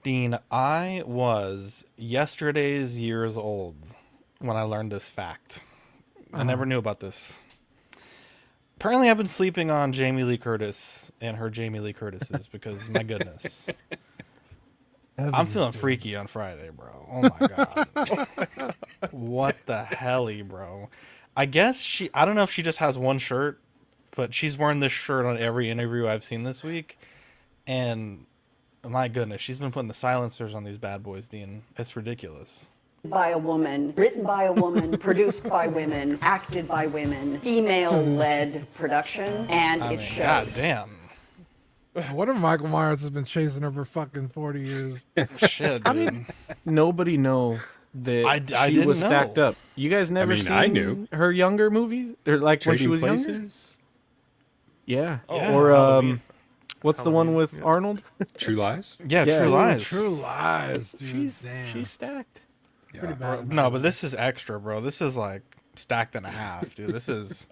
Dean, I was yesterday's years old when I learned this fact. I never knew about this. Apparently, I've been sleeping on Jamie Lee Curtis and her Jamie Lee Curtises because, my goodness. I'm feeling freaky on Friday, bro. Oh my god. What the helly, bro? I guess I don't know if she just has one shirt, but she's wearing this shirt on every interview I've seen this week. And my goodness, she's been putting the silencers on these bad boys, Dean. It's ridiculous. By a woman, written by a woman, produced by women, acted by women, female-led production, and it shows. God damn. What if Michael Myers has been chasing her for fucking 40 years? Shit, How dude. did nobody know that I she didn't was know. stacked up? You guys never mean, seen I knew. her younger movies? Or like when she Trading was younger? Places, Yeah. Yeah, Or Halloween. what's the one with Arnold? True Lies. Yeah, Yeah. True Ooh, Lies. True Lies, dude. She's stacked. pretty bad. No, but this is extra, bro. This is like stacked and a half, dude. This is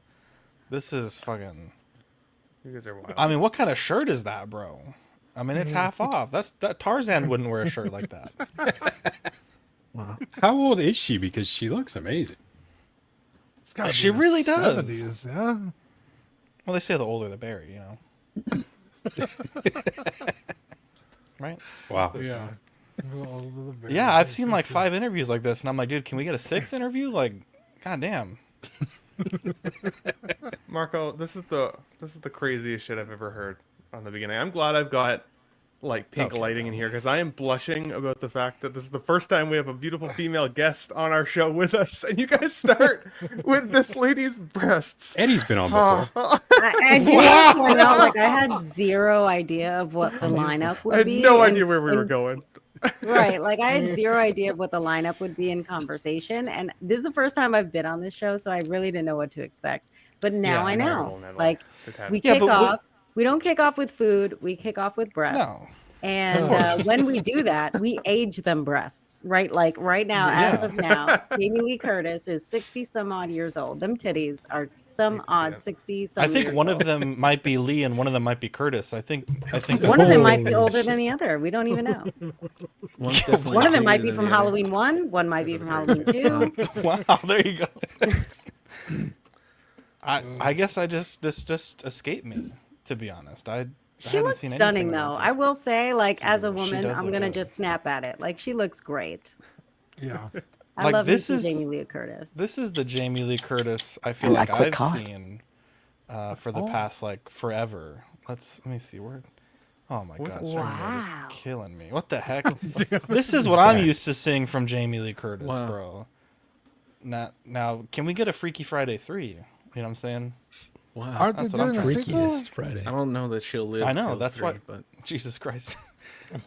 fucking. You guys are wild. I mean, what kind of shirt is that, bro? I mean, it's half off. That Tarzan wouldn't wear a shirt like that. Wow. How old is she? Because she looks amazing. It's gotta be She in the really does. 70s, yeah? Well, they say the older the berry, you know. Right? Wow. Yeah. Yeah, I've seen like 5 interviews like this, and I'm like, dude, can we get a 6th interview? Like, goddamn. Marco, this is the craziest shit I've ever heard on the beginning. I'm glad I've got like pink lighting in here because I am blushing about the fact that this is the first time we have a beautiful female guest on our show with us, and you guys start with this lady's breasts. Eddie's been on before. I do want to point out, like, I had zero idea of what the lineup would I had be. no and- idea where we were and- going. Right, like I had zero idea of what the lineup would be in conversation, and this is the first time I've been on this show, so I really didn't know what to expect. But now I know. Natalie. Like, we Yeah, kick but off. We don't kick off with food. We kick off with breasts. No. And when we do that, we age them breasts, right? Like right now, as of now, Jamie Lee Curtis is 60 some odd years old. Them titties are some odd 60 some I think years one old. of them might be Lee and one of them might be Curtis. I think One of them might be older than the other. We don't even know. One's definitely One of them might bigger be than from the other. Halloween 1. One might be from Halloween 2. Wow, there you go. I guess this just escaped me, to be honest. I She haven't looks seen stunning, anything though. about I will say, like, as a She woman, does I'm look going to good. just snap at it. Like, she looks great. Yeah. I Like, love this me is- some Jamie Lee Curtis. This is the Jamie Lee Curtis I feel like I've seen for the past like forever. Let me see where. Oh my god, Streamlabs is killing me. What the heck? This is what I'm used to seeing from Jamie Lee Curtis, Wow. bro. Now, can we get a Freaky Friday 3? You know what I'm saying? Wow. Aren't they That's what I'm doing a trying- sequel? Freakiest Friday. I don't know that she'll live. I know, till that's 3, why- But Jesus Christ.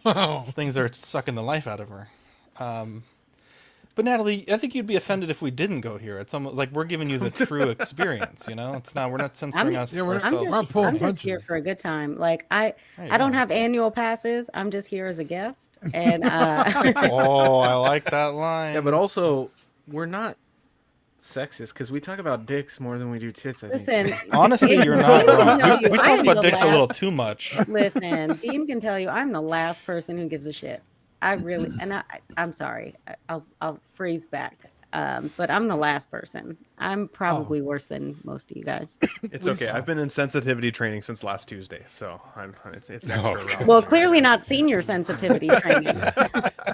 Wow. Things are sucking the life out of her. But Natalie, I think you'd be offended if we didn't go here. It's almost like we're giving you the true experience, you know? We're not censoring us. Yeah, we're- I'm ourselves. Not pulling just here punches. for a good time. Like, I There you don't go. have annual passes. I'm just here as a guest. And Oh, I like that line. yeah, but also we're not sexist because we talk about dicks more than we do tits. I listen, think. Honestly, you're Dean not can wrong. tell We you, I talk am about the dicks a last- little too much. Listen, Dean can tell you I'm the last person who gives a shit. I really, and I'm sorry. I'll freeze back. But I'm the last person. I'm probably worse than most of you guys. It's okay. I've been in sensitivity training since last Tuesday, so it's extra rough. Well, clearly not senior sensitivity training.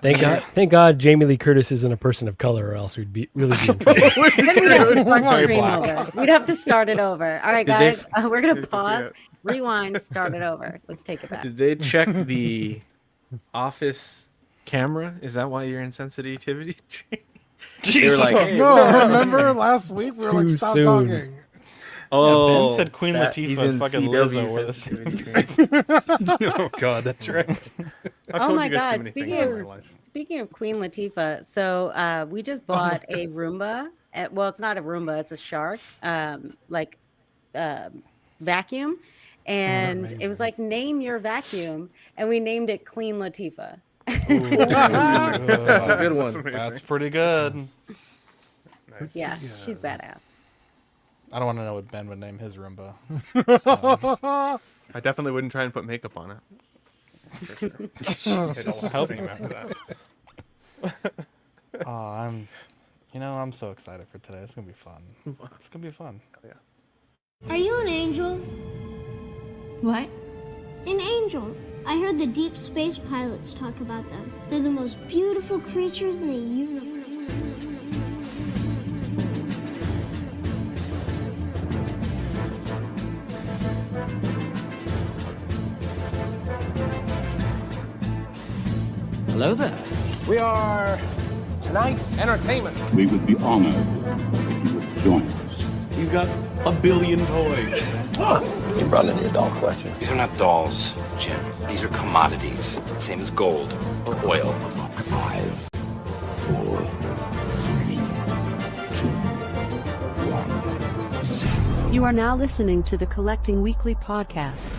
Thank God Jamie Lee Curtis isn't a person of color, or else we'd be really be in trouble. Then we'd have to start the Very stream black. over. We'd have to start it over. All right, Did they- guys, we're gonna Hate to see pause, it. rewind, start it over. Let's take it back. Did they check the office camera? Is that why you're in sensitivity training? They were like, hey, No, remember last week we were like, Too stop soon. talking. oh, Ben said Queen he's Latifah and in fucking CW Lizzo were the same. sensitivity training. Oh God, that's right. I've Oh told my you guys God, too many speaking things of- in my life. Speaking of Queen Latifah, so we just bought a Roomba. Well, it's not a Roomba; it's a Shark, vacuum, and it was like name your vacuum, and we named it Clean Latifah. That's a good one. That's pretty good. Nice. Yeah, she's badass. I don't want to know what Ben would name his Roomba. I definitely wouldn't try and put makeup on it. For sure. Hit a lot of steam after that. Oh, I'm so excited for today. It's gonna be fun. It's gonna be fun. Are you an angel? What? An angel. I heard the deep space pilots talk about them. They're the most beautiful creatures in the universe. Hello there. We are tonight's entertainment. We would be honored if you would join us. He's got a billion toys. You brought in the doll collection. These are not dolls, Jim. These are commodities. Same as gold or oil. 5, 4, 3, 2, 1. You are now listening to the Collecting Weekly podcast.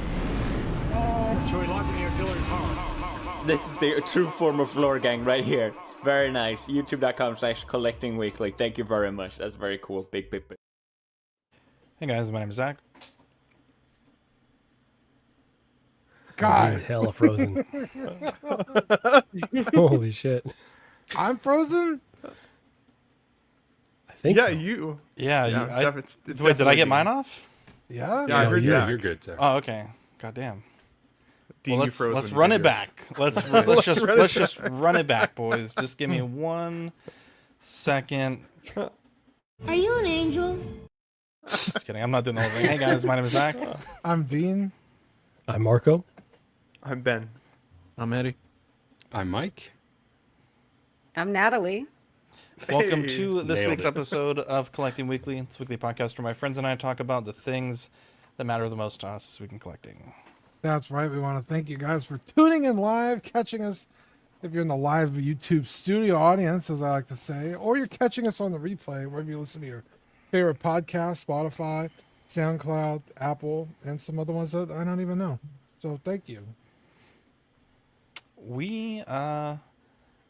Shall we lock in the auxiliary power? This is the true form of lore gang right here. Very nice. YouTube.com/collectingweekly. Thank you very much. That's very cool. Big. Hey guys, my name is Zach. God. He's hella frozen. Holy shit. I'm frozen? I think Yeah, so. you. Yeah. It's Wait, did I get mine off? Yeah? Yeah, I heard you're, Zach. you're good, sir. Oh, okay. Goddamn. Dean, Well, you froze let's when you run did it yours. back. Let's just run it back, boys. Just give me 1 second. Are you an angel? Just kidding. I'm not doing the whole thing. Hey guys, my name is Zach. I'm Dean. I'm Marco. I'm Ben. I'm Eddie. I'm Mike. I'm Natalie. Welcome Hey. to this Nailed week's it. episode of Collecting Weekly. It's a weekly podcast where my friends and I talk about the things that matter the most to us this week in collecting. That's right. We want to thank you guys for tuning in live, catching us if you're in the live YouTube studio audience, as I like to say, or you're catching us on the replay, wherever you listen to your favorite podcast, Spotify, SoundCloud, Apple, and some other ones that I don't even know. So thank you. We don't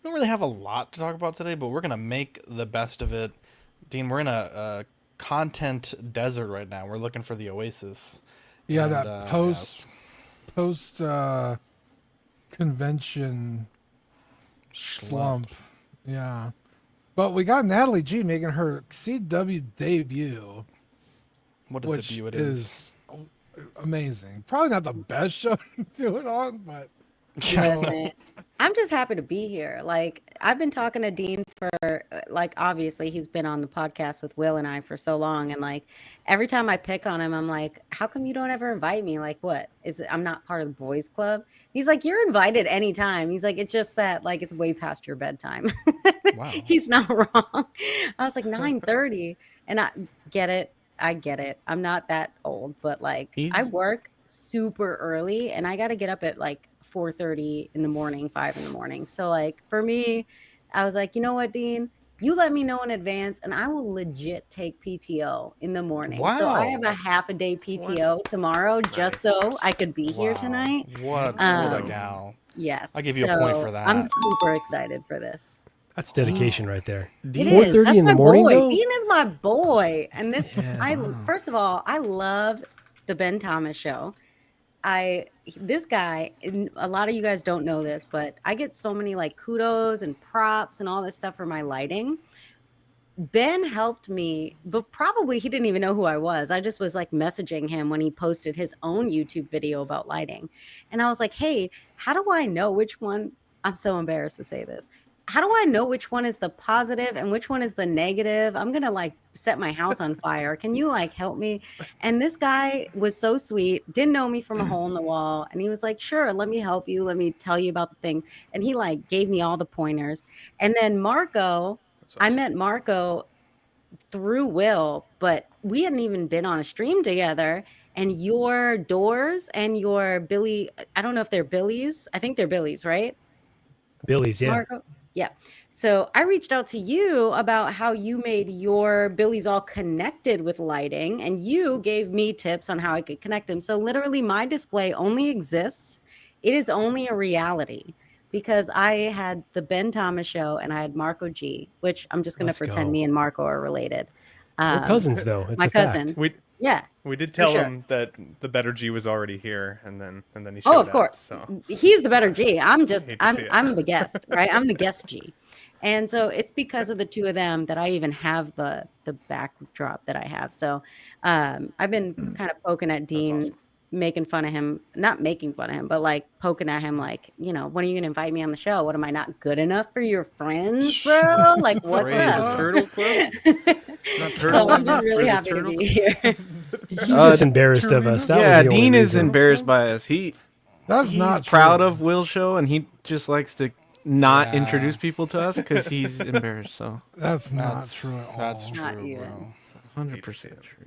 really have a lot to talk about today, but we're going to make the best of it. Dean, we're in a content desert right now. We're looking for the oasis. Yeah, And, that post convention slump. Yeah. But we got Natalie G making her CW debut, What a which debut it is amazing. Probably not the best show to do it on, but you know, Listen, I'm just happy to be here. Like, I've been talking to Dean for, like, obviously he's been on the podcast with Will and I for so long. And like, every time I pick on him, I'm like, how come you don't ever invite me? Like, what is it? I'm not part of the boys club. He's like, you're invited anytime. He's like, it's just that, like, it's way past your bedtime. Wow. He's not wrong. I was like 9:30 and I get it. I'm not that old, but like I work super early and I got to get up at like 4:30 in the morning, 5 in the morning. So like for me, I was like, you know what, Dean, you let me know in advance and I will legit take PTO in the morning. So I have a half a day PTO tomorrow just so I could be here tonight. What a gal. Yes. I'll give you a point for that. I'm super excited for this. That's dedication right there. It 4:30 is. That's in the my morning, boy. though? Dean is my boy. And this, Yeah. first of all, I love the Ben Thomas show. This guy, and a lot of you guys don't know this, but I get so many like kudos and props and all this stuff for my lighting. Ben helped me, but probably he didn't even know who I was. I just was like messaging him when he posted his own YouTube video about lighting. And I was like, hey, how do I know which one? I'm so embarrassed to say this. How do I know which one is the positive and which one is the negative? I'm going to like set my house on fire. Can you like help me? And this guy was so sweet, didn't know me from a hole in the wall. And he was like, sure, let me help you. Let me tell you about the thing. And he like gave me all the pointers. And then Marco, I met Marco through Will, but we hadn't even been on a stream together. And your doors and your Billy, I don't know if they're Billies. I think they're Billies, right? Billy's, yeah. Marco? Yeah. So I reached out to you about how you made your Billies all connected with lighting, and you gave me tips on how I could connect them. So literally my display only exists. It is only a reality because I had the Ben Thomas show and I had Marco G, which I'm just going to pretend me and Marco are related. We're cousins, though. It's my a cousin. fact. Yeah. We did tell sure. him that the better G was already here, and then he showed Oh, of up, course. So He's the better G. I'm see it. I'm the guest, right? I'm the guest G. And so it's because of the two of them that I even have the backdrop that I have. So I've been kind of poking at Dean, making fun of him, not making fun of him, but like poking at him like, when are you going to invite me on the show? What, am I not good enough for your friends, bro? Like, what's up? Turtle Club? So I'm just really happy to be here. He's just embarrassed of us. That was Yeah, the only Dean is reason. embarrassed by us. He's not proud true. of Will's show, and he just likes to not introduce people to us because he's embarrassed. So That's not true at all. That's Not true, even. bro. 100% true.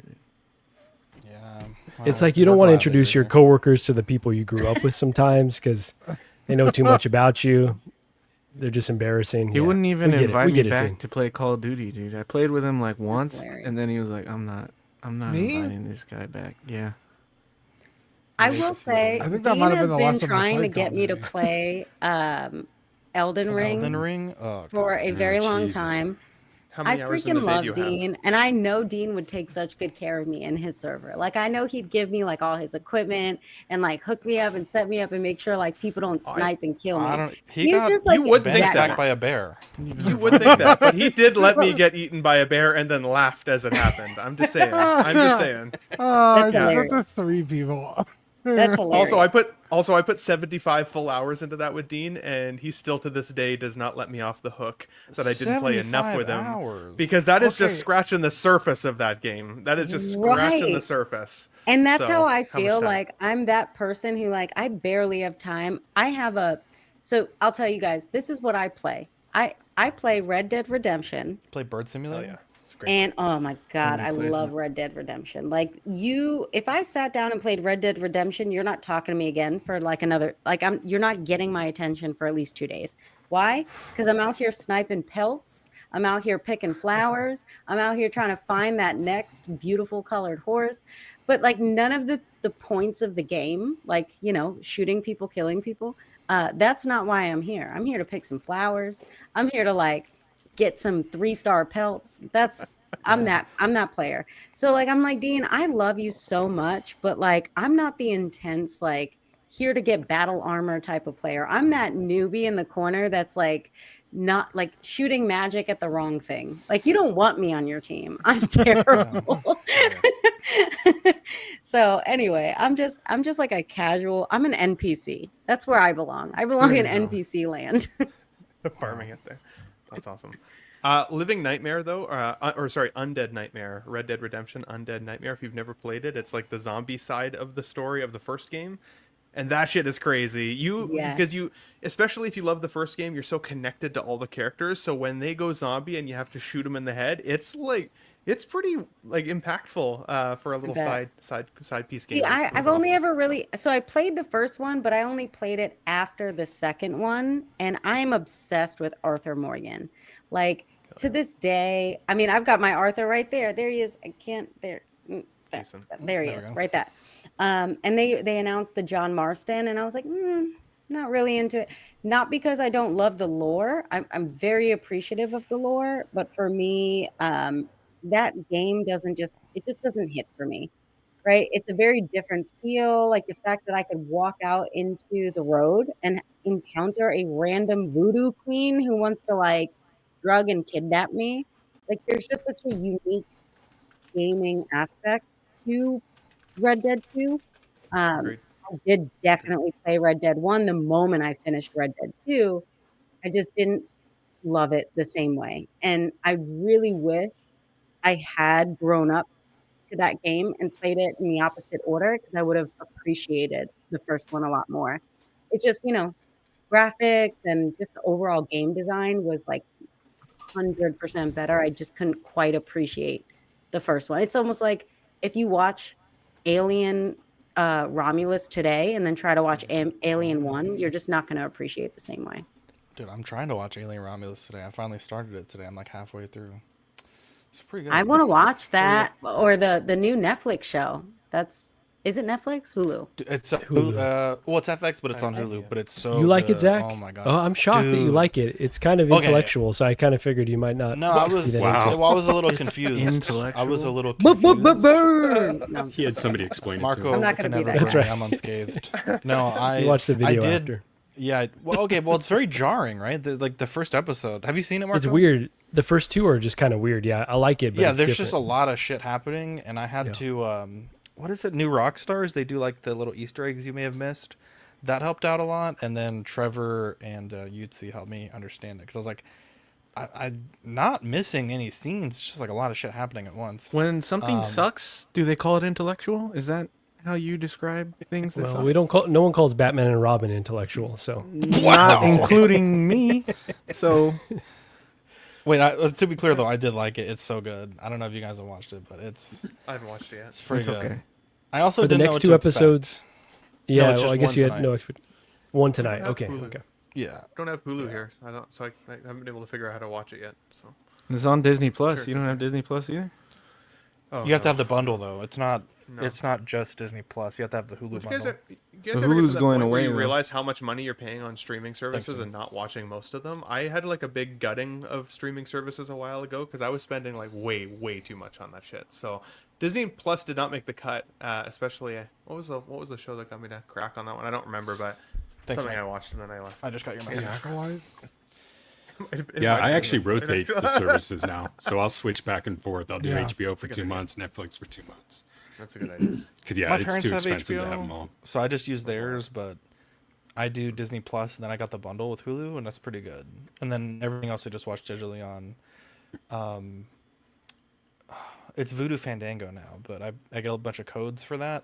Yeah. It's like you don't want to introduce your coworkers to the people you grew up with sometimes because they know too much about you. They're just embarrassing. He Yeah, wouldn't even we get it. invite We me get it, back Dean. to play Call of Duty, dude. I played with him like once, hilarious. and then he was like, "I'm not Me? inviting this guy back." Yeah. I will say, I think that Dean might have has been the been last time I trying to played get Call me of to Duty. play Elden Ring Elden Ring? Oh, for God. a very long Jesus. time. how I many hours in the freaking vid love you have? Dean, and I know Dean would take such good care of me in his server. Like, I know he'd give me like all his equipment and like hook me up and set me up and make sure like people don't snipe and kill me. I don't. He He's got just like you would think that that. guy. by a bear. You would think that, but he did let me get eaten by a bear and then laughed as it happened. I'm just saying. I'm just saying. That's I hilarious. got the 3 people. That's hilarious. Also, I put 75 full hours into that with Dean, and he still to this day does not let me off the hook that I didn't play enough with him. hours. Because that is Okay. just scratching the surface of that game. That is just scratching the Right. surface. And that's So, how I much feel. time? Like, I'm that person who like I barely have time. So I'll tell you guys, this is what I play. I play Red Dead Redemption. Play Bird Oh Simulator. yeah, it's great. And oh my God, I plays love it? Red Dead Redemption. Like, if I sat down and played Red Dead Redemption, you're not talking to me again for like you're not getting my attention for at least 2 days. Why? Because I'm out here sniping pelts. I'm out here picking flowers. I'm out here trying to find that next beautiful colored horse. But like none of the points of the game, like, shooting people, killing people, that's not why I'm here. I'm here to pick some flowers. I'm here to like get some 3-star pelts. I'm that player. So like I'm like, Dean, I love you so much, but like I'm not the intense like here to get battle armor type of player. I'm that newbie in the corner that's like not like shooting magic at the wrong thing. Like you don't want me on your team. I'm terrible. So anyway, I'm just like a casual, I'm an NPC. That's where I belong. I belong in NPC land. Farming it there. That's awesome. Living Nightmare though, Undead Nightmare, Red Dead Redemption Undead Nightmare. If you've never played it, it's like the zombie side of the story of the first game, and that shit is crazy. Because you, especially if you love the first game, you're so connected to all the characters. So when they go zombie and you have to shoot them in the head, it's pretty like impactful for a little side piece game. See, I've only ever really I played the first one, but I only played it after the second one, and I'm obsessed with Arthur Morgan. Like to this day, I mean, I've got my Arthur right there. There he is. I can't there. There he is, right that. And they announced the John Marston, and I was like, not really into it. Not because I don't love the lore. I'm very appreciative of the lore, but for me, that game just doesn't hit for me, right? It's a very different feel. Like the fact that I could walk out into the road and encounter a random voodoo queen who wants to like drug and kidnap me. Like there's just such a unique gaming aspect to Red Dead 2. I did definitely play Red Dead 1 the moment I finished Red Dead 2. I just didn't love it the same way. And I really wish I had grown up to that game and played it in the opposite order because I would have appreciated the first one a lot more. It's just, graphics and just the overall game design was like 100% better. I just couldn't quite appreciate the first one. It's almost like if you watch Alien Romulus today and then try to watch Alien 1, you're just not going to appreciate the same way. Dude, I'm trying to watch Alien Romulus today. I finally started it today. I'm like halfway through. It's pretty good. I want to watch that or the new Netflix show. That's Is it Netflix? Hulu? It's Hulu. well, it's FX, but it's on Hulu. But it's so You like good. it, Zach? Oh my god! Oh, I'm shocked that you Dude. like it. It's kind of Okay. intellectual, so I kind of figured you might not. No, I was. be that Wow. into it. Well, I was a little confused. Intellectual. I was a little confused. No. He had somebody explain it to Marco him. I'm not gonna can be never that burn guy. me. That's right. I'm unscathed. No, I You watched the video I did, after. Yeah. Well, okay. Well, it's very jarring, right? The first episode. Have you seen it, Marco? It's weird. The first two are just kind of weird. Yeah, I like it. But Yeah, it's there's different. just a lot of shit happening, and I had to. What is it? New Rockstars. They do like the little Easter eggs you may have missed. That helped out a lot, and then Trevor and Yutzi helped me understand it because I was like, I'm not missing any scenes. It's just like a lot of shit happening at once. When something sucks, do they call it intellectual? Is that how you describe things that Well, suck? we don't call. No one calls Batman and Robin intellectual. So Not including me. So Wait, to be clear though, I did like it. It's so good. I don't know if you guys have watched it, but I haven't watched it yet. it's pretty It's good. okay. I also for the didn't know next what two to expect. episodes. Yeah, it's well, just I guess one you had tonight. no expect. One tonight. have Okay. Hulu. Okay. Yeah. Don't have Hulu here, so I haven't been able to figure out how to watch it yet. So it's on Disney Plus. Sure. You don't have Disney Plus either? oh, You have to no. have the bundle though. It's not. No. It's not just Disney Plus. You have to have the Hulu You guys, bundle. you guys The ever get Hulu's to that going point where away, you though. realize how much money you're paying on streaming services so. and not watching most of them? I had like a big gutting of streaming services a while ago because I was spending like way too much on that shit. So Disney Plus did not make the cut, especially what was the show that got me to crack on that one? I don't remember, but Thanks, something mate. I watched and then I left. I just got your message. Acolyte? Yeah, I actually rotate the services now, so I'll switch back and forth. I'll do Yeah. HBO for That's a 2 good idea. months, Netflix for 2 months. That's a good idea. Because yeah, My it's parents too have expensive to have them HBO, all. so I just use theirs. But I do Disney Plus, and then I got the bundle with Hulu, and that's pretty good. And then everything else I just watch digitally on. It's Voodoo Fandango now, but I get a bunch of codes for that,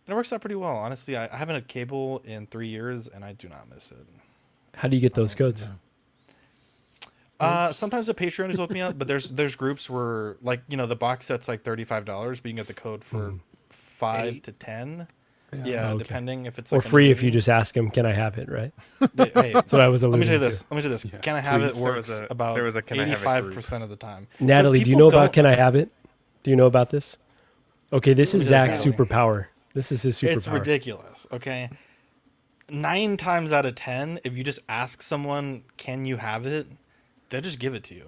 and it works out pretty well. Honestly, I haven't had cable in 3 years, and I do not miss it. How do you get those codes? Sometimes the Patreons hook me up, but there's groups where like the box set's like $35, but you can get the code for 5 to 10. Yeah, Okay. depending if it's Or like a free if you movie. just ask him, "Can I have it?" Right? Hey, That's what I was let me alluding tell you to. this. Let me tell you this. Yeah, Can I have please. it works about there was a Can I Have It group. 85% of the time. Natalie, But do you people know about don't- Can I Have It? Do you know about this? Okay, this is It is Zach's Natalie. superpower. This is his superpower. It's ridiculous. Okay, 9 times out of 10, if you just ask someone, "Can you have it?" they'll just give it to you.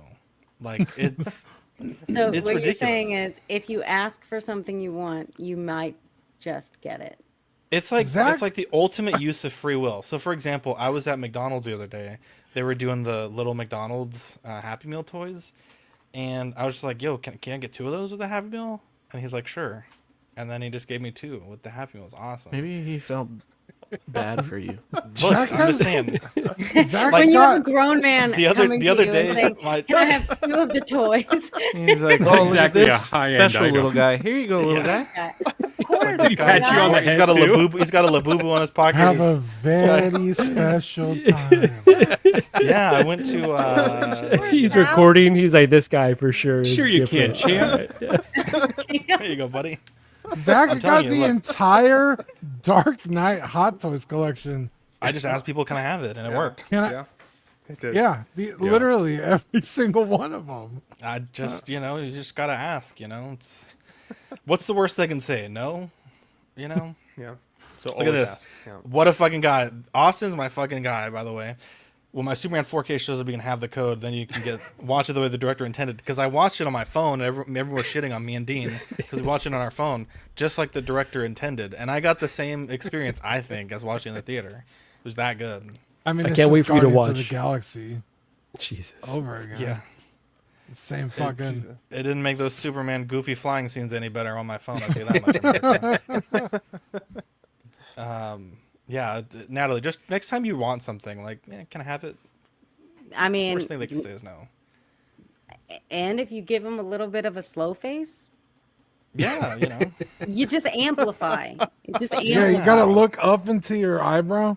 Like it's So it's what ridiculous. you're saying is, if you ask for something you want, you might just get it. It's like Zach- it's like the ultimate use of free will. So, for example, I was at McDonald's the other day. They were doing the little McDonald's Happy Meal toys, and I was just like, "Yo, can I get 2 of those with a Happy Meal?" And he's like, "Sure." And then he just gave me 2 with the Happy Meals. Awesome. Maybe he felt bad for you. Look, I'm just saying. Zach When you have a got, grown man The other- coming the to other you day, and saying, my- "Can I have 2 of the toys?" He's like, oh, Exactly look a at this high-end special little item. guy. Here you go, little guy. Of course, This guy, pat you on the he's got a head, too? Labubu. He's got a Labubu on his pocket. have a He's- very special time. yeah, I went to. He's recording. He's like, "This guy for sure is Sure you can, different." champ. There you go, buddy. Zach I'm got telling you, the look. entire Dark Knight Hot Toys collection. I just asked people, "Can I have it?" and it worked. Can I, Yeah. It did. yeah, literally every single one of them. I just, you just gotta ask. It's what's the worst they can say? No, Yeah. So Look at always this. ask. Yeah. What a fucking guy. Austin's my fucking guy, by the way. When my Superman 4K shows up, you can have the code. Then you can watch it the way the director intended. Because I watched it on my phone. And everyone was shitting on me and Dean because we watched it on our phone, just like the director intended. And I got the same experience, I think, as watching in the theater. It was that good. I mean, I it's can't just wait for you to Guardians of watch. the Galaxy Jesus. over again. Yeah. The same fucking. It didn't make those Superman goofy flying scenes any better on my phone. I'll tell you that much. Yeah, Natalie, just next time you want something, like, man, can I have it? I mean, Worst thing they can say is no. and if you give them a little bit of a slow face, Yeah, you just amplify. You just Yeah, you gotta look up into your eyebrow.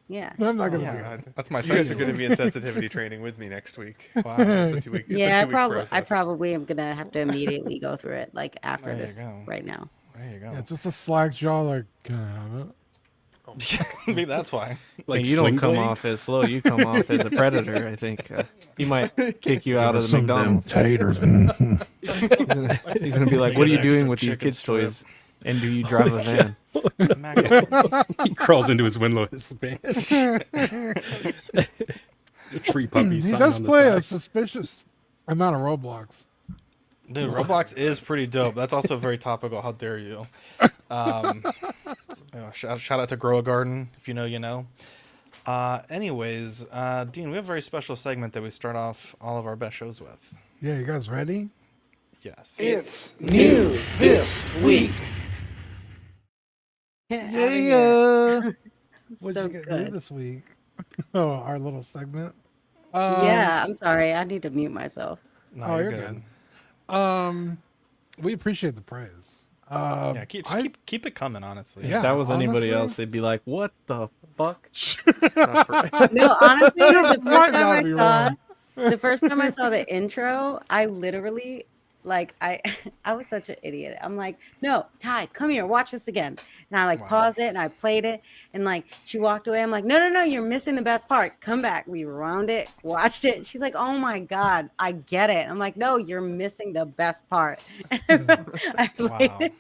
Yeah. I'm not gonna Yeah. do that. That's my You guys are second going to rule. be in sensitivity training with me next week. Wow. It's a 2-week. It's Yeah, a I 2-week probably process. am gonna have to immediately go through it like after There you this go. right now. There you go. Yeah, just a slack jaw, like, can I have it? Maybe that's why. Like you don't Sling come Blade? off as slow. You come off as a predator. I think he might kick you out of the Some of them McDonald's. taters. He's gonna be like, "What are you Get an doing extra with these chicken kids' strip." toys?" And do you drive a van? He crawls into his windowless van. Free puppy He sign does on the play side. a suspicious amount of Roblox. Dude, Roblox is pretty dope. That's also very topical. How dare you? Shout out to Grow a Garden. If you know, you know. Anyways, Dean, we have a very special segment that we start off all of our best shows with. Yeah, you guys ready? Yes. It's new this week. Yeah. What'd So you get new good. this week? Oh, our little segment. Yeah, I'm sorry. I need to mute myself. No, Oh, you're good. We appreciate the praise. Yeah, keep it coming, honestly. Yeah, If that was anybody honestly- else, they'd be like, "What the fuck?" No, honestly, the Might first time not I be saw wrong. the first time I saw the intro, I literally I was such an idiot. I'm like, no, Ty, come here, watch this again. And I paused it and I played it, and she walked away. I'm like, no, you're missing the best part. Come back. We rewound it, watched it. She's like, oh my God, I get it. I'm like, no, you're missing the best part. I played it.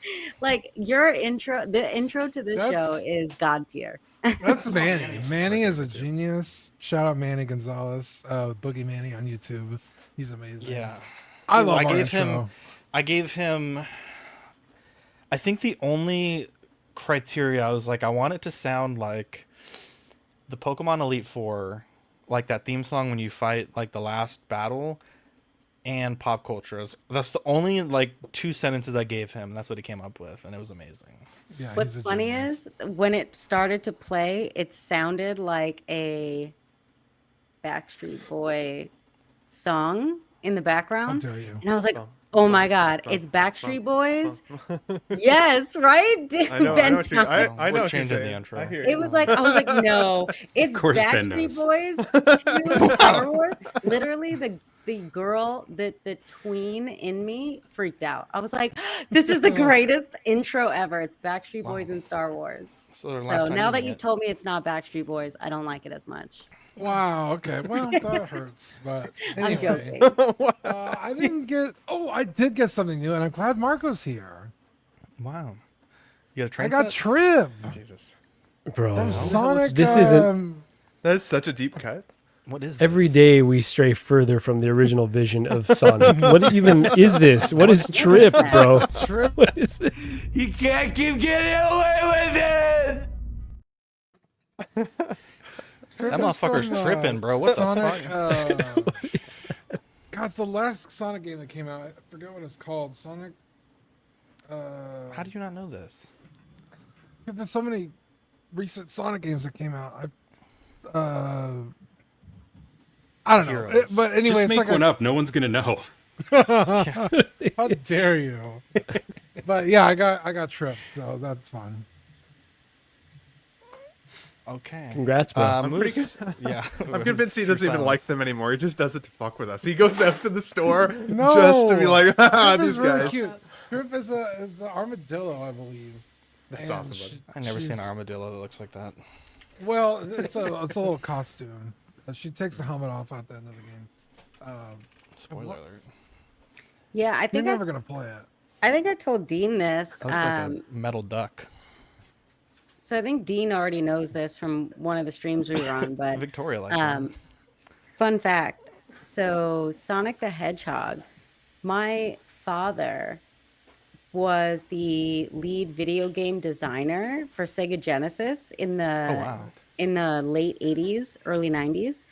Your intro, the intro to this show is God tier. That's Manny. Manny is a genius. Shout out Manny Gonzalez, Boogie Manny on YouTube. He's amazing. Yeah. I love I our gave him intro. I think the only criteria I was like, I want it to sound like the Pokemon Elite Four, like that theme song when you fight the last battle, and pop cultures. That's the only 2 sentences I gave him. That's what he came up with, and it was amazing. Yeah, What's funny is when it started to play, it sounded like a Backstreet Boy song in the background. How dare you. And I was like, oh my God, it's Backstreet Boys. Yes, right? I know what you're We're changing the saying. intro. I hear It you. was like, I was like, no, it's course Ben Backstreet knows. Boys to Star Wars. Literally, the girl, the tween in me freaked out. I was like, this is the greatest intro ever. It's Backstreet Boys and Star Wars. So Now that you've told me it's not Backstreet Boys, I don't like it as much. Wow. Okay. Well, that hurts. But I'm anyway, joking. I didn't get. Oh, I did get something new, and I'm glad Marco's here. Wow. You got a train I got set? Trib Jesus. Bro, from Sonic. this isn't. That is such a deep cut. What is this? Every day we stray further from the original vision of Sonic. What even is this? What is Trip, bro? Trip. What is this? You can't keep getting away with it. That motherfucker's tripping, bro. What Sonic, the fuck? God, it's the last Sonic game that came out. I forget what it's called. Sonic. How do you not know this? Because there's so many recent Sonic games that came out. I don't know. Heroes. But anyway, Just it's make like one up. No one's gonna know. How dare you? But yeah, I got Trip, so that's fun. Okay. Congrats, bro. I'm pretty Moose. Yeah. I'm convinced he doesn't even Silence. like them anymore. He just does it to fuck with us. He goes out to the store No, just to be like, Trip these is really guys. cute. Trip is an armadillo, I believe. That's And awesome, buddy. I never seen an she's- armadillo that looks like that. Well, it's a little costume. She takes the helmet off at the end of the game. Spoiler alert. Yeah, I You're think never gonna play it. I think I told Dean this. That looks like a metal duck. So I think Dean already knows this from one of the streams we were on, but Victoria like that. fun fact. So Sonic the Hedgehog, my father was the lead video game designer for Sega Genesis in the in the late 80s, early 90s.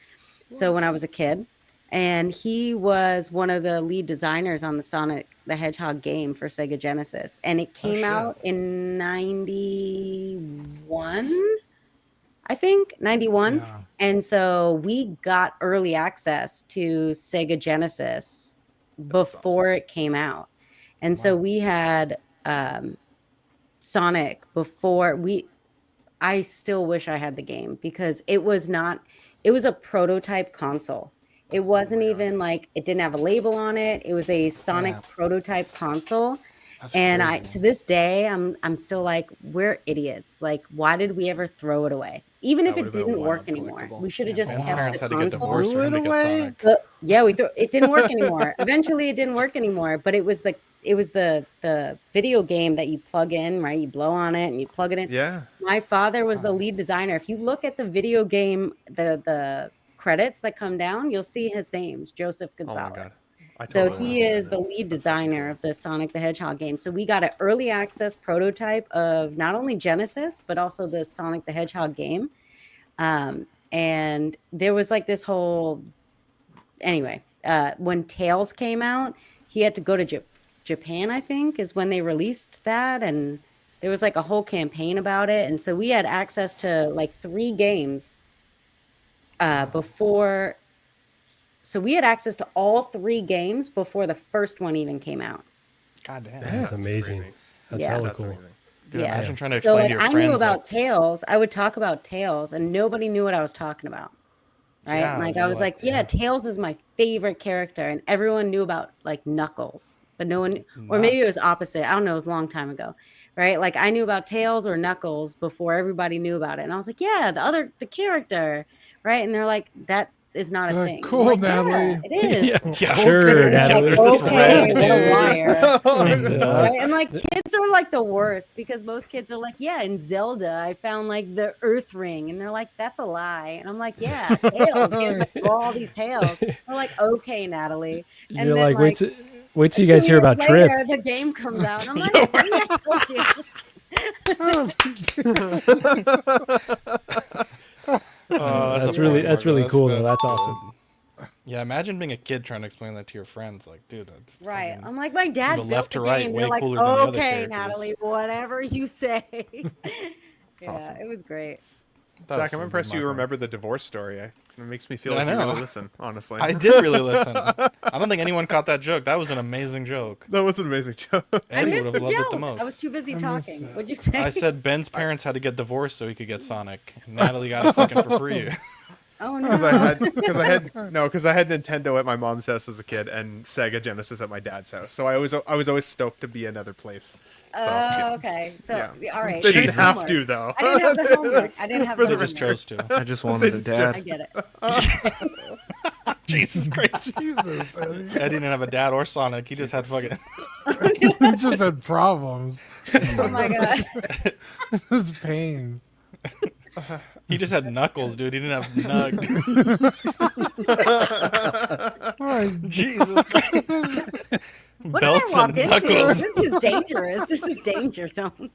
So when I was a kid, and he was one of the lead designers on the Sonic the Hedgehog game for Sega Genesis, and it came out in 91, I think 91. Yeah. And so we got early access to Sega Genesis before it came out. And so we had Sonic before I still wish I had the game because it was a prototype console. It wasn't even like, it didn't have a label on it. It was a Sonic prototype console. And I, to this day, I'm still like, we're idiots. Like, why did we ever throw it away? Even if it didn't work anymore, we should have just kept parents the had to get console. divorced for him to get Sonic. But, yeah, it didn't work anymore. Eventually, it didn't work anymore. But it was the video game that you plug in, right? You blow on it and you plug it in. Yeah. My father was the lead designer. If you look at the video game, the credits that come down, you'll see his name's Joseph Gonzalez. Oh my God. So he is the lead designer of the Sonic the Hedgehog game. So we got an early access prototype of not only Genesis, but also the Sonic the Hedgehog game. And there was like this whole, anyway, when Tails came out, he had to go to Japan, I think, is when they released that. And there was like a whole campaign about it. And so we had access to like 3 games before. So we had access to all 3 games before the first one even came out. God damn. That's amazing. Crazy. That's Yeah. hella That's cool. amazing. Dude, Yeah. imagine trying to So explain like, to your I friends. knew about like, Tails. I would talk about Tails, and nobody knew what I was talking about. Right? Yeah, Like you're I was like, yeah, Tails is my favorite character, and everyone knew about like Knuckles, but no one, or maybe it was opposite. I don't know. It was a long time ago, right? Like I knew about Tails or Knuckles before everybody knew about it, and I was like, yeah, the character, right? And they're like, that is not a thing. Cool, Like, Natalie. yeah, it is. yeah, Sure, yeah, Natalie. there's this Okay, red what a dude. liar. And, Right? And like kids are like the worst because most kids are like, yeah, in Zelda I found like the Earth Ring, and they're like, that's a lie. And I'm like, yeah, tails. Kids like, draw all these tails. They're like, okay, Natalie. And You're then like, wait till you guys 2 hear years about Trip. later, the game comes out, and I'm like, what That's really cool though. That's awesome. Yeah, imagine being a kid trying to explain that to your friends. Like, dude, that's right. fucking- I'm like, my dad the built left the to right game. way They're like, cooler than the other okay, characters. Natalie, whatever you say. Yeah, awesome. it was great. That was Zach, I'm some impressed good you marketing. remember the divorce story. It makes me feel Yeah, like I you know. really listen, honestly. I did really listen. I don't think anyone caught that joke. That was an amazing joke. That was an amazing joke. I Eddie missed would the have loved it the joke. most. I was too busy I missed talking. that. What'd you say? I said Ben's parents had to get divorced so he could get Sonic. And Natalie got it fucking for free. Oh Because I no. had Nintendo at my mom's house as a kid and Sega Genesis at my dad's house. So I was always stoked to be another place. So, yeah. Okay. So Yeah. all right. They didn't Here's have homework. to though. I didn't have the homework. I didn't have the They just homework. chose to. I just wanted a dad. I get it. Jesus Christ. Jesus, Eddie. Eddie didn't have a dad or Sonic. He just had fucking. He just had problems. Oh my god. This pain. He just had Knuckles, dude. He didn't have Nug. Jesus Christ. What Belts did I and walk Knuckles. into? This is dangerous. This is danger zone.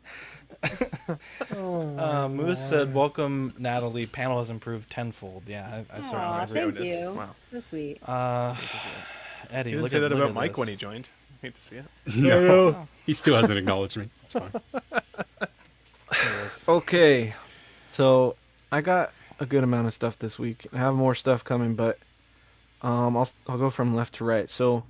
Moose said, "Welcome, Natalie. Panel has improved tenfold." Yeah, I saw Aw, it. thank you. Wow. So sweet. Eddie, You didn't look say at that look about at Mike this. when he joined. Hate to see it. No, he still hasn't acknowledged me. It's fine. Okay, so I got a good amount of stuff this week. I have more stuff coming, but I'll go from left to right. So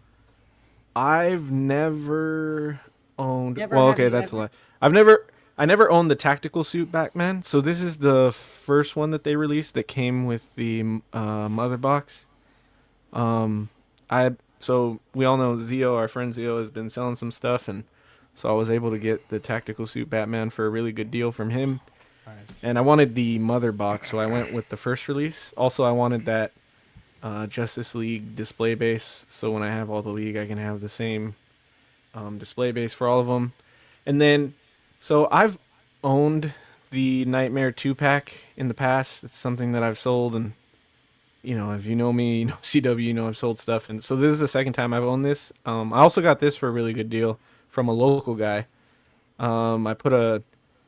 I've never owned. Never well, have okay, you that's ever? a lie. I never owned the tactical suit Batman. So this is the first one that they released that came with the mother box. So we all know Zio, our friend Zio, has been selling some stuff, and so I was able to get the tactical suit Batman for a really good deal from him. Nice. And I wanted the mother box, so I went with the first release. Also, I wanted that Justice League display base, so when I have all the league, I can have the same display base for all of them. And then, so I've owned the Nightmare 2-pack in the past. It's something that I've sold, and you know, if you know me, you know CW, you know I've sold stuff, and so this is the second time I've owned this. I also got this for a really good deal from a local guy. I put a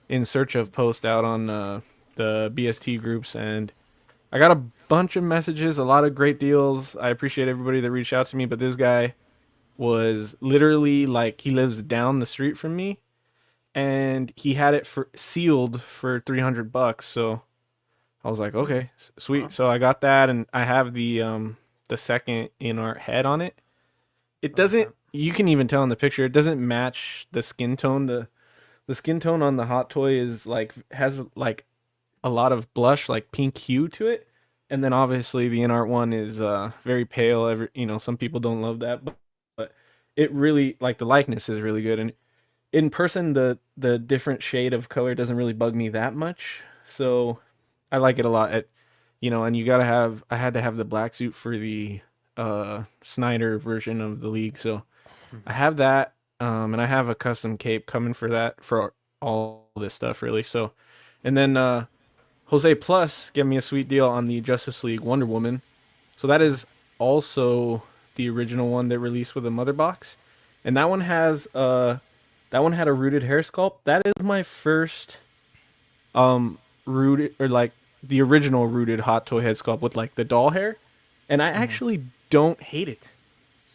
in search of post out on the BST groups, and I got a bunch of messages, a lot of great deals. I appreciate everybody that reached out to me, but this guy was literally like, he lives down the street from me, and he had it for sealed for $300. So I was like, okay, sweet. So I got that, and I have the second in art head on it. It doesn't. You can even tell in the picture, it doesn't match the skin tone. The skin tone on the Hot Toy is like, has like a lot of blush, like pink hue to it, and then obviously the in art one is very pale. Some people don't love that, but it really, like, the likeness is really good, and in person, the different shade of color doesn't really bug me that much. So I like it a lot. And I had to have the black suit for the Snyder version of the League. So I have that, and I have a custom cape coming for that for all this stuff really. So, and then Jose Plus gave me a sweet deal on the Justice League Wonder Woman. So that is also the original one that released with a mother box, and that one had a rooted hair sculpt. That is my first rooted, or like the original rooted Hot Toy head sculpt with like the doll hair, and I actually don't hate it.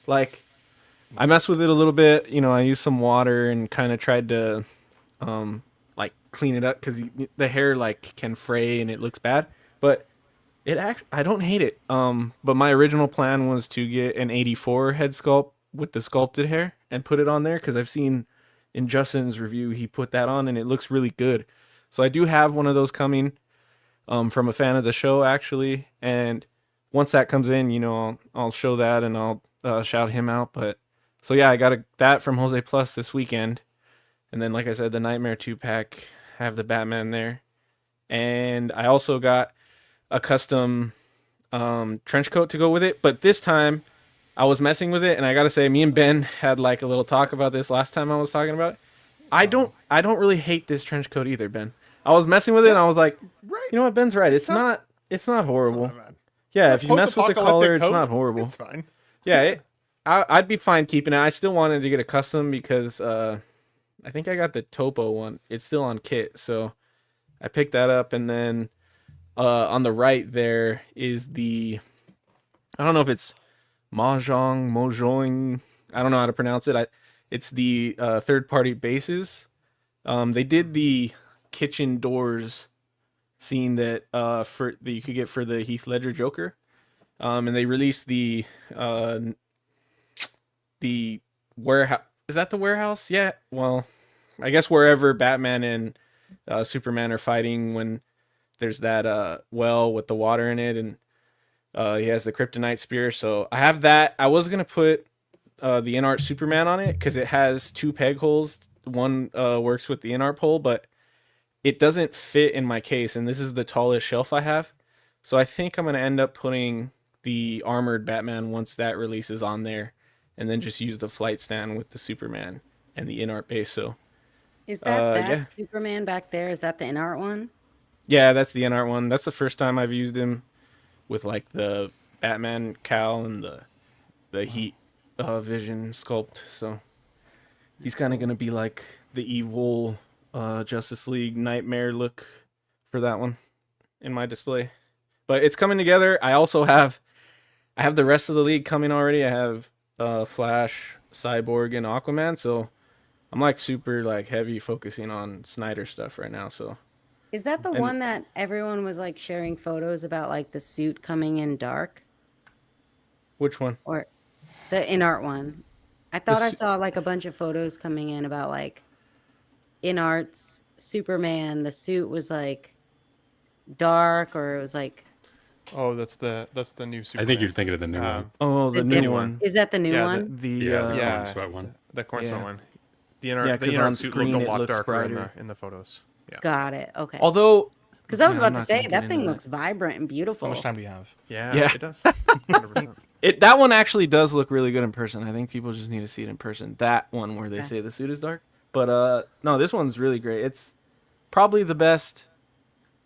Like, I messed with it a little bit, I used some water and kind of tried to like clean it up because the hair like can fray and it looks bad, but I don't hate it. But my original plan was to get an 84 head sculpt with the sculpted hair and put it on there, because I've seen in Justin's review he put that on and it looks really good. So I do have one of those coming from a fan of the show actually, and once that comes in, I'll show that and I'll shout him out. But so yeah, I got that from Jose Plus this weekend, and then like I said, the Nightmare 2-pack, have the Batman there, and I also got a custom trench coat to go with it. But this time I was messing with it, and I gotta say, me and Ben had like a little talk about this last time I was talking about it. I don't really hate this trench coat either, Ben. I was messing with it and I was like, right. You know what, Ben's right. It's not horrible. Yeah, if you mess with the color, it's not horrible. It's fine. Yeah, I'd be fine keeping it. I still wanted to get a custom because I think I got the Topo one. It's still on kit, so I picked that up. And then on the right there is I don't know if it's Mojang. I don't know how to pronounce it. It's the third-party bases. They did the kitchen doors scene that you could get for the Heath Ledger Joker, and they released the warehouse. Is that the warehouse? Yeah. Well, I guess wherever Batman and Superman are fighting when there's that well with the water in it, and he has the kryptonite spear. So I have that. I was gonna put the InArt Superman on it because it has 2 peg holes. One works with the InArt pole, but it doesn't fit in my case, and this is the tallest shelf I have. So I think I'm going to end up putting the armored Batman once that releases on there, and then just use the flight stand with the Superman and the InArt base. So is that Superman back there? Is that the InArt one? Yeah, that's the InArt one. That's the first time I've used him with like the Batman cowl and the heat vision sculpt. So he's kind of going to be like the evil Justice League nightmare look for that one in my display. But it's coming together. I have the rest of the League coming already. I have Flash, Cyborg, and Aquaman. So I'm like super like heavy focusing on Snyder stuff right now. So is that the one that everyone was like sharing photos about, like the suit coming in dark? Which one? Or the InArt one? I thought I saw like a bunch of photos coming in about like InArt's Superman. The suit was like dark, or it was like. Oh, that's the new Superman. I think you're thinking of the new one. Oh, the new one. Is that the new one? The corn sweat one. The corn sweat one. The InArt on suit screen looked a lot darker brighter in the photos. Yeah. Got it. Okay. Although, because I was about to say that thing looks vibrant and beautiful. How much time do you have? Yeah. It does. 100%. That one actually does look really good in person. I think people just need to see it in person. That one where they say the suit is dark. But no, this one's really great. It's probably the best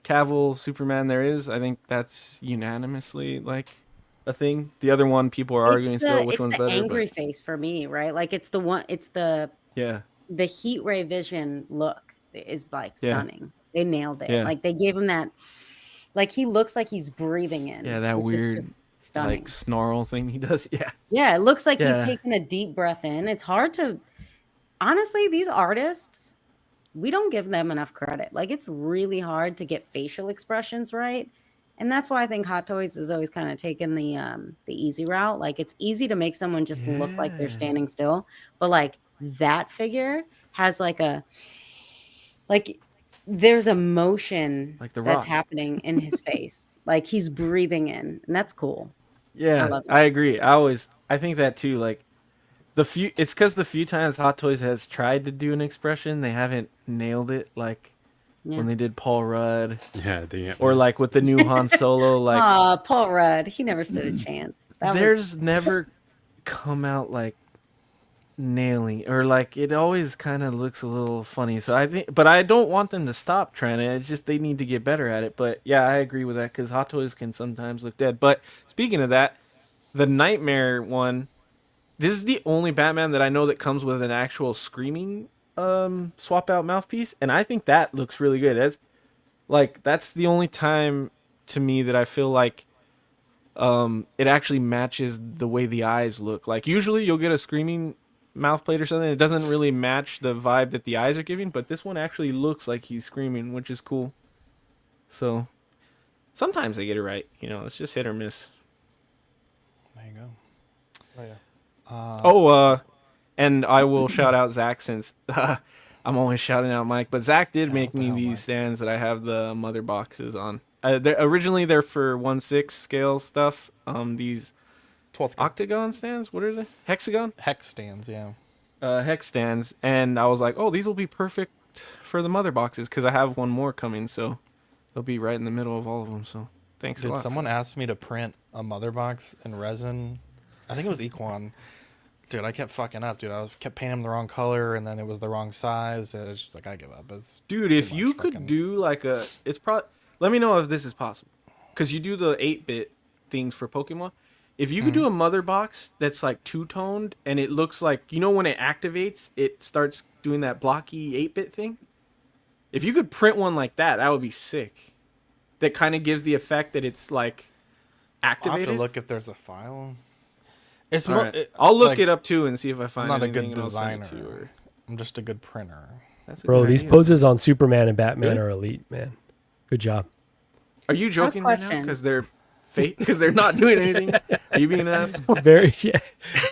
Cavill Superman there is. I think that's unanimously like a thing. The other one, people are arguing still which one's better. It's the angry face for me, right? Like it's the one. It's the heat ray vision look is like stunning. They nailed it. Like they gave him that. Like he looks like he's breathing in. Yeah, that weird stunning like snarl thing he does. Yeah. Yeah, it looks like he's taking a deep breath in. It's hard to. Honestly, these artists, we don't give them enough credit. Like, it's really hard to get facial expressions right. And that's why I think Hot Toys has always kind of taken the easy route. Like, it's easy to make someone just look like they're standing still. But, like, that figure has, like, there's a motion like that's happening in his face. Like, he's breathing in. And that's cool. Yeah, I agree. I think that, too. Like, It's because the few times Hot Toys has tried to do an expression, they haven't nailed it. Like when they did Paul Rudd. Yeah, or like with the new Han Solo. Like, Paul Rudd, he never stood a chance. There's never come out like nailing, or like it always kind of looks a little funny. So I think, but I don't want them to stop trying it. It's just they need to get better at it. But yeah, I agree with that because Hot Toys can sometimes look dead. But speaking of that, the Nightmare one. This is the only Batman that I know that comes with an actual screaming swap out mouthpiece, and I think that looks really good. That's the only time to me that I feel like it actually matches the way the eyes look. Like usually you'll get a screaming mouth plate or something, it doesn't really match the vibe that the eyes are giving, but this one actually looks like he's screaming, which is cool. So sometimes they get it right, it's just hit or miss. There you go. Oh yeah. And I will shout out Zach since I'm always shouting out Mike, but Zach did make me these stands that I have the mother boxes on. Originally they're for 1/6 scale stuff. These 12th octagon stands. What are they? Hexagon? Hex stands. Yeah. Hex stands, and I was like, oh, these will be perfect for the mother boxes because I have one more coming, so they'll be right in the middle of all of them. So thanks a lot. Someone asked me to print a mother box in resin. I think it was Equan. Dude, I kept fucking up, dude. Kept painting them the wrong color, and then it was the wrong size. And it's just like, I give up. Dude, if you could do like let me know if this is possible, because you do the 8-bit things for Pokemon. If you could do a mother box that's like two-toned, and it looks like, when it activates, it starts doing that blocky 8-bit thing. If you could print one like that, that would be sick. That kind of gives the effect that it's like activated. I'll have to look if there's a file. I'll look it up too and see if I find. I'm not a anything good designer. I'm just a good printer. Bro, these poses on Superman and Batman are elite, man. Good job. Are you joking right now? Because they're fake? Because they're not doing anything? Are you being an asshole? Yeah,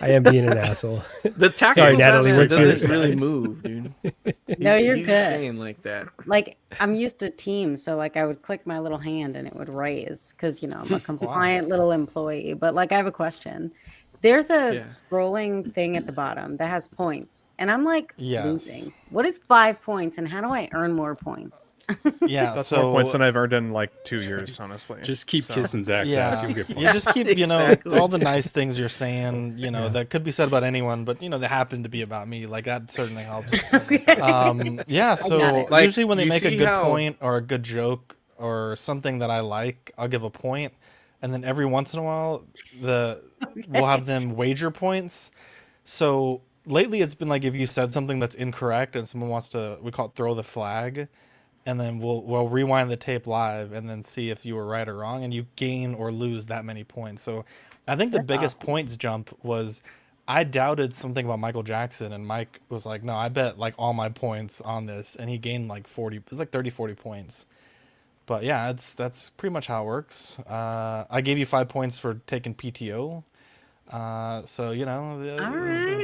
I am being an asshole. The Sorry, Natalie. What's doesn't really move, dude. No, you're he's good. Playing like that. Like I'm used to Teams, so like I would click my little hand and it would raise because I'm a compliant little employee. But like I have a question. There's a scrolling thing at the bottom that has points, and I'm like losing. What is 5 points, and how do I earn more points? Yeah, that's more points than I've earned in like 2 years, honestly. Just keep kissing Zach's ass. You'll get points. You just keep, all the nice things you're saying, that could be said about anyone, but they happen to be about me. Like that certainly helps. So usually when they make a good point or a good joke or something that I like, I'll give a point. And then every once in a while, we'll have them wager points. So lately, it's been like if you said something that's incorrect and someone wants to, we call it throw the flag, and then we'll rewind the tape live and then see if you were right or wrong, and you gain or lose that many points. So I think the biggest points jump was I doubted something about Michael Jackson, and Mike was like, "No, I bet like all my points on this," and he gained like 40. It was like 30-40 points. But yeah, that's pretty much how it works. I gave you 5 points for taking PTO. So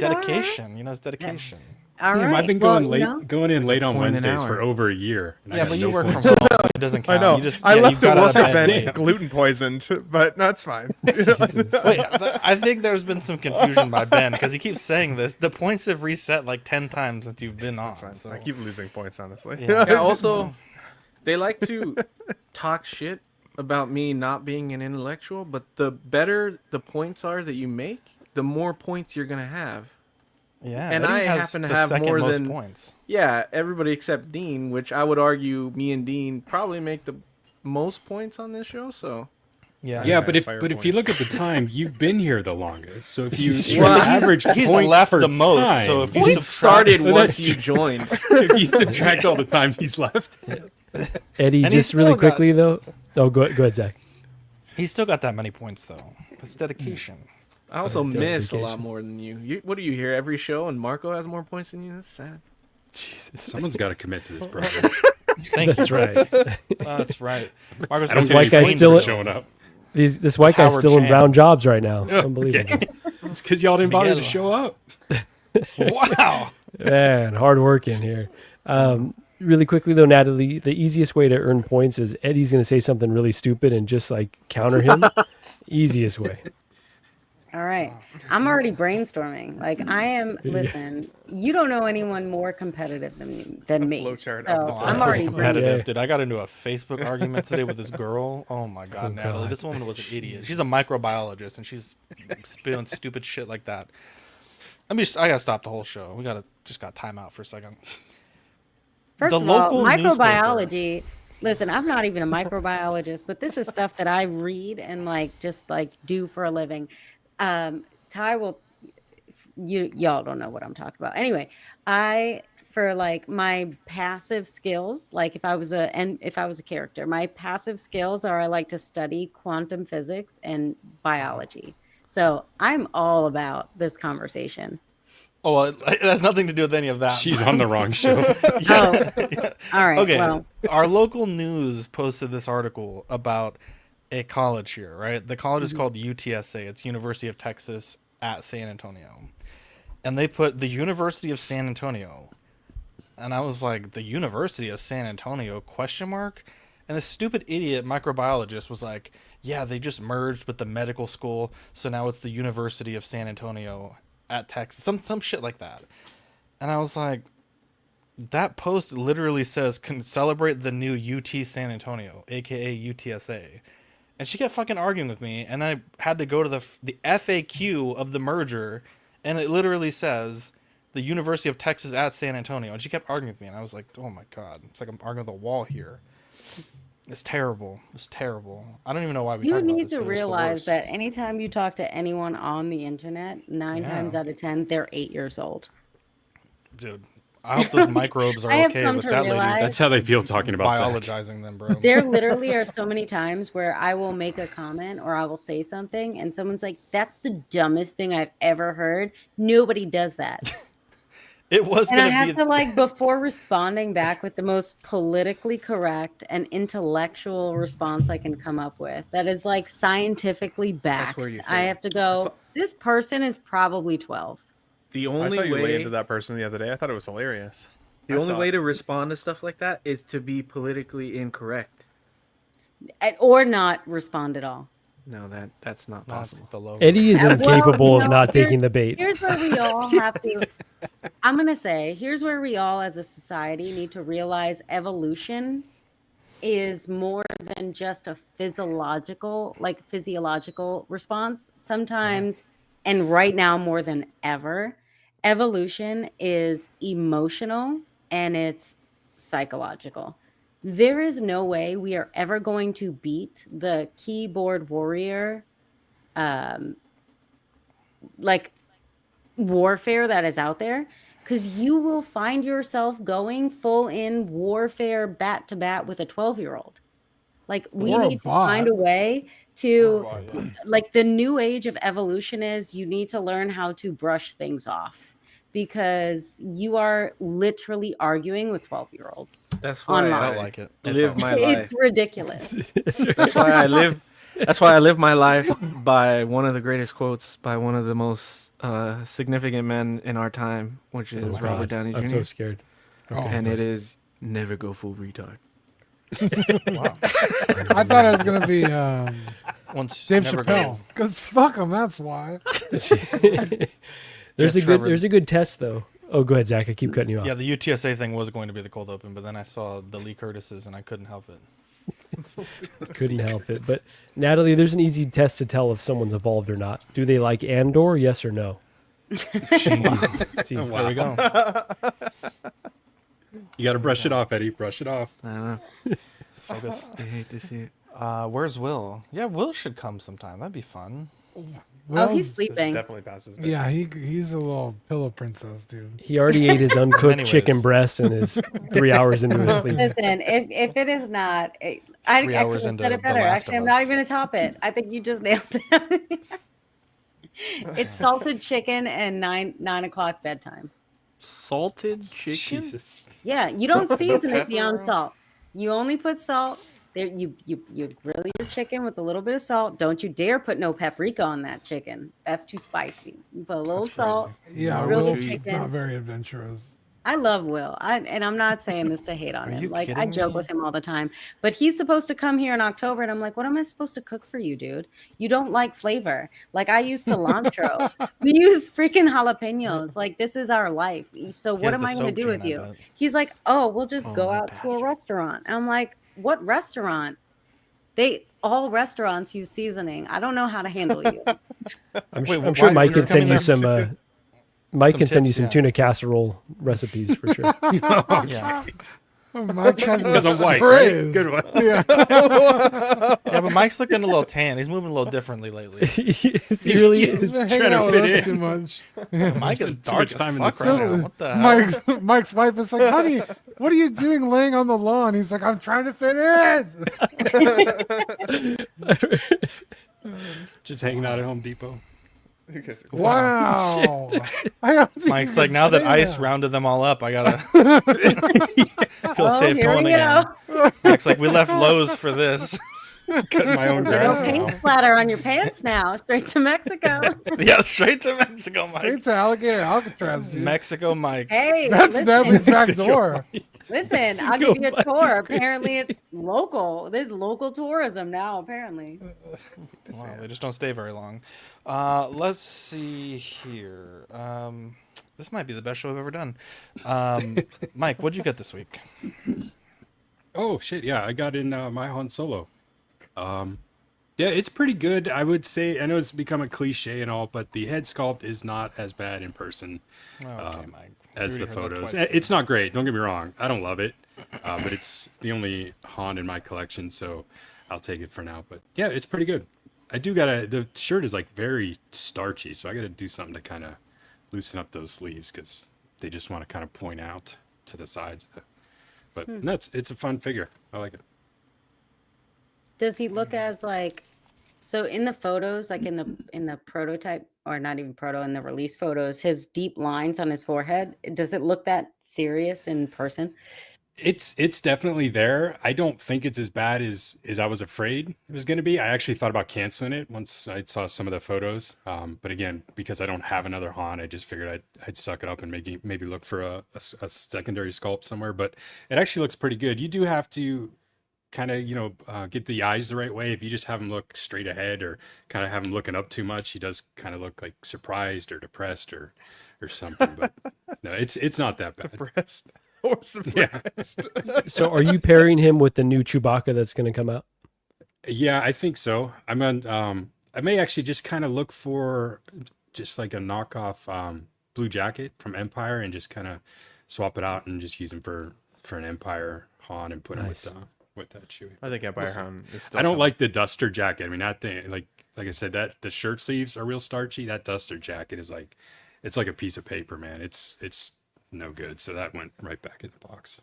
dedication. It's dedication. All right. I've been going in late on Wednesdays for over a year. Yeah, but you work from home. It doesn't count. I know. I left the work event gluten poisoned, but that's fine. Wait, I think there's been some confusion by Ben because he keeps saying this. The points have reset like 10 times since you've been on. So. I keep losing points, honestly. Yeah, also, they like to talk shit about me not being an intellectual, but the better the points are that you make, the more points you're going to have. Yeah, and I happen to have more than points. Yeah, everybody except Dean, which I would argue me and Dean probably make the most points on this show. So yeah, but if you look at the time, you've been here the longest. So if you he's left the most. Time, So if you started once you joined, if you subtract all the times he's left. Eddie, just really quickly though. Oh, go ahead, Zach. He's still got that many points though. That's dedication. I also miss a lot more than you. What do you hear every show? And Marco has more points than you. That's sad. Jesus, someone's got to commit to this project. That's right. That's right. Marco's I don't get white guy's still showing up. This white guy's still in brown jobs right now. Unbelievable. Okay. It's because y'all didn't bother to show up. Wow. Man, hard work in here. Really quickly though, Natalie, the easiest way to earn points is Eddie's going to say something really stupid and just like counter him. Easiest way. All right. I'm already brainstorming. Like I am. Listen, you don't know anyone more competitive than me. Flowchart So of the I'm already competitive. brainstorming. Dude, I got into a Facebook argument today with this girl. Oh my god, Natalie, this woman was an idiot. She's a microbiologist and she's spewing stupid shit like that. I gotta stop the whole show. We got time out for a second. First The of all, local microbiology. Listen, I'm not even a microbiologist, but this is stuff that I read and just do for a living. Ty will, y'all don't know what I'm talking about. Anyway, for my passive skills, if I was a character, my passive skills are I like to study quantum physics and biology. So I'm all about this conversation. Oh, well, it has nothing to do with any of that. She's on the wrong show. Yeah. All right. Okay. Well, our local news posted this article about a college here, right? The college is called UTSA. It's University of Texas at San Antonio. And they put the University of San Antonio. And I was like, the University of San Antonio, ? And the stupid idiot microbiologist was like, yeah, they just merged with the medical school. So now it's the University of San Antonio at Texas, some shit like that. And I was like, that post literally says can celebrate the new UT San Antonio, aka UTSA. And she kept fucking arguing with me, and I had to go to the FAQ of the merger, and it literally says the University of Texas at San Antonio. And she kept arguing with me, and I was like, oh my god, it's like I'm arguing with a wall here. It's terrible. It's terrible. I don't even know why we talk about this. you need to but it's the realize worst. that anytime you talk to anyone on the internet, 9 times out of 10, they're 8 years old. Dude, I hope those microbes are I have okay come with to that realize- lady. That's how they feel talking about Zach. Biologizing them, bro. There literally are so many times where I will make a comment or I will say something and someone's like, that's the dumbest thing I've ever heard. Nobody does that. It was And I going have to before responding back with the most politically correct and intellectual response I can come up with that is scientifically backed. where you I fail. have to go, this person is probably 12. The I only saw you lay way into that person the other day. I thought it was hilarious. the only way to respond to stuff like that is to be politically incorrect. Or not respond at all. No, that's not possible. Eddie is incapable of not taking the bait. Here's where we all have to. I'm gonna say, here's where we all, as a society, need to realize evolution is more than just a physiological response. Sometimes, and right now more than ever, evolution is emotional and it's psychological. There is no way we are ever going to beat the keyboard warrior warfare that is out there, because you will find yourself going full in warfare bat to bat with a 12-year-old. We Or a need to bot. find a way to the new age of evolution is you need to learn how to brush things off, because you are literally arguing with 12-year-olds. That's why online. I felt like it. live my life. It's ridiculous. That's why I live. That's why I live my life by one of the greatest quotes by one of the most significant men in our time, which is Oh, Robert God. Downey Jr. I'm so scared. And it is never go full retard. Wow. I thought it was gonna be Once Dave never Chappelle, go. because fuck him. That's why. There's Trevor. there's a good test though. Oh, go ahead, Zach. I keep cutting you off. Yeah, the UTSA thing was going to be the cold open, but then I saw the Lee Curtis's and I couldn't help it. Couldn't help it. But Natalie, there's an easy test to tell if someone's evolved or not. Do they like Andor? Yes or no? It's easy. There we go. You got to brush it off, Eddie. Brush it off. I don't know. Focus. I hate to see it. Where's Will? Yeah, Will should come sometime. That'd be fun. Oh, he's Will's- sleeping. Definitely passes. Yeah, he's a little pillow princess, dude. He already ate his uncooked Anyways. chicken breast and is 3 hours into his sleep. Listen, if it is not, I 3 hours couldn't have into said it The better. Last Actually, of I'm not Us. even gonna top it. I think you just nailed it. It's salted chicken and 9 o'clock bedtime. Salted chicken? Jesus. Yeah, you don't season it beyond salt. You only put salt. There, you grill your chicken with a little bit of salt. Don't you dare put no paprika on that chicken. That's too spicy. You put a little That's crazy. salt. Yeah, grill the Will's chicken. not very adventurous. I love Will. And I'm not saying this to hate on him. Like, I joke with him all the time. But he's supposed to come here in October, and I'm like, what am I supposed to cook for you, dude? You don't like flavor. Like, I use cilantro. We use freaking jalapenos. Like, this is our life. So what am I going to do with you? He's like, oh, we'll just go out to a restaurant. And I'm like, what restaurant? All restaurants use seasoning. I don't know how to handle you. I'm sure Mike can send you some. Mike can send you some tuna casserole recipes for sure. Yeah. Mike because I'm white, right? Good one. Yeah. Yeah, but Mike's looking a little tan. He's moving a little differently lately. He really is. He's been hanging out with us too much. Mike is dark as fuck right now. What the hell? Mike's wife is like, honey, what are you doing laying on the lawn? He's like, I'm trying to fit in. Just hanging out at Home Depot. Wow. Mike's like, now that ice rounded them all up, I gotta feel safe going again. Mike's like, we left Lowe's for this. Cutting my own grass. Paint splatter on your pants now. Straight to Mexico. Yeah, straight to Mexico, Mike. Straight to Alligator Alcatraz, dude. Mexico, Mike. Hey, that's Natalie's back door. Listen, I'll give you a tour. Apparently, it's local. There's local tourism now, apparently. Wow, they just don't stay very long. Let's see here. This might be the best show I've ever done. Mike, what'd you get this week? Oh, shit, yeah. I got in my Han Solo. Yeah, it's pretty good, I would say. I know it's become a cliche and all, but the head sculpt is not as bad in person. Okay, Mike. As the photos. It's not great, don't get me wrong. I don't love it, but it's the only Han in my collection, so I'll take it for now. But yeah, it's pretty good. I do gotta, the shirt is like very starchy, so I gotta do something to kind of loosen up those sleeves because they just want to kind of point out to the sides. But it's a fun figure. I like it. Does he look as like, so in the photos, like in the prototype, or not even proto, in the release photos, his deep lines on his forehead, does it look that serious in person? It's definitely there. I don't think it's as bad as I was afraid it was going to be. I actually thought about canceling it once I saw some of the photos. But again, because I don't have another Han, I just figured I'd suck it up and maybe look for a secondary sculpt somewhere. But it actually looks pretty good. You do have to kind of, get the eyes the right way. If you just have him look straight ahead or kind of have him looking up too much, he does kind of look like surprised or depressed or something. But no, it's not that bad. Depressed or surprised. Yeah. So are you pairing him with the new Chewbacca that's going to come out? Yeah, I think so. I'm on, I may actually just kind of look for just like a knockoff blue jacket from Empire and just kind of swap it out and just use him for an Empire Han and put him with that Chewie. I think Empire Han is still I don't like the duster jacket. I mean, that thing, like I said, that the shirt sleeves are real starchy. That duster jacket is like, it's like a piece of paper, man. It's no good. So that went right back in the box.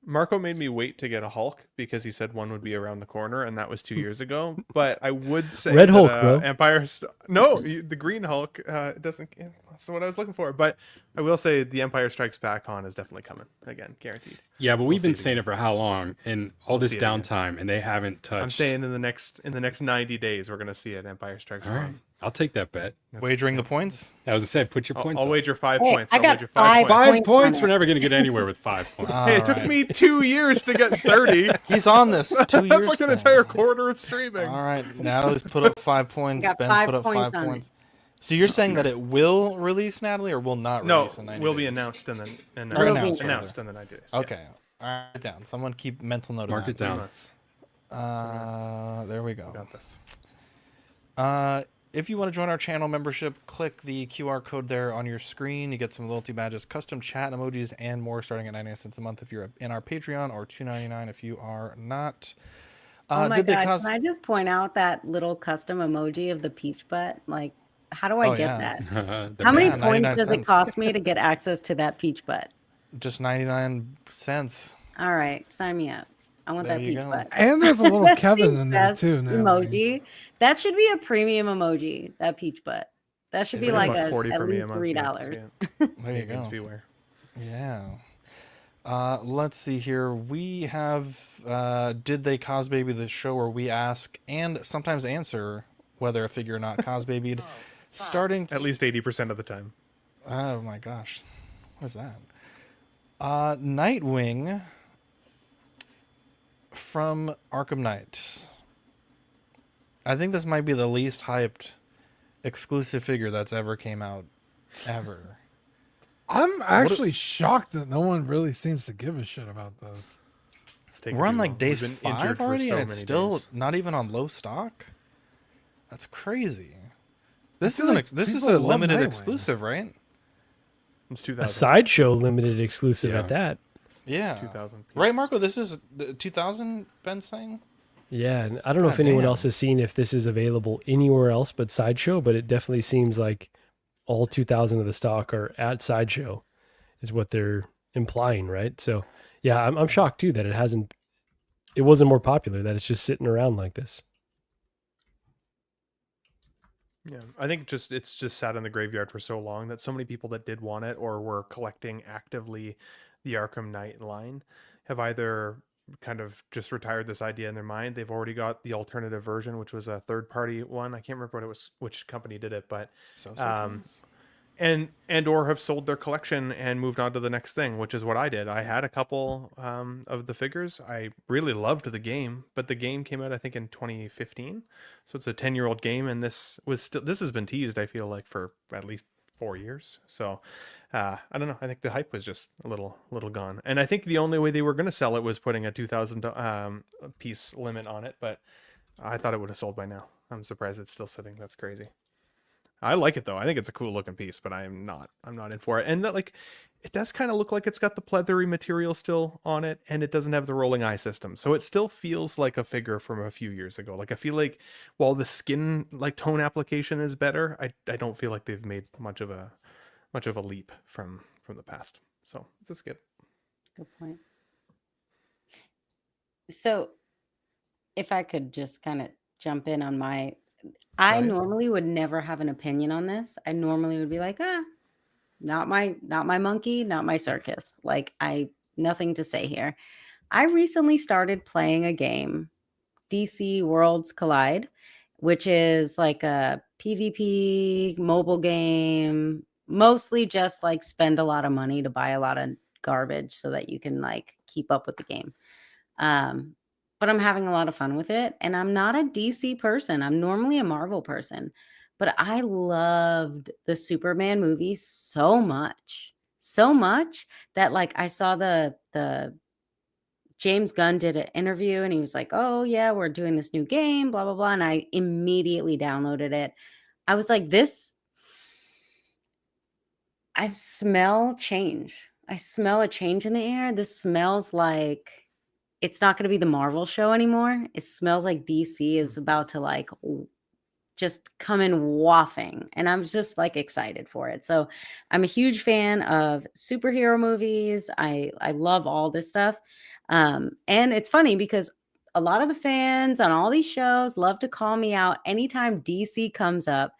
Marco made me wait to get a Hulk because he said one would be around the corner, and that was 2 years ago. But I would say Red Hulk, bro. The Green Hulk doesn't. That's what I was looking for. But I will say the Empire Strikes Back Han is definitely coming again, guaranteed. Yeah, but we've been saying it for how long, and all this downtime, and they haven't touched. I'm saying in the next 90 days we're gonna see it. Empire Strikes Back. Right. I'll take that bet. Wagering the points? I was gonna say, put your points. I'll wager 5 Hey, points. I I'll got wager 5 points. 5 points. We're never gonna get anywhere with 5 points. Hey, it took me 2 years to get 30. He's on this 2 years. That's like an entire quarter of streaming. All right, Natalie's put up 5 points. Got Ben's 5 put up 5 points on points. So you're saying that it will release, Natalie, or will not release in 90 will days? be announced in the announced announced in the 90 days. Okay. All right, write it down. Someone keep mental note of that. Mark it down. There we go. Got this. If you want to join our channel membership, click the QR code there on your screen. You get some loyalty badges, custom chat emojis, and more starting at 99 cents a month if you're in our Patreon, or $2.99 if you are not. Oh my God, can I just point out that little custom emoji of the peach butt? Like, how do I get that? How many points does it cost me to get access to that peach butt? Just 99 cents. All right, sign me up. I want that peach butt. And there's a little Kevin in there too. Emoji. That should be a premium emoji. That peach butt. That should be like at least $3. There you go. Beware. Yeah. Let's see here. We have Did They Cosbaby the show, where we ask and sometimes answer whether a figure or not cosbabied. Starting at least 80% of the time. Oh my gosh. What is that? Nightwing from Arkham Knight. I think this might be the least hyped exclusive figure that's ever came out, ever. I'm actually shocked that no one really seems to give a shit about this. We're on like day 5 already, and it's still not even on low stock. That's crazy. This is a limited exclusive, right? It's A 2000. Sideshow limited exclusive at that. Yeah. 2000 piece. Right, Marco? This is the 2000 Ben saying? Yeah, and I don't know if anyone else has seen if this is available anywhere else but Sideshow, but it definitely seems like all 2,000 of the stock are at Sideshow, is what they're implying, right? So, yeah, I'm shocked too that it wasn't more popular, that it's just sitting around like this. Yeah, I think it's just sat in the graveyard for so long that so many people that did want it or were collecting actively the Arkham Knight line have either kind of just retired this idea in their mind. They've already got the alternative version, which was a third-party one. I can't remember what it was, which company did it, but and or have sold their collection and moved on to the next thing, which is what I did. I had a couple of the figures. I really loved the game, but the game came out I think in 2015, so it's a 10-year-old game, and this has been teased, I feel like, for at least 4 years. So I don't know. I think the hype was just a little gone, and I think the only way they were going to sell it was putting a 2,000 piece limit on it. But I thought it would have sold by now. I'm surprised it's still sitting. That's crazy. I like it though. I think it's a cool looking piece, but I'm not in for it. And that, like, it does kind of look like it's got the pleathery material still on it, and it doesn't have the rolling eye system. So it still feels like a figure from a few years ago. Like, I feel like while the skin like tone application is better, I don't feel like they've made much of a leap from the past. So it's a skip. Good point. So if I could just kind of jump in on I normally would never have an opinion on this. I normally would be like, not my monkey, not my circus. Like, nothing to say here. I recently started playing a game, DC Worlds Collide, which is like a PvP mobile game, mostly just like spend a lot of money to buy a lot of garbage so that you can like keep up with the game. But I'm having a lot of fun with it. And I'm not a DC person. I'm normally a Marvel person. But I loved the Superman movie so much that like I saw the James Gunn did an interview and he was like, oh yeah, we're doing this new game, blah, blah, blah. And I immediately downloaded it. I was like, I smell change. I smell a change in the air. This smells like it's not going to be the Marvel show anymore. It smells like DC is about to like just come in wafting. And I'm just like excited for it. So I'm a huge fan of superhero movies. I love all this stuff. And it's funny because a lot of the fans on all these shows love to call me out anytime DC comes up.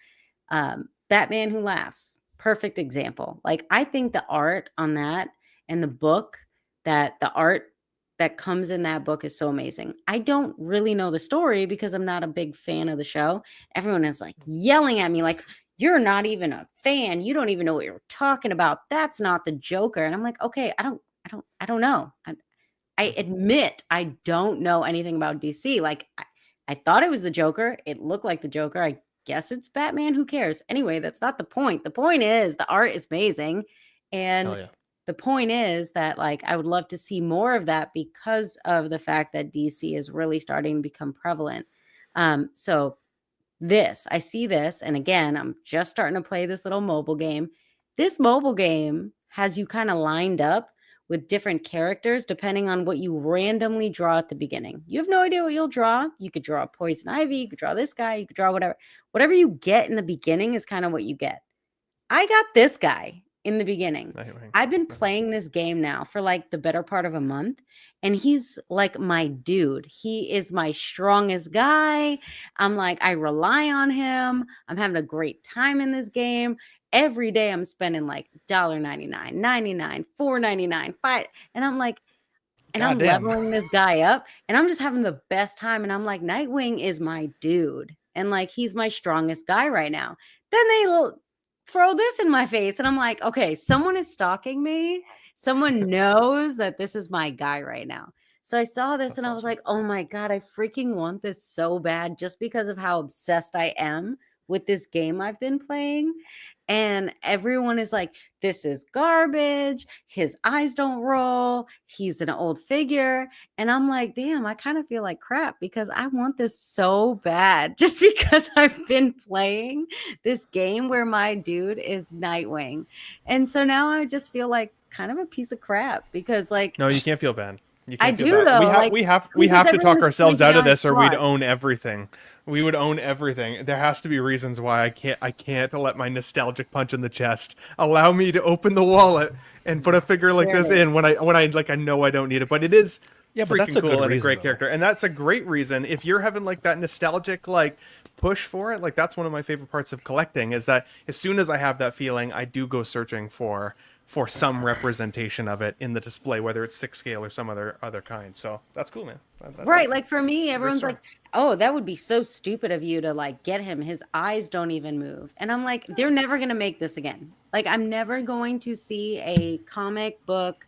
Batman Who Laughs, perfect example. Like, I think the art on that and the book, that the art that comes in that book is so amazing. I don't really know the story because I'm not a big fan of the show. Everyone is like yelling at me like, you're not even a fan. You don't even know what you're talking about. That's not the Joker. And I'm like, okay, I don't know. I admit I don't know anything about DC. Like, I thought it was the Joker. It looked like the Joker. I guess it's Batman. Who cares? Anyway, that's not the point. The point is the art is amazing. And the point is that, like, I would love to see more of that because of the fact that DC is really starting to become prevalent. So I see this, and again, I'm just starting to play this little mobile game. This mobile game has you kind of lined up with different characters depending on what you randomly draw at the beginning. You have no idea what you'll draw. You could draw a Poison Ivy, you could draw this guy, you could draw whatever. Whatever you get in the beginning is kind of what you get. I got this guy in the beginning. I've been playing this game now for like the better part of a month, and he's like my dude. He is my strongest guy. I'm like, I rely on him. I'm having a great time in this game. Every day I'm spending like $1.99, $99, $4.99, $5, and I'm like, and I'm leveling this guy up, and I'm just having the best time. And I'm like, Nightwing is my dude, and like he's my strongest guy right now. Then they throw this in my face, and I'm like, okay, someone is stalking me. someone knows that this is my guy right now. So I saw this and I was like, oh my God, I freaking want this so bad just because of how obsessed I am with this game I've been playing. And everyone is like, this is garbage. His eyes don't roll. He's an old figure. And I'm like, damn, I kind of feel like crap because I want this so bad just because I've been playing this game where my dude is Nightwing. And so now I just feel like kind of a piece of crap because like No, you can't feel bad. You I can't feel do, bad. though, We like, have to because talk everyone's ourselves sleeping out of on this, or we'd squad. own everything. We would own everything. There has to be reasons why I can't let my nostalgic punch in the chest allow me to open the wallet and put a figure like this in when I like I know I don't need it, but it is but freaking that's a cool good and a reason, great though. character, and that's a great reason if you're having like that nostalgic like push for it. Like that's one of my favorite parts of collecting is that as soon as I have that feeling, I do go searching for some representation of it in the display, whether it's 6 scale or some other kind. So that's cool, man. That's Right, awesome. like for me, everyone's story. like, "Oh, that would be so stupid of you to like get him. His eyes don't even move." And I'm like, "They're never going to make this again. Like I'm never going to see a comic book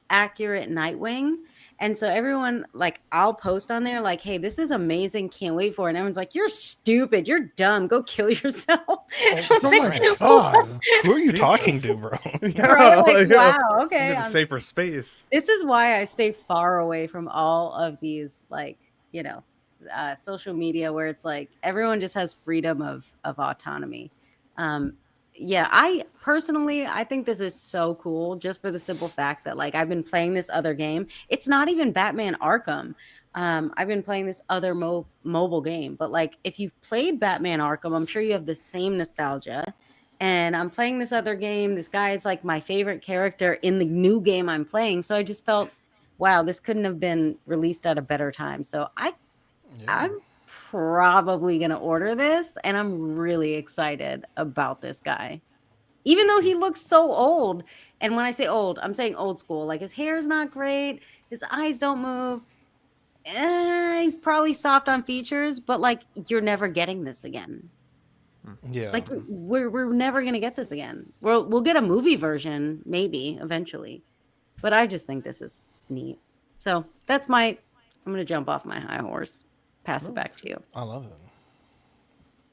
accurate Nightwing." And so everyone like I'll post on there like, "Hey, this is amazing. Can't wait for it." And everyone's like, "You're stupid. You're dumb. Go kill yourself." Oh my God. Who are you talking to, bro? Right? Like, wow, okay. Into the safer space. This is why I stay far away from all of these, like, you know, social media where it's like everyone just has freedom of autonomy. Yeah, I personally, I think this is so cool just for the simple fact that like I've been playing this other game. It's not even Batman Arkham. I've been playing this other mobile game, but like if you've played Batman Arkham, I'm sure you have the same nostalgia. And I'm playing this other game. This guy is like my favorite character in the new game I'm playing. So I just felt, wow, this couldn't have been released at a better time. So I'm probably going to order this. And I'm really excited about this guy. Even though he looks so old. And when I say old, I'm saying old school. Like his hair is not great. His eyes don't move. He's probably soft on features. But like, you're never getting this again. Yeah. Like we're never gonna get this again. We'll get a movie version maybe eventually, but I just think this is neat. So that's I'm gonna jump off my high horse. Pass it back to you. I love it.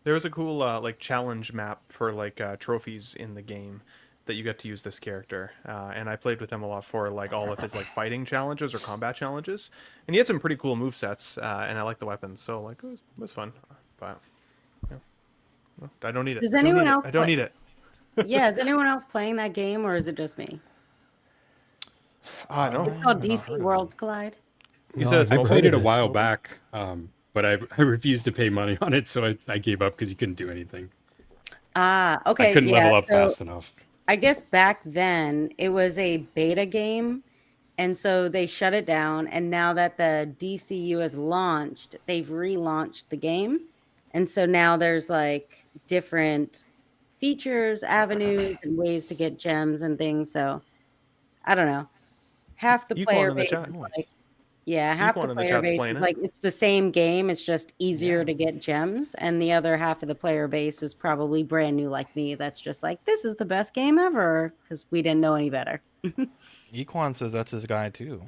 There was a cool like challenge map for like trophies in the game that you get to use this character, and I played with him a lot for like all of his like fighting challenges or combat challenges, and he had some pretty cool movesets, and I like the weapons, so like it was fun, but. I don't need it. Does anyone else? I don't need it. Yeah, is anyone else playing that game, or is it just me? No. It's called DC Worlds Collide. You said I played it a while back, but I refused to pay money on it, so I gave up because you couldn't do anything. Okay. I couldn't level up fast enough. I guess back then it was a beta game, and so they shut it down. And now that the DCU has launched, they've relaunched the game, and so now there's like different features, avenues, and ways to get gems and things. So I don't know. Half the player base is like, half the player base is like it's the same game. It's just easier to get gems, and the other half of the player base is probably brand new like me. That's just like this is the best game ever because we didn't know any better. Equan says that's his guy too.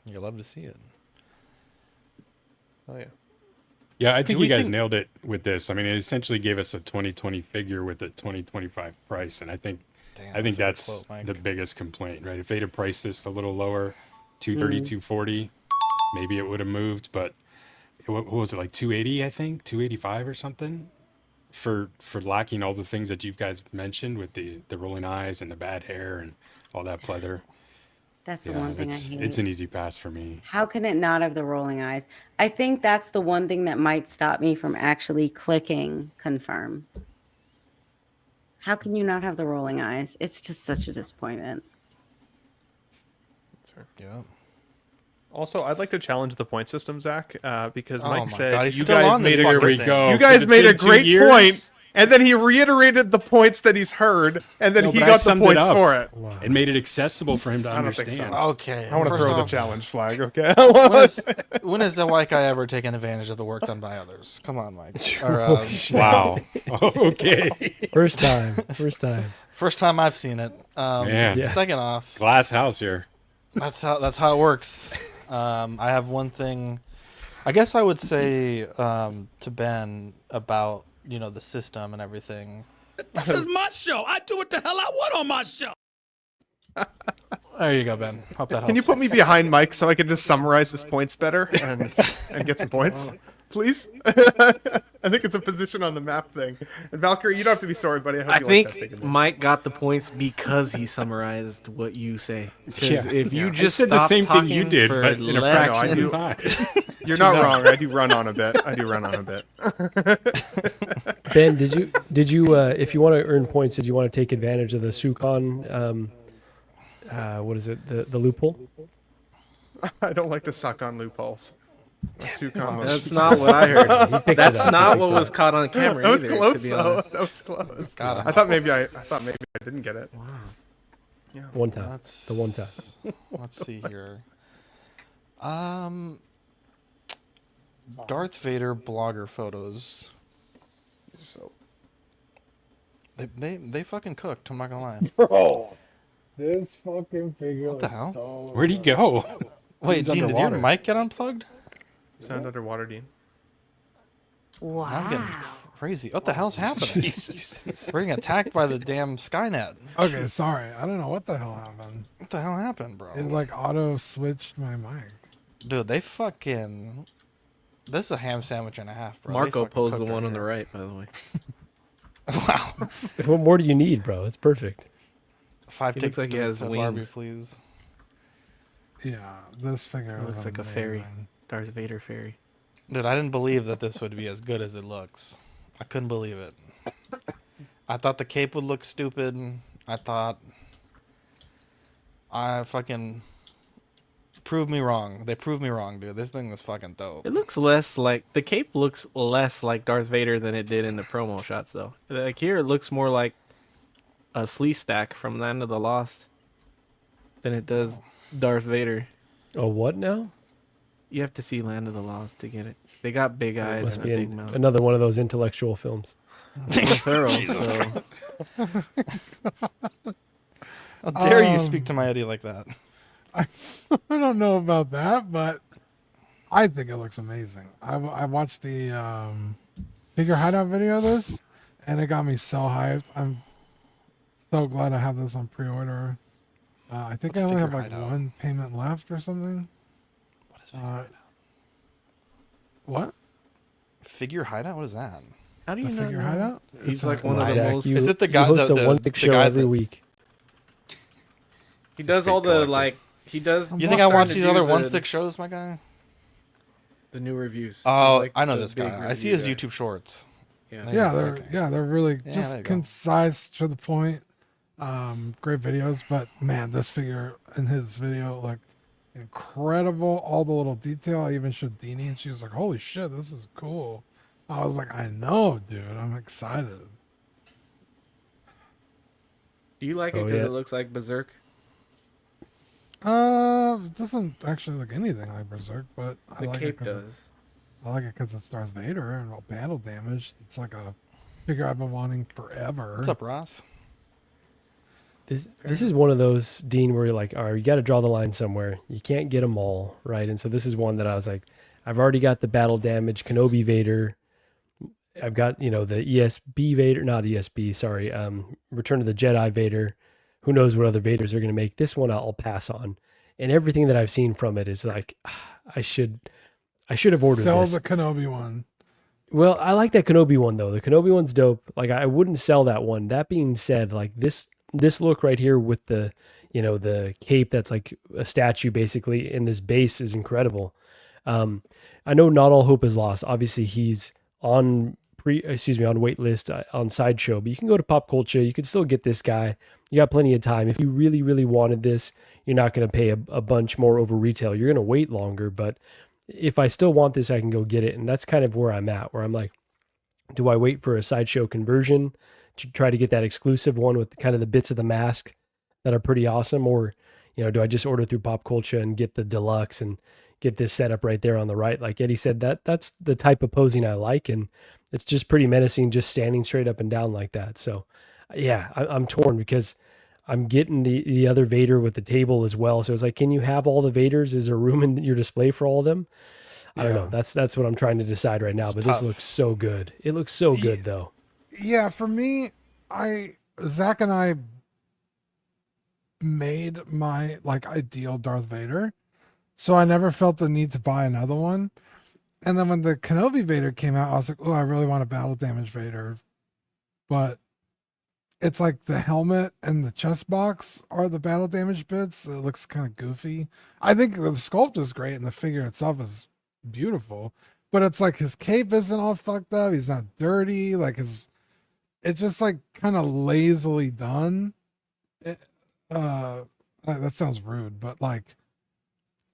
You love to see it. Oh yeah. Yeah, I think you guys nailed it with this. I mean, it essentially gave us a 2020 figure with a 2025 price, and I think that's the biggest complaint, right? If they'd have priced this a little lower, 230, 240, maybe it would have moved. But what was it, like 280? I think 285 or something for lacking all the things that you guys mentioned with the rolling eyes and the bad hair and all that pleather. That's the one thing I hate. It's an easy pass for me. How can it not have the rolling eyes? I think that's the one thing that might stop me from actually clicking confirm. How can you not have the rolling eyes? It's just such a disappointment. Yeah. Also, I'd like to challenge the point system, Zach, because Oh Mike my said God, he's you still guys on this made fucking a thing. you guys made a great point, and then he reiterated the points that he's heard, and then he got the points for it. It made it accessible for him to I don't think understand. so. Okay. I want to first throw the off, challenge flag. Okay. when has the white guy ever taken advantage of the work done by others? Come on, Mike. Or, Wow. Okay. First time. First time I've seen it. Man. Yeah. Second off, Glass house here. that's how it works. I have one thing. I guess I would say to Ben about the system and everything. This is my show. I do what the hell I want on my show. There you go, Ben. Hope that helps. Can you put me behind Mike so I can just summarize his points better and get some points, please? I think it's a position on the map thing. And Valkyrie, you don't have to be sorry, buddy. I, hope I you think like that thing. Mike got the points because he summarized what you say. 'Cause Yeah. if you I just said the stop same thing you talking did, for but in a less- fraction No, I of do. the time. You're not wrong. I do run on a bit. Ben, did you if you want to earn points, did you want to take advantage of the Sukon what is it, the loophole? I don't like to suck on loopholes. That's not what I heard. That's not what was caught on camera. That was either, close, to be though. honest. That was close. Got him. I thought maybe I didn't get it. Wow. Yeah. One time. The one time. Let's see here. Darth Vader blogger photos. They fucking cooked. I'm not gonna lie. Bro, this fucking figure. What the hell? So Where'd he go? Wait, Dude's Dean, did your underwater. mic get unplugged? Sound underwater, Dean. I'm getting crazy. What the hell's happening? We're getting attacked by the damn Skynet. Okay, sorry. I don't know what the hell happened. What the hell happened, bro? It like auto switched my mic. Dude, they fucking. This is a ham sandwich and a half, bro. They Marco fucking posed the cooked one her on the here. right, by the way. Wow. What more do you need, bro? It's perfect. 5 He tickets looks like he to has Barbie, wings. please. Yeah, this figure It was looks like a fairy. amazing. Darth Vader fairy. Dude, I didn't believe that this would be as good as it looks. I couldn't believe it. I thought the cape would look stupid. I thought fucking proved me wrong. They proved me wrong, dude. This thing was fucking dope. It looks less like the cape looks less like Darth Vader than it did in the promo shots, though. Like here, it looks more like a slee stack from Land of the Lost than it does Darth Vader. Oh, what now? You have to see Land of the Lost to get it. They got big eyes Must and a be big mouth. another one of those intellectual films. Will Ferrell, so How dare you speak to my Eddie like that? I don't know about that, but I think it looks amazing. I watched the figure hideout video of this, and it got me so hyped. I'm so glad I have this on pre-order. I think I only have like one payment left or something. What is figure hideout? What? Figure hideout? What is that? how do you The not figure know? hideout? He's It's like a- one of the Zach, most. you, Is it the you guy- host the- a one the big show guy every that- week. He does all the like. He does. You think I starting watch to these do other the- one stick shows, my guy? The new reviews. Oh, Like I know the this big guy. I see review his guy. YouTube shorts. Yeah. There Yeah, you go. they're Okay. they're really Yeah, there just you go. concise to the point. Great videos, but man, this figure in his video looked incredible. All the little detail. I even showed Deanie, and she was like, "Holy shit, this is cool." I was like, "I know, dude. I'm excited." Do you like it Oh, because yeah. it looks like Berserk? It doesn't actually look anything like Berserk, but The I like it cape because does. I like it because it's Darth Vader and all battle damaged. It's like a figure I've been wanting forever. What's up, Ross? This is one of those, Dean, where you're like, all right, you got to draw the line somewhere. You can't get them all, right? And so this is one that I was like, I've already got the Battle Damaged Kenobi Vader. I've got, the ESB Vader, not ESB, sorry, Return of the Jedi Vader. Who knows what other Vaders they're going to make. This one I'll pass on. And everything that I've seen from it is like, I should have ordered Sell this. the Kenobi one. Well, I like that Kenobi one though. The Kenobi one's dope. Like I wouldn't sell that one. That being said, like this look right here with the, the cape that's like a statue basically in this base is incredible. I know not all hope is lost. Obviously he's on wait list on Sideshow, but you can go to Pop Culture. You can still get this guy. You got plenty of time. If you really, really wanted this, you're not going to pay a bunch more over retail. You're going to wait longer, but if I still want this, I can go get it. And that's kind of where I'm at, where I'm like, do I wait for a Sideshow conversion to try to get that exclusive one with kind of the bits of the mask that are pretty awesome? Or, do I just order through Pop Culture and get the deluxe and get this setup right there on the right? Like Eddie said, that's the type of posing I like. And it's just pretty menacing, just standing straight up and down like that. So Yeah, I'm torn because I'm getting the other Vader with the table as well. So it's like, can you have all the Vaders? Is there room in your display for all of them? I don't know. That's what I'm trying to decide right now. But tough. this looks so good. It looks so good though. Yeah, for me, Zach and I made my like ideal Darth Vader, so I never felt the need to buy another one. And then when the Kenobi Vader came out, I was like, oh, I really want a Battle Damaged Vader, but it's like the helmet and the chest box are the battle damage bits. It looks kind of goofy. I think the sculpt is great and the figure itself is beautiful, but it's like his cape isn't all fucked up. He's not dirty. Like it's just like kind of lazily done. That sounds rude, but like,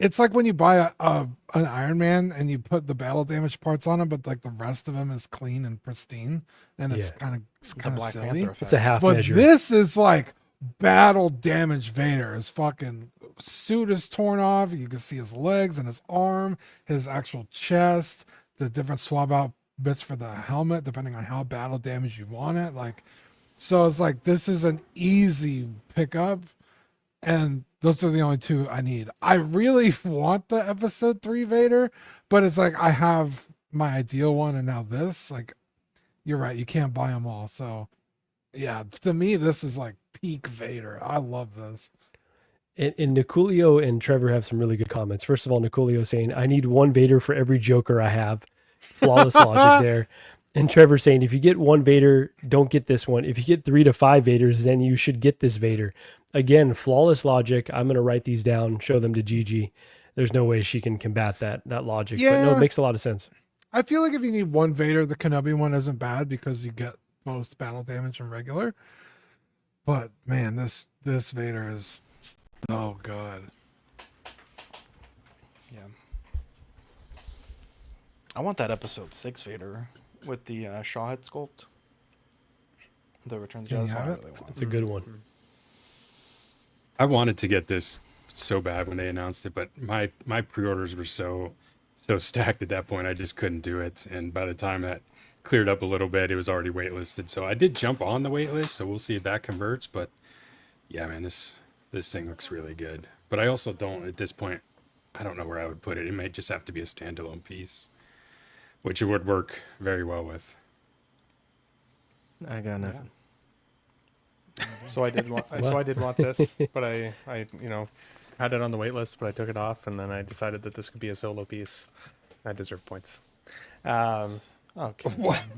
it's like when you buy an Iron Man and you put the battle damage parts on him, but like the rest of him is clean and pristine, and it's kind of silly. It's a half but measure. This is like battle damage Vader. His fucking suit is torn off. You can see his legs and his arm, his actual chest, the different swab out bits for the helmet, depending on how battle damage you want it. Like, so it's like, this is an easy pickup. And those are the only two I need. I really want the episode 3 Vader, but it's like I have my ideal one and now this. Like, you're right, you can't buy them all. So, yeah, to me, this is like peak Vader. I love this. And Niculio and Trevor have some really good comments. First of all, Niculio saying, I need one Vader for every Joker I have. Flawless logic there. And Trevor saying, if you get one Vader, don't get this one. If you get 3 to 5 Vaders, then you should get this Vader. Again, flawless logic. I'm going to write these down, show them to Gigi. There's no way she can combat that logic. Yeah. But no, it makes a lot of sense. I feel like if you need one Vader, the Kenobi one isn't bad because you get most battle damage and regular. But man, this Vader is so good. Yeah. I want that episode 6 Vader with the Shawhead sculpt. The Return to the Jedi. I really want. It's a good one. I wanted to get this so bad when they announced it, but my pre-orders were so stacked at that point, I just couldn't do it. And by the time that cleared up a little bit, it was already waitlisted. So I did jump on the waitlist, so we'll see if that converts. But yeah, man, this thing looks really good. But I also don't, at this point, I don't know where I would put it. It might just have to be a standalone piece, which it would work very well with. I got nothing. So I did want this, but I had it on the wait list, but I took it off, and then I decided that this could be a solo piece. I deserve points. Okay.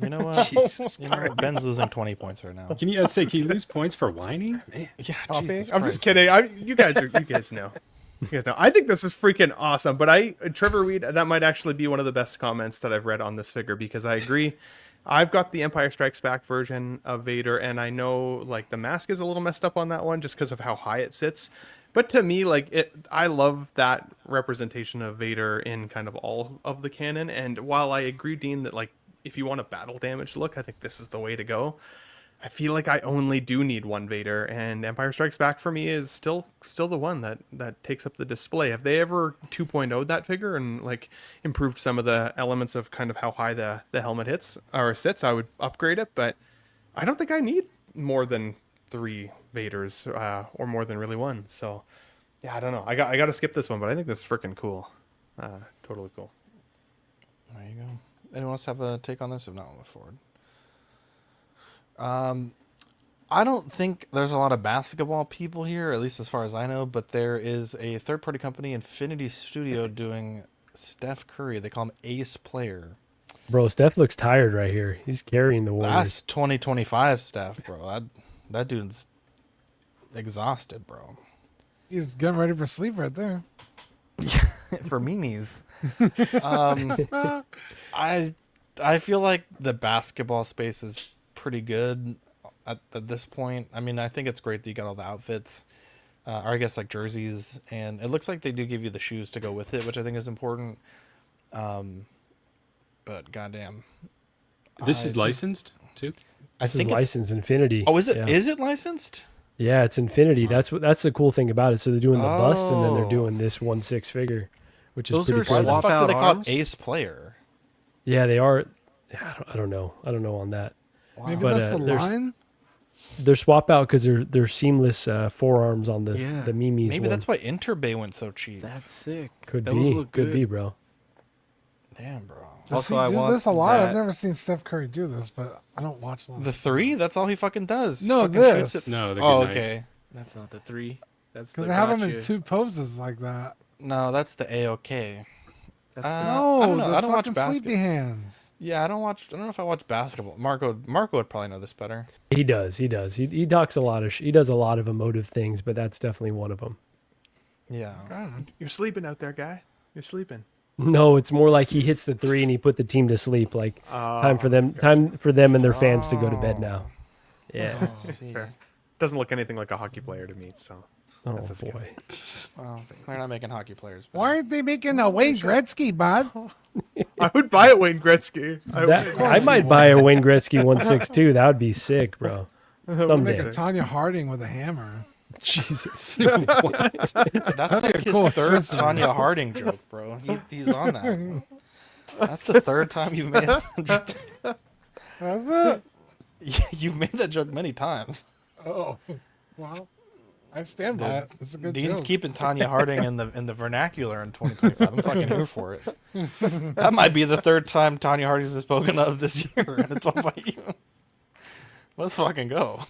You know what? Jesus Christ. Ben's losing 20 points right now. Can you lose points for whining? Man. Yeah, I'm just kidding. You guys know. You guys know. I think this is freaking awesome. But Trevor Reed, that might actually be one of the best comments that I've read on this figure, because I agree. I've got the Empire Strikes Back version of Vader, and I know like the mask is a little messed up on that one just because of how high it sits. But to me, I love that representation of Vader in kind of all of the canon. And while I agree, Dean, that like if you want a battle damage look, I think this is the way to go. I feel like I only do need one Vader, and Empire Strikes Back for me is still the one that takes up the display. Have they ever 2.0'd that figure and like improved some of the elements of kind of how high the helmet hits or sits, I would upgrade it, but I don't think I need more than 3 Vaders or more than really one. So yeah, I don't know. I got to skip this one, but I think this is freaking cool. Totally cool. There you go. Anyone else have a take on this? If not, I'll move forward. I don't think there's a lot of basketball people here, at least as far as I know, but there is a third-party company, Infinity Studio, doing Steph Curry. They call him Ace Player. Bro, Steph looks tired right here. He's carrying the Warriors. That's 2025 Steph, bro. That dude's exhausted, bro. He's getting ready for sleep right there. For memes. I feel like the basketball space is pretty good at this point. I mean, I think it's great that you got all the outfits, or I guess like jerseys, and it looks like they do give you the shoes to go with it, which I think is important. But goddamn, this is licensed too. This is licensed Infinity. Oh, is it? Yeah. Is it licensed? Yeah, it's Infinity. That's the cool thing about it. So they're doing the bust, and then they're doing this 1/6 figure, which is Those pretty are cool. why the fuck do they call it Ace Player? Yeah, they are. I don't know. I don't know on that. Maybe But, that's the line. They're swap out because they're seamless forearms on the Mimi's. Maybe that's why Interbay went so cheap. That's sick. Could Those be. look Could good. be, bro. Damn, bro. Does he do this a lot? I've never seen Steph Curry do this, but I don't watch a lot. The 3? That's all he fucking does. No, fucking this. shoots it. No, the Oh, good night. okay. That's not the 3. That's Because the I have him in gotcha. 2 poses like that. No, that's the AOK. No, I don't know. the I don't watch fucking basketball. sleepy hands. Yeah, I don't know if I watch basketball. Marco would probably know this better. He does. He talks a lot of. He does a lot of emotive things, but that's definitely one of them. Yeah. God, you're sleeping out there, guy. You're sleeping. No, it's more like he hits the 3 and he put the team to sleep. Like time for them and their fans to go to bed now. Yeah. Fair. Doesn't look anything like a hockey player to me, so. Oh that's a skip. boy. Well, they're not making hockey players. Why aren't they making a Wayne Gretzky, bud? I would buy a Wayne Gretzky. I might buy a Wayne Gretzky 162. That would be sick, bro. Someday. Make a Tanya Harding with a hammer. Jesus. That's That'd like be a his cool third system. Tanya Harding joke, bro. He's on that. That's the third time you've made that. That's it? You've made that joke many times. Oh, well, I stand by it. It's a good Dean's joke. keeping Tanya Harding in the vernacular in 2025. I'm fucking here for it. That might be the third time Tanya Harding's been spoken of this year, and it's all by you. Let's fucking go.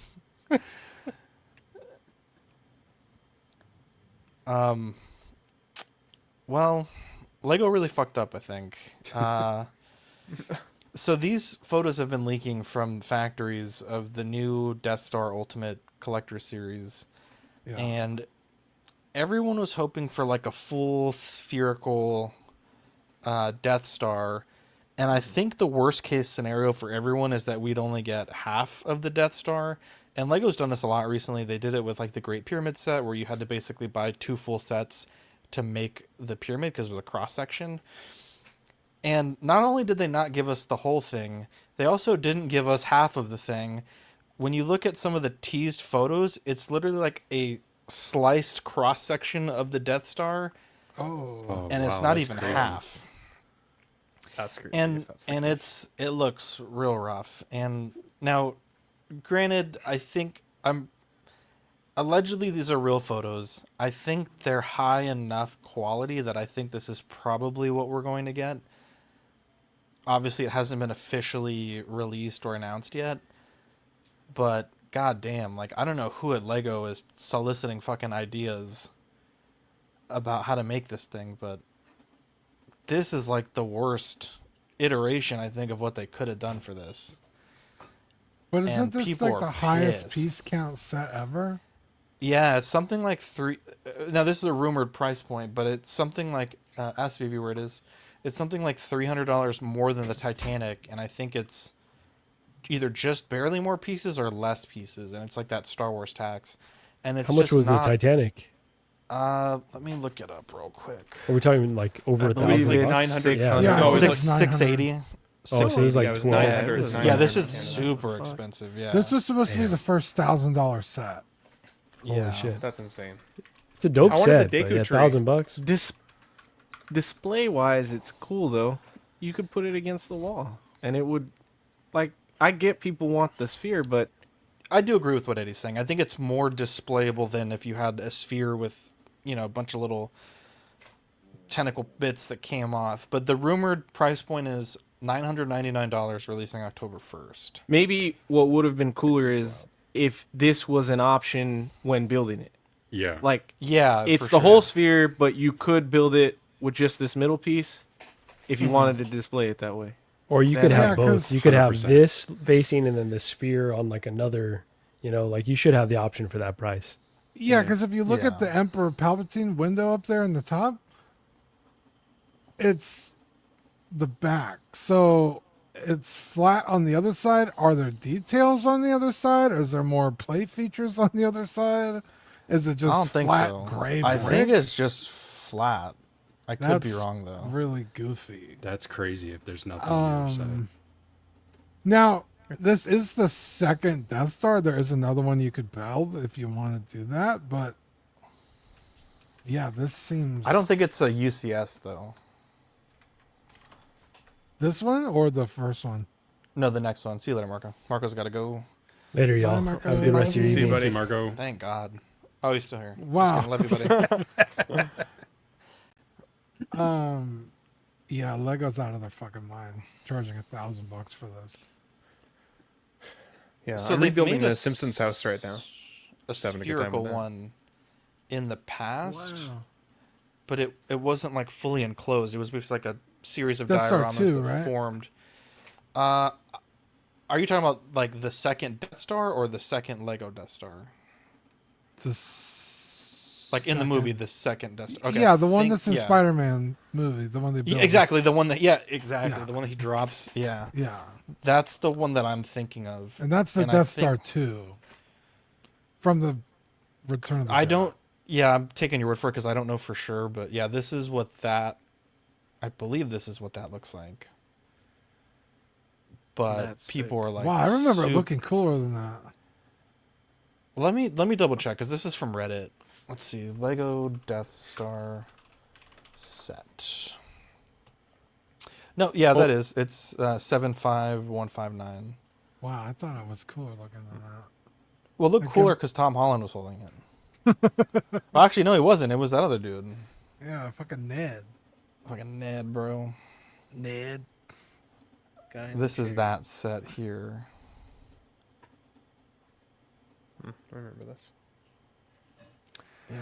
Well, Lego really fucked up, I think. So these photos have been leaking from factories of the new Death Star Ultimate Collector Series. Yeah. And everyone was hoping for like a full spherical Death Star. And I think the worst case scenario for everyone is that we'd only get half of the Death Star. And Lego's done this a lot recently. They did it with like the Great Pyramid set where you had to basically buy 2 full sets to make the pyramid because of the cross section. And not only did they not give us the whole thing, they also didn't give us half of the thing. When you look at some of the teased photos, it's literally like a sliced cross section of the Death Star. Oh, and it's wow, not that's even crazy. half. That's crazy. And if that's the and case. it looks real rough. And now, granted, I think allegedly these are real photos. I think they're high enough quality that I think this is probably what we're going to get. Obviously, it hasn't been officially released or announced yet, but goddamn, like I don't know who at Lego is soliciting fucking ideas about how to make this thing, but this is like the worst iteration I think of what they could have done for this. But isn't And this people like the are highest pissed. piece count set ever? Yeah, it's something like 3. Now this is a rumored price point, but it's something like ask Vivi where it is. It's something like $300 more than the Titanic, and I think it's either just barely more pieces or less pieces, and it's like that Star Wars tax. And it's How much just was not, the Titanic? Let me look it up real quick. Are we talking like over I a believe thousand? it's 900. Yeah. Yeah, No, it's it's like 680. Oh, so it's like Yeah, it was 12. 900. Yeah, this is 900. super expensive. Yeah. This was supposed to be the first $1,000 set. yeah. Holy shit. That's insane. It's a dope I wanted the set, but Deku yeah, tree. $1,000. Display wise, it's cool though. You could put it against the wall, and it would, like, I get people want the sphere, but I do agree with what Eddie's saying. I think it's more displayable than if you had a sphere with, a bunch of little tentacle bits that came off. But the rumored price point is $999, releasing October 1st. maybe what would have been cooler is if this was an option when building it. Yeah. Like, Yeah, it's for the sure. whole sphere, but you could build it with just this middle piece if you wanted to display it that way. Or you could Yeah, have both. 'cause- You could have 100%. this facing and then the sphere on like another, like you should have the option for that price. Yeah, because if you look at Yeah. the Emperor Palpatine window up there in the top, it's the back. So it's flat on the other side. Are there details on the other side? Is there more play features on the other side? Is it just I don't think flat so. gray I think bricks? it's just flat. I could That's be wrong though. really goofy. That's crazy if there's nothing on the other side. Now, this is the second Death Star. There is another one you could build if you want to do that, but yeah, this seems. I don't think it's a UCS though. This one or the first one. No, the next one. See you later, Marco. Marco's got to go. Later, Bye, y'all. Marco. Have a good rest of your See you, evening. buddy. See Margot. Thank God. Oh, he's still here. Wow. Just kidding. Love you, buddy. Yeah, Lego's out of their fucking minds, charging $1,000 for this. Yeah, So I'm they've rebuilding made the a Simpsons house right now. A Just having a good time spherical with that. one in the past, Wow. but it wasn't like fully enclosed. It was just like a series of Death Star dioramas 2, that right? formed. Are you talking about like the second Death Star or the second Lego Death Star? Like in the movie, the second Death Star. Okay, yeah, the one think- that's in yeah. Spider-Man movie, the one they built. Exactly, the one that exactly, Yeah. the one that he drops. Yeah, Yeah, that's the one that I'm thinking of. and that's the I Death think- Star 2 from the Return of the I Jedi. don't. Yeah, I'm taking your word for it because I don't know for sure, but yeah, this is what that. I believe this is what that looks like. But That's people are like, Wow, I remember it sup- looking cooler than that. Let me double check because this is from Reddit. Let's see, Lego Death Star set. No, yeah, that is. It's 75159. Wow, I thought it was cooler looking than that. Well, it looked Again- cooler because Tom Holland was holding it. Well, actually, no, he wasn't. It was that other dude. Yeah, fucking Ned. Fucking Ned, bro. Ned. This is that set here. I remember this. Yeah.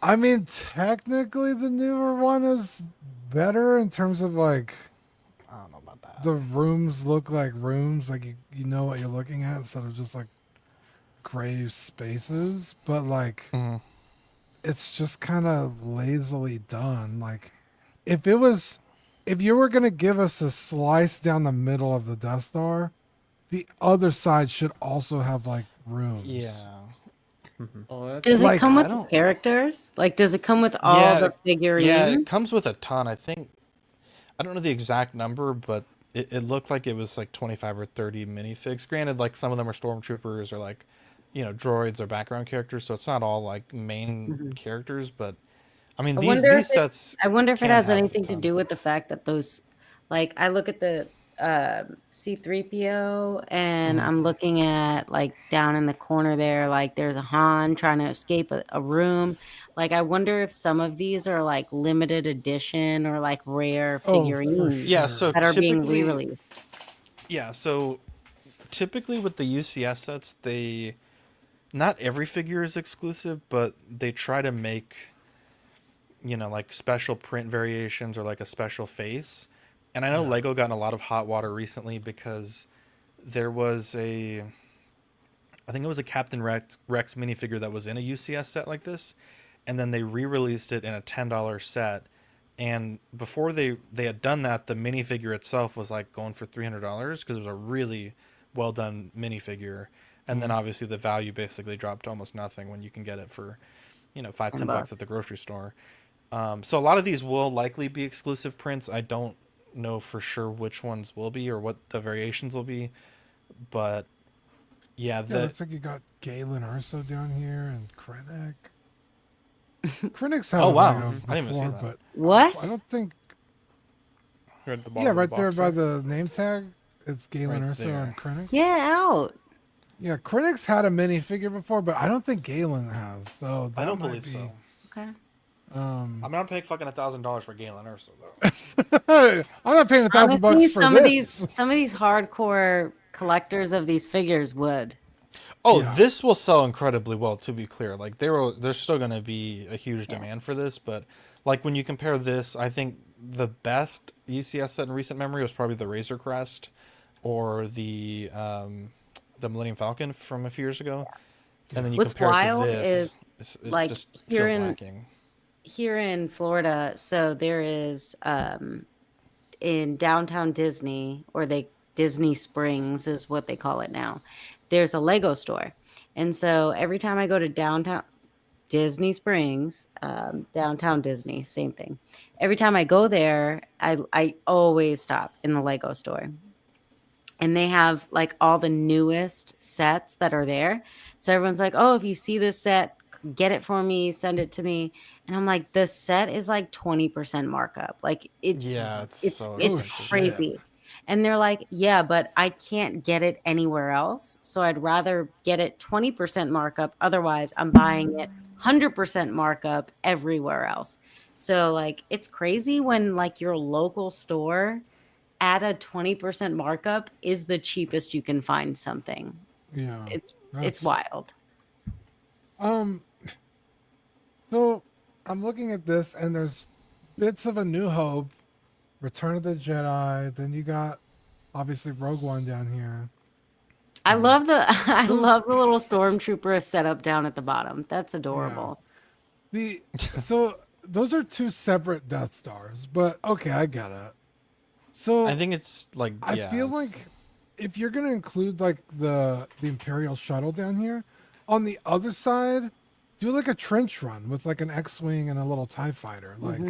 I mean, technically, the newer one is better in terms of like. I don't know about that. The rooms look like rooms, like you know what you're looking at instead of just like gray spaces. But like, it's just kind of lazily done. Like, if you were gonna give us a slice down the middle of the Death Star, the other side should also have like rooms. Yeah. Does it come with I the don't- characters? Like, does it come with all the figurines? Yeah, it comes with a ton. I think I don't know the exact number, but it looked like it was like 25 or 30 minifigs. Granted, like some of them are stormtroopers or like, droids or background characters, so it's not all like main characters. But I mean, these sets. I wonder if it can has have anything to do with the fact that those, like, I look at the C-3PO and I'm looking at like down in the corner there, like there's a Han trying to escape a room. Like, I wonder if some of these are like limited edition or like rare figurines Yeah, so that are being typically- re-released. Yeah, so typically with the UCS sets, not every figure is exclusive, but they try to make, like special print variations or like a special face. And I know Lego got in a lot of hot water recently because there was I think it was a Captain Rex minifigure that was in a UCS set like this, and then they re-released it in a $10 set. And before they had done that, the minifigure itself was like going for $300 because it was a really well done minifigure. And then obviously the value basically dropped to almost nothing when you can get it for, $5-10 at the grocery store. So a lot of these will likely be exclusive prints. I don't know for sure which ones will be or what the variations will be, but yeah, looks like you got Galen Urso down here and Krennic. Krennic's had Oh, a wow. Lego I didn't even see before, that. but What? I don't think. You're at the bottom Yeah, of the right there box by the name tag, it's Galen Right Urso there. and Krennic. Get out. Yeah, Krennic's had a minifigure before, but I don't think Galen has. So that I don't might believe be, so. Okay. I'm not paying fucking $1,000 for Galen Urso though. I'm not paying $1,000 Honestly, for some this. of these hardcore collectors of these figures would. Oh, Yeah. this will sell incredibly well. To be clear, like there's still going to be a huge demand for this, but like when you compare this, I think the best UCS set in recent memory was probably the Razor Crest or the Millennium Falcon from a few years ago. And then you What's compare it wild to this, it like just here feels in lacking. here in Florida, so there is in downtown Disney, or Disney Springs is what they call it now. There's a Lego store. And so every time I go to downtown Disney Springs, downtown Disney, same thing. Every time I go there, I always stop in the Lego store. And they have like all the newest sets that are there. So everyone's like, oh, if you see this set, get it for me, send it to me. And I'm like, the set is like 20% markup. Like it's Yeah, it's so it's expensive. crazy. And they're like, yeah, but I can't get it anywhere else. So I'd rather get it 20% markup. Otherwise, I'm buying it 100% markup everywhere else. So like, it's crazy when like your local store at a 20% markup is the cheapest you can find something. Yeah. It's wild. So I'm looking at this, and there's bits of A New Hope, Return of the Jedi. Then you got obviously Rogue One down here. I love the love the little stormtrooper setup down at the bottom. That's adorable. Yeah. So those are two separate Death Stars, but okay, I get it. So I think it's like I feel like if you're gonna include like the Imperial shuttle down here, on the other side, do like a trench run with like an X-wing and a little TIE fighter, like.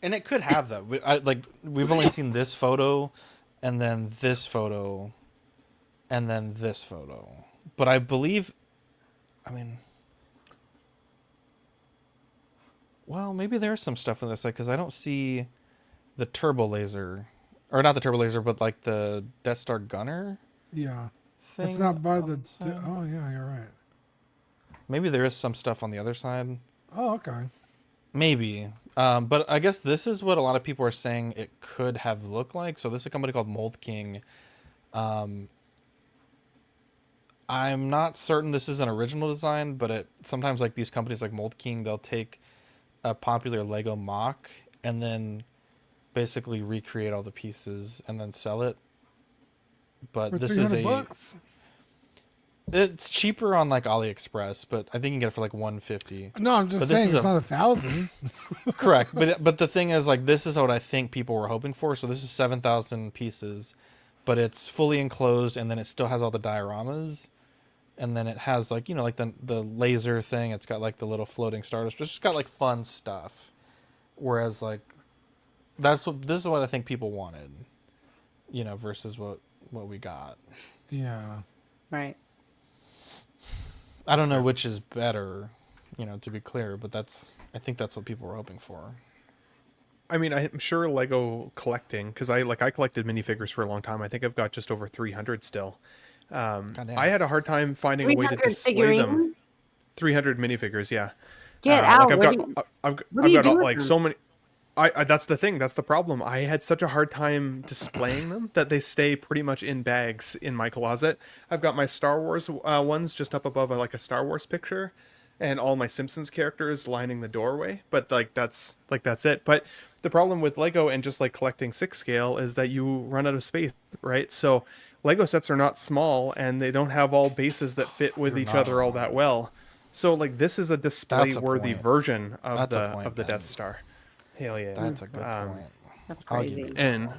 And it could have that. We've only seen this photo, and then this photo, and then this photo. But I believe, well, maybe there's some stuff in this, like, because I don't see the turbo laser, or not the turbo laser, but like the Death Star gunner. Yeah, it's not by the. Oh yeah, you're right. Maybe there is some stuff on the other side. Oh, okay. Maybe. But I guess this is what a lot of people are saying it could have looked like. So this is a company called Mold King. I'm not certain this is an original design, but sometimes like these companies like Mold King, they'll take a popular Lego mock and then basically recreate all the pieces and then sell it. But For this is $300? It's cheaper on like AliExpress, but I think you can get it for like $150. No, I'm just saying it's not 1,000. Correct, but the thing is, like, this is what I think people were hoping for. So this is 7,000 pieces, but it's fully enclosed, and then it still has all the dioramas, and then it has like like the laser thing. It's got like the little floating stardust. It's just got like fun stuff. Whereas like this is what I think people wanted, versus what we got. Yeah. Right. I don't know which is better, to be clear, but I think that's what people were hoping for. I mean, I'm sure Lego collecting, because I collected minifigures for a long time. I think I've got just over 300 still. I had a hard time finding a way to display them. 300 minifigures, yeah. Get out! I've got like so many. That's the thing. That's the problem. I had such a hard time displaying them that they stay pretty much in bags in my closet. I've got my Star Wars ones just up above like a Star Wars picture, and all my Simpsons characters lining the doorway. But that's it. But the problem with Lego and just like collecting 6 scale is that you run out of space, right? So Lego sets are not small, and they don't have all bases that fit with each other all that well. So like this is a display-worthy version of the Death Star. Hell yeah. That's a good point. That's crazy. And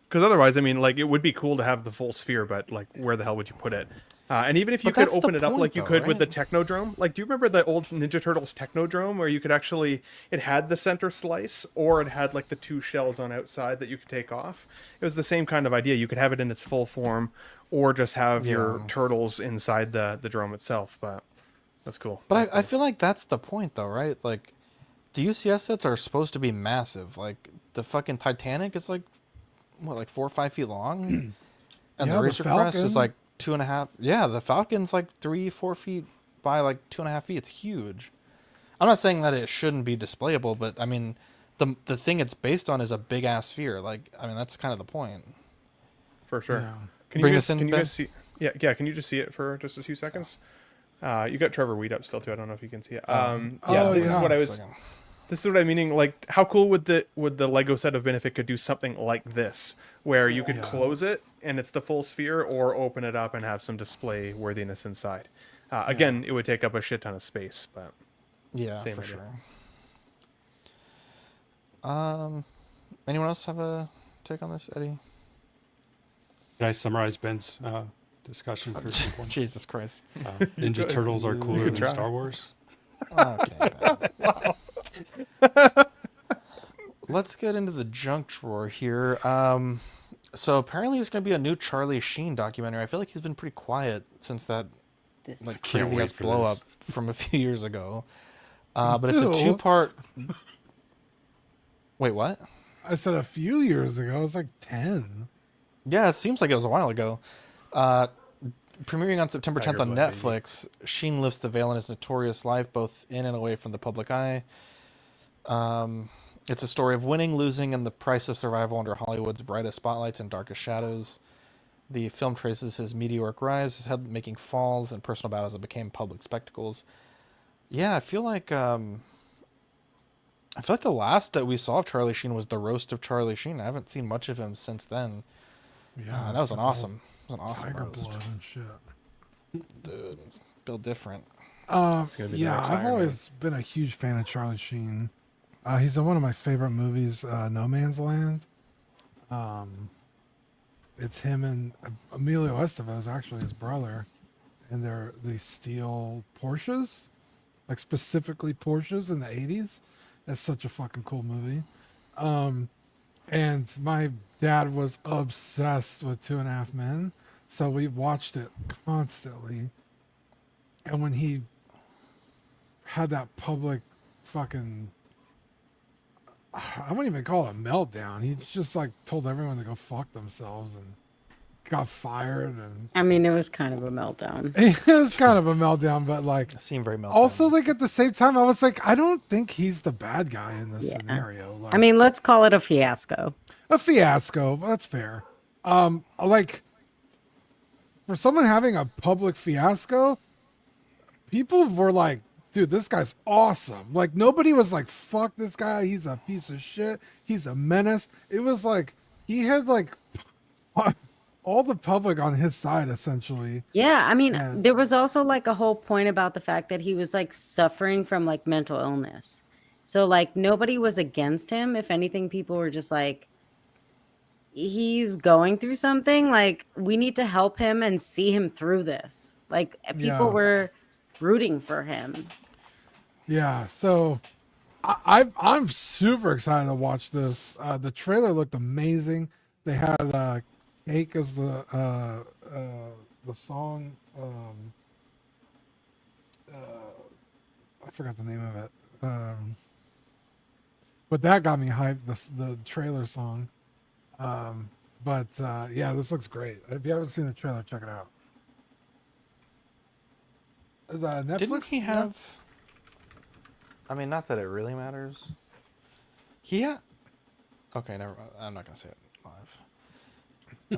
because otherwise, I mean, like, it would be cool to have the full sphere, but like, where the hell would you put it? And even if you could open it up like you could with the Technodrome, like, do you remember the old Ninja Turtles Technodrome where you could actually, it had the center slice, or it had like the 2 shells on outside that you could take off? It was the same kind of idea. You could have it in its full form, or just have your turtles inside the drome itself. But that's cool. But I feel like that's the point, though, right? Like, the UCS sets are supposed to be massive. Like, the fucking Titanic is like, what, like 4 or 5 feet long? And the Razor Crest is like 2.5. Yeah, the Falcon's like 3-4 feet by like 2.5 feet. It's huge. I'm not saying that it shouldn't be displayable, but I mean, the thing it's based on is a big ass sphere. Like, I mean, that's kind of the point. For sure. Yeah. Can you guys see? Yeah. Can you just see it for just a few seconds? You got Trevor Weed up still too. I don't know if you can see it. This is what I was. This is what I'm meaning. Like, how cool would the Lego set have been if it could do something like this, where you could close it and it's the full sphere, or open it up and have some display worthiness inside. Again, it would take up a shit ton of space, but yeah, for sure. Anyone else have a take on this, Eddie? Can I summarize Ben's discussion for some points? Jesus Christ! Ninja Turtles are cooler than Star Wars. Okay. Wow. Let's get into the junk drawer here. So apparently there's going to be a new Charlie Sheen documentary. I feel like he's been pretty quiet since that crazy ass blow up from a few years ago. But it's a 2-part. Wait, what? I said a few years ago. It was like 10. Yeah, it seems like it was a while ago. Premiering on September 10th on Netflix, Sheen lifts the veil in his notorious life, both in and away from the public eye. It's a story of winning, losing, and the price of survival under Hollywood's brightest spotlights and darkest shadows. The film traces his meteoric rise, his head-making falls, and personal battles that became public spectacles. Yeah, I feel like the last that we saw of Charlie Sheen was the roast of Charlie Sheen. I haven't seen much of him since then. Yeah, that was an awesome Tiger roast. blood and shit. Dude, it's built different. Yeah, I've always been a huge fan of Charlie Sheen. He's in one of my favorite movies, No Man's Land. It's him and Emilio Estevez, actually his brother, and they steal Porsches, like specifically Porsches in the 80s. It's such a fucking cool movie. And my dad was obsessed with 2.5 Men, so we watched it constantly. And when he had that public fucking, I wouldn't even call it a meltdown. He just like told everyone to go fuck themselves and got fired. And I mean, it was kind of a meltdown. it was kind of a meltdown, but like, it seemed very meltdown. Also, like at the same time, I was like, I don't think he's the bad guy in this scenario. Like, I mean, let's call it a fiasco. A fiasco. That's fair. Like for someone having a public fiasco, people were like, dude, this guy's awesome. Like nobody was like, fuck this guy. He's a piece of shit. He's a menace. It was like, he had like all the public on his side, essentially. Yeah. I mean, there was also like a whole point about the fact that he was like suffering from like mental illness. So like nobody was against him. If anything, people were just like, he's going through something. Like we need to help him and see him through this. Like people were rooting for him. Yeah, so I'm super excited to watch this. The trailer looked amazing. They had Cake as the song. I forgot the name of it. But that got me hyped. The trailer song. Yeah, this looks great. If you haven't seen the trailer, check it out. Is that Netflix? Didn't he have? I mean, not that it really matters. Okay, never mind. I'm not gonna say it live.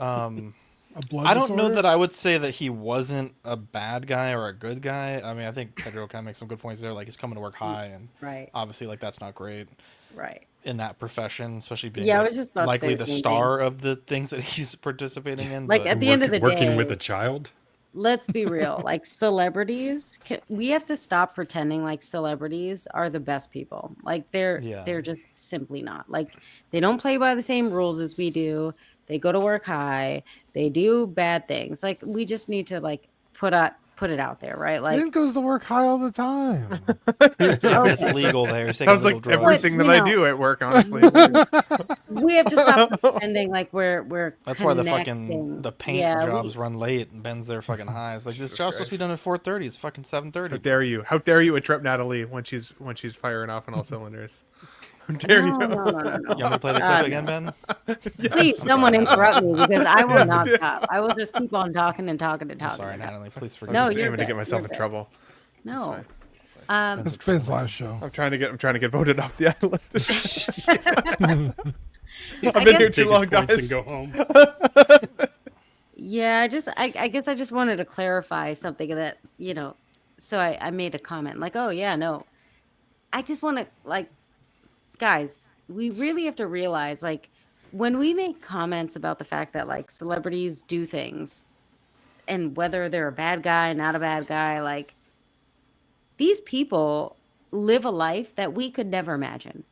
A blood I don't know disorder? that I would say that he wasn't a bad guy or a good guy. I mean, I think Pedro kind of makes some good points there. Like he's coming to work high, and right. obviously, like that's not great. Right. In that profession, especially being I was just about to likely say the the same star of the things that he's participating in. Like, at the end of the working day- with a child. Let's be real. Like celebrities, we have to stop pretending like celebrities are the best people. Like they're just simply not. Like they don't play by the same rules as we do. They go to work high. They do bad things. Like we just need to like put it out there, right? Like Lynn goes to work high all the time. It's legal there. Sounds like everything that I do at work, honestly. we have to stop pretending like we're That's why the connecting. paint jobs run late and bends their fucking highs. Like this job's supposed to be done at 4:30. It's fucking 7:30. How dare you? How dare you interrupt Natalie when she's firing off on all cylinders? How dare you? No. You want me to play the clip again, Ben? Please, someone interrupt me because I will not stop. I will just keep on talking and talking and I'm talking. sorry, Natalie. Please forgive No, me. you're aiming to good. get myself You're in good. trouble. No. It's Ben's last show. I'm trying to get voted off the island. I I've been here guess- too Take his long, points guys. and go home. Yeah, I guess I just wanted to clarify something that, so I made a comment like, oh yeah, no. I just want to like, guys, we really have to realize like when we make comments about the fact that like celebrities do things and whether they're a bad guy, not a bad guy, like these people live a life that we could never imagine.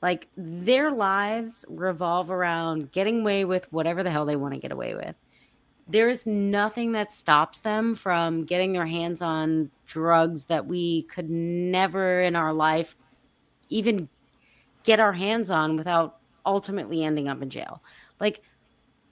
Like their lives revolve around getting away with whatever the hell they want to get away with. There is nothing that stops them from getting their hands on drugs that we could never in our life even get our hands on without ultimately ending up in jail. Like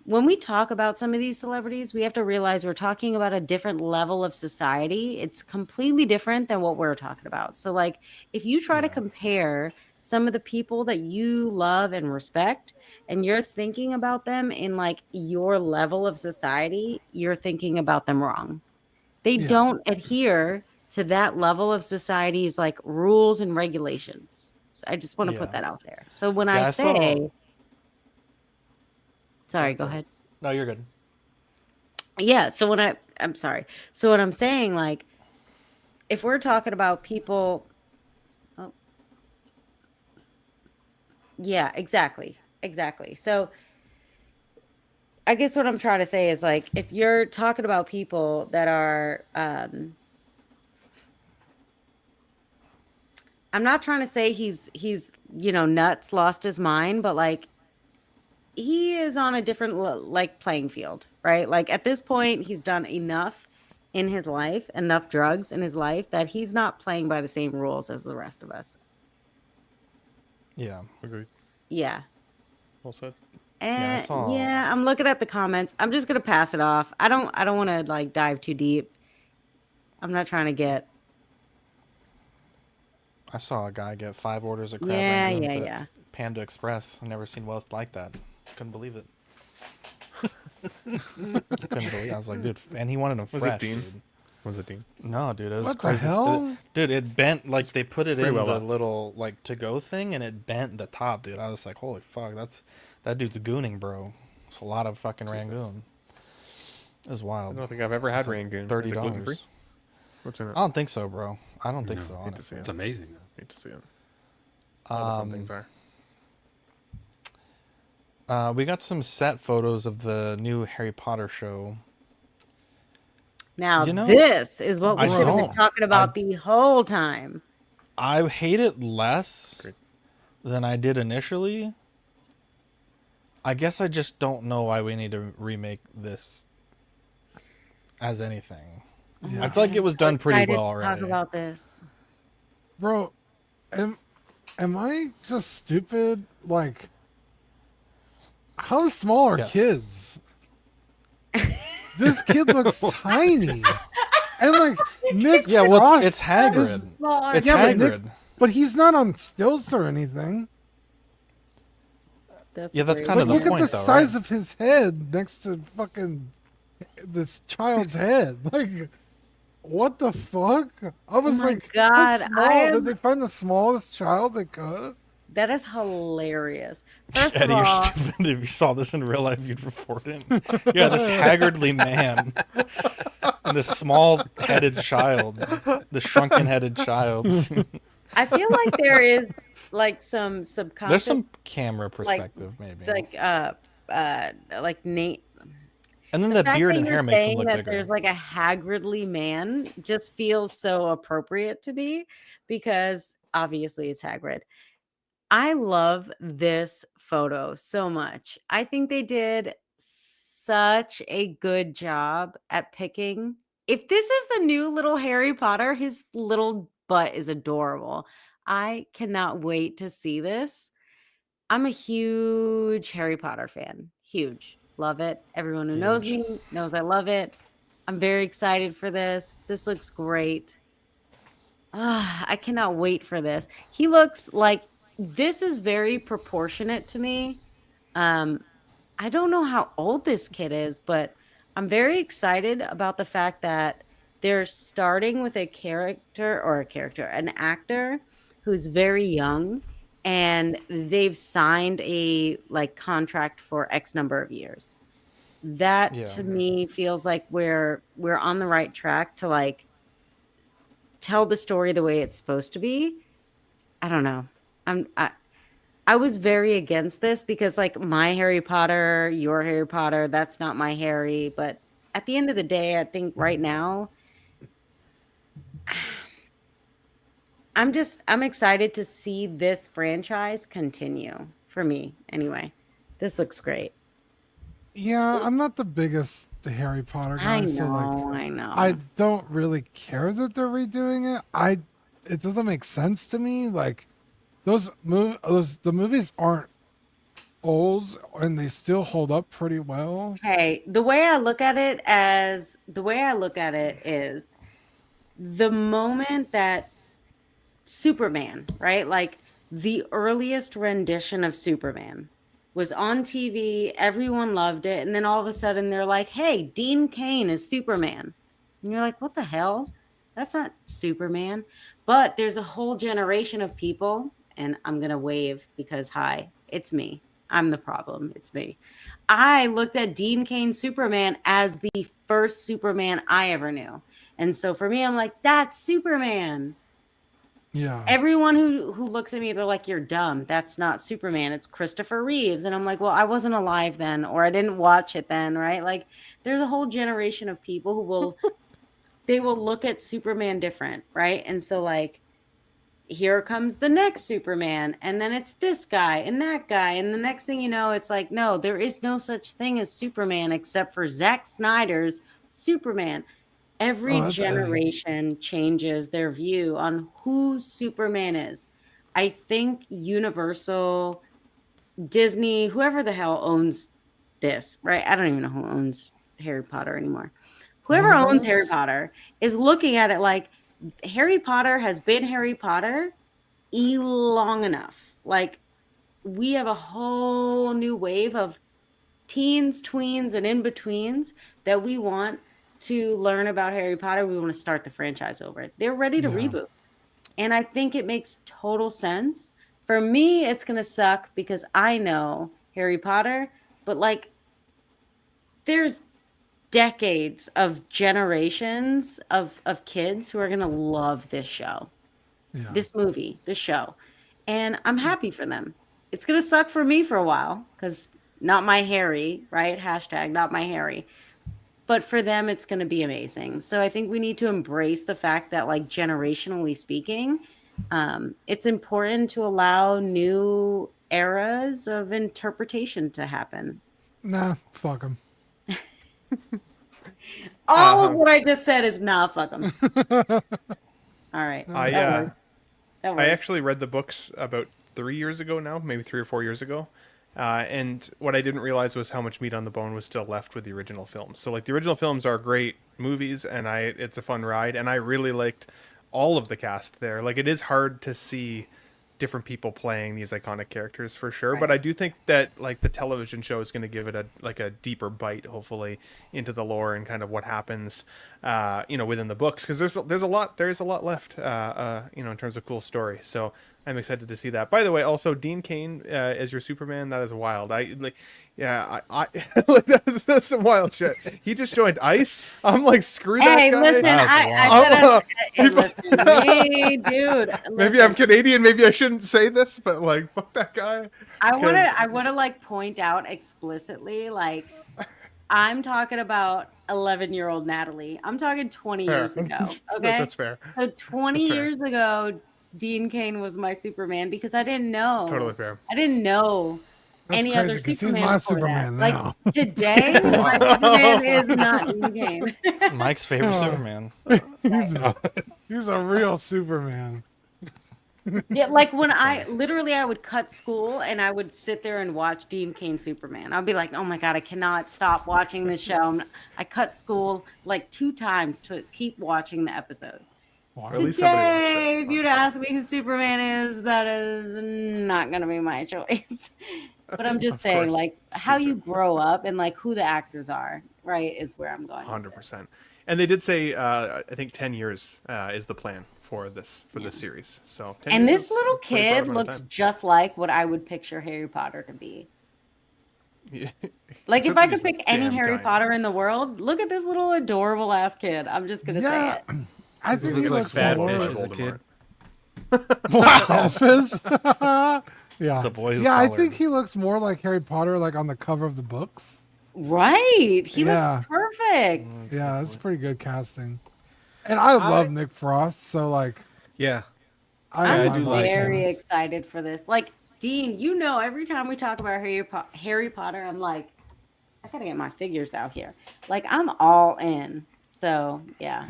when we talk about some of these celebrities, we have to realize we're talking about a different level of society. It's completely different than what we're talking about. So, like, if you try to compare some of the people that you love and respect, and you're thinking about them in like your level of society, you're thinking about them wrong. They don't adhere to that level of society's like rules and regulations. So I just want to put that out there. So when I say, sorry, go ahead. No, you're good. Yeah. So when I'm sorry. So what I'm saying, like, if we're talking about people, yeah, exactly. So I guess what I'm trying to say is, like, if you're talking about people that are, I'm not trying to say he's nuts, lost his mind, but like, he is on a different like playing field, right? Like at this point, he's done enough in his life, enough drugs in his life, that he's not playing by the same rules as the rest of us. Yeah, agreed. Yeah. Well said. And yeah, I'm looking at the comments. I'm just gonna pass it off. I don't want to like dive too deep. I'm not trying to get. I saw a guy get 5 orders of crab rangoons at yeah. Panda Express. I never seen wealth like that. Couldn't believe it. Couldn't believe it. I was like, dude, and he wanted them fresh. Dean? Dude. Was it Dean? No, dude, it was What crazy. the hell? Dude, it bent, like they put it in well the up. little like to go thing, and it bent the top, dude. I was like, holy fuck, that dude's gooning, bro. It's a lot of fucking rangoon. It was wild. I don't think I've ever had It's like rangoon. $30. Is it gluten-free? What's in it? I don't think so, bro. I don't think so. Hate to Honestly, see it. It's amazing. Hate to see it. All the fun things are. We got some set photos of the new Harry Potter show. Now, this is what we should have been talking about the whole time. I hate it less than I did initially. I guess I just don't know why we need to remake this as anything. Yeah. I feel like it was done pretty Excited well to already. Talk about this, Bro, am I just stupid? Like, how small are kids? This kid looks tiny. And like Nick Frost it's Hagrid. It's Hagrid. But he's not on stilts or anything. That's kind of the look point, at the though, size right? of his head next to fucking this child's head. Like, what the fuck? I was like, God, how small? Did they find the smallest child they could? That is hilarious. First of Eddie, you're all, stupid. If you saw this in real life, you'd report it. Yeah, this haggardly man and this small-headed child, the shrunken-headed child. I feel like there is like some subconscious. There's some camera perspective, maybe. Like Nate. And then the beard that and you're hair makes him saying look that bigger. there's like a haggardly man just feels so appropriate to me, because obviously it's Hagrid. I love this photo so much. I think they did such a good job at picking. If this is the new little Harry Potter, his little butt is adorable. I cannot wait to see this. I'm a huge Harry Potter fan. Huge. Love it. Everyone who knows me knows I love it. I'm very excited for this. This looks great. I cannot wait for this. He looks like, this is very proportionate to me. I don't know how old this kid is, but I'm very excited about the fact that they're starting with an actor who's very young, and they've signed a like contract for X number of years. That to me feels like we're on the right track to like tell the story the way it's supposed to be. I don't know. I was very against this because like my Harry Potter, your Harry Potter, that's not my Harry. But at the end of the day, I think right now, I'm excited to see this franchise continue for me. Anyway, this looks great. Yeah, I'm not the biggest Harry Potter guy. I know, so like, I know. I don't really care that they're redoing it. It doesn't make sense to me. Like, the movies aren't old and they still hold up pretty well. Hey, the way I look at it is the moment that Superman, right? Like the earliest rendition of Superman was on TV, everyone loved it, and then all of a sudden they're like, "Hey, Dean Cain is Superman." And you're like, "What the hell? That's not Superman." But there's a whole generation of people, and I'm going to wave because hi, it's me. I'm the problem. It's me. I looked at Dean Cain's Superman as the first Superman I ever knew. And so for me, I'm like, that's Superman. Yeah. Everyone who looks at me, they're like, you're dumb. That's not Superman. It's Christopher Reeves. And I'm like, well, I wasn't alive then, or I didn't watch it then, right? Like there's a whole generation of people who will, they will look at Superman different, right? And so like, here comes the next Superman, and then it's this guy and that guy, and the next thing you know, it's like, no, there is no such thing as Superman except for Zack Snyder's Superman. Every generation changes their view on who Superman is. I think Universal, Disney, whoever the hell owns this, right? I don't even know who owns Harry Potter anymore. Whoever owns Harry Potter is looking at it like, Harry Potter has been Harry Potter long enough. Like we have a whole new wave of teens, tweens, and in-betweens that we want to learn about Harry Potter. We want to start the franchise over. They're ready to reboot. And I think it makes total sense. For me, it's going to suck because I know Harry Potter, but like there's decades of generations of kids who are going to love this show, this movie, this show. And I'm happy for them. It's going to suck for me for a while because not my Harry, right? Hashtag not my Harry. But for them, it's going to be amazing. So I think we need to embrace the fact that like generationally speaking, it's important to allow new eras of interpretation to happen. Nah, fuck them. All of what I just said is nah, fuck them. All right. I actually read the books about 3 years ago now, maybe 3 or 4 years ago. And what I didn't realize was how much meat on the bone was still left with the original films. So like the original films are great movies and it's a fun ride. And I really liked all of the cast there. Like it is hard to see different people playing these iconic characters for sure. Right. But I do think that like the television show is going to give it a deeper bite, hopefully, into the lore and kind of what happens, within the books. Because there's a lot left, in terms of cool story. So I'm excited to see that. By the way, also Dean Cain as your Superman, that is wild. That's some wild shit. He just joined ICE. I'm like, screw that guy. Listen, I said, listen, dude. Listen. Maybe I'm Canadian. Maybe I shouldn't say this, but like, fuck that guy. I want to like point out explicitly, like, I'm talking about 11-year-old Natalie. I'm talking 20 years ago. Okay, that's fair. So 20 years ago, Dean Cain was my Superman because I didn't know. Totally fair. I didn't know any other Superman. He's my Superman now. Like today, my Superman is not Dean Cain. Mike's favorite Superman. He's a real Superman. Yeah, like when I would cut school and I would sit there and watch Dean Cain Superman. I'd be like, oh my God, I cannot stop watching this show. I cut school like 2 times to keep watching the episodes. Today, if you'd ask me who Superman is, that is not going to be my choice. But I'm just saying, like, how you grow up and, like, who the actors are, right, is where I'm going. 100%. And they did say, I think 10 years is the plan for this series. So, and this little kid looks just like what I would picture Harry Potter to be. Yeah. Like, if I could pick any Harry Potter in the world, look at this little adorable ass kid. I'm just going to say it. I think he looks bad more as a kid. Wow. Yeah. The boy who I colored. think he looks more like Harry Potter, like on the cover of the books. Right. He looks perfect. Yeah, it's pretty good casting. And I love Nick Frost, so like I'm very excited for this. Like, Dean, every time we talk about Harry Potter, I'm like, I gotta get my figures out here. Like, I'm all in. So yeah.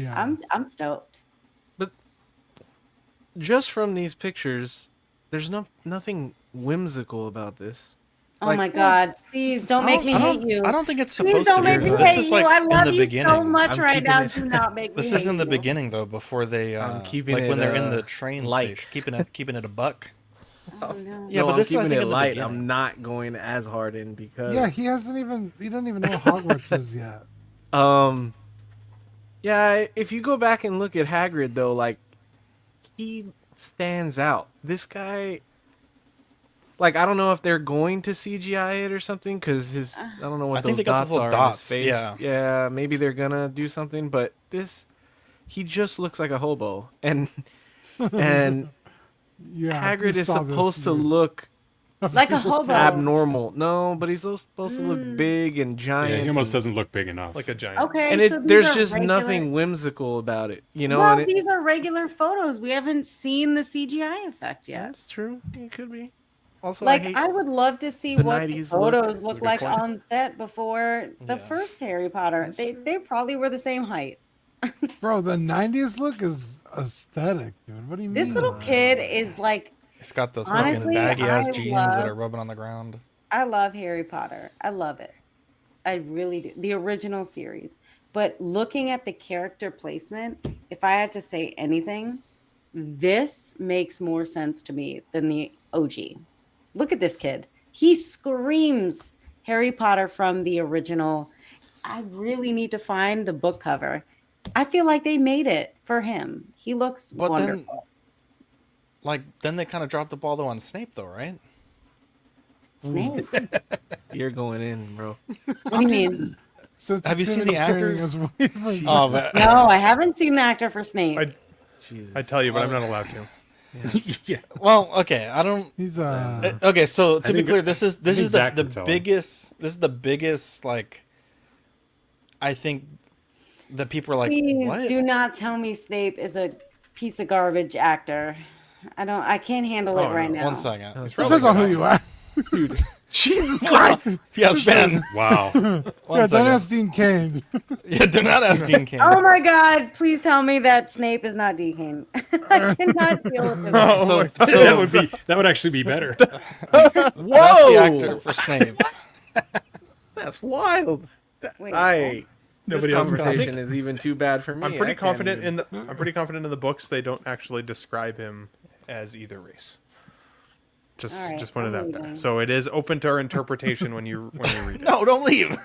I'm stoked. But just from these pictures, there's nothing whimsical about this. Oh Like, my God! Please don't make me hate you. I don't think it's Please supposed don't to make be. me This hate is you. like I in love the you so beginning. much I'm right keeping now. it- Do not make me This hate is in the you. beginning though, before they I'm keeping like it, when they're in the train light. station, keeping it a buck. Oh no. Yeah, No, but I'm this is, I keeping think, it in the light. beginning. I'm not going as hard in because Yeah, he doesn't even know what Hogwarts is yet. Yeah, if you go back and look at Hagrid though, like he stands out. This guy, like, I don't know if they're going to CGI it or something because his I don't know what I think those they got dots those little are dots, on his face. yeah. Maybe they're gonna do something, but he just looks like a hobo, and Yeah, Hagrid you is saw this, supposed to dude. look Like a hobo. abnormal. No, but he's supposed to look big and giant. Yeah, he almost and- doesn't look big enough. Like a giant. Okay, And so these there's are just regular... nothing whimsical about it, you know. Well, and these are regular photos. We haven't seen the CGI effect yet. That's true. It could be. Also, Like, hate I would love to see the what the 90s photos look. look Good like point. on set before the first Harry Potter. They probably were the same height. Bro, the 90s look is aesthetic, dude. What do you mean? This little kid is like, It's got those honestly, fucking baggy ass I jeans love- that are rubbing on the ground. I love Harry Potter. I love it. I really do. The original series. But looking at the character placement, if I had to say anything, this makes more sense to me than the OG. Look at this kid. He screams Harry Potter from the original. I really need to find the book cover. I feel like they made it for him. He looks But wonderful. then they kind of dropped the ball though on Snape though, right? Snape. You're going in, bro. What do you mean? Have you seen the actors? actors? Oh, but No, I haven't seen the actor for Snape. I tell you, but I'm not allowed to. Yeah. Well, okay, I don't. He's Okay, so to be think- clear, this is I think Zach the can tell. biggest. This is the biggest. Like, I think that people are like, Please what? do not tell me Snape is a piece of garbage actor. I can't handle it right now. One second. Depends on who you are. Dude, Jesus Christ. Yes, Ben. Wow. Yeah, don't ask Dean Kane. Yeah, do not ask Dean Kane. Oh my God! Please tell me that Snape is not Deacon. I cannot deal with this. So that would actually be better. That's the actor for Snape. That's wild. Wait, This Nobody else can- I conversation think- is even too bad for me. I'm I pretty can't confident even- I'm pretty confident in the books they don't actually describe him as either race. Just All right, just put it I'm out there. leaving. So it is open to our interpretation when you read it. No, don't leave.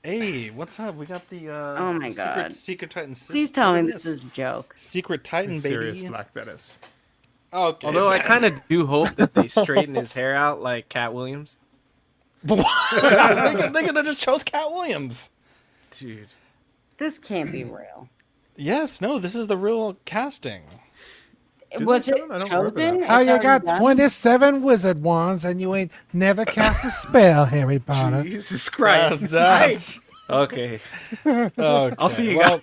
Hey, what's up? We got the Oh my God. Secret Titan. Please tell me this is a joke. Secret Titan, baby. Serious black that is. Okay. Although I Ben. kind of do hope that they straighten his hair out like Cat Williams. they could have just chose Cat Williams. Dude. This can't be real. Yes, no, this is the real casting. Was they it show it? I don't remember chosen? that. How It's you already got done? 27 wizard wands and you ain't never cast a spell, Harry Potter? Jesus Christ. That's Okay. okay. I'll see you Well,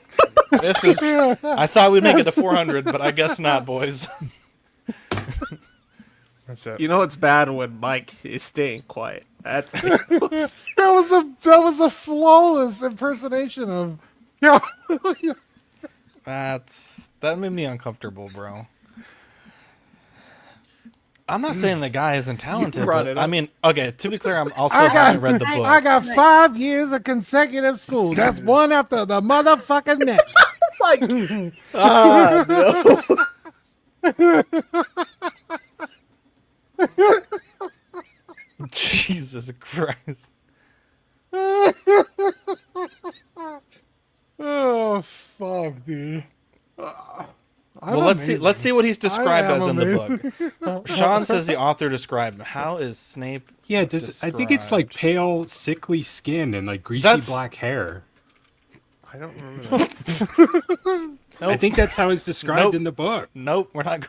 this is. I thought we'd make it to 400, but I guess not, boys. That's it. You know it's bad when Mike is staying quiet. That's That was a flawless impersonation of. Yeah. That made me uncomfortable, bro. I'm not saying the guy isn't talented, brought but it up. I mean, okay. To be clear, I'm also I got- haven't read the book. I got 5 years of consecutive school. That's one after the motherfucking next. Jesus Christ. Oh fuck, dude. Well, let's see what he's described I am as in the amazing. book. Sean says the author described him. How is Snape? Yeah, I think it's like pale, sickly skin and like greasy That's- black hair. I don't remember that. I think that's how it's described Nope. in the book. Nope, we're not.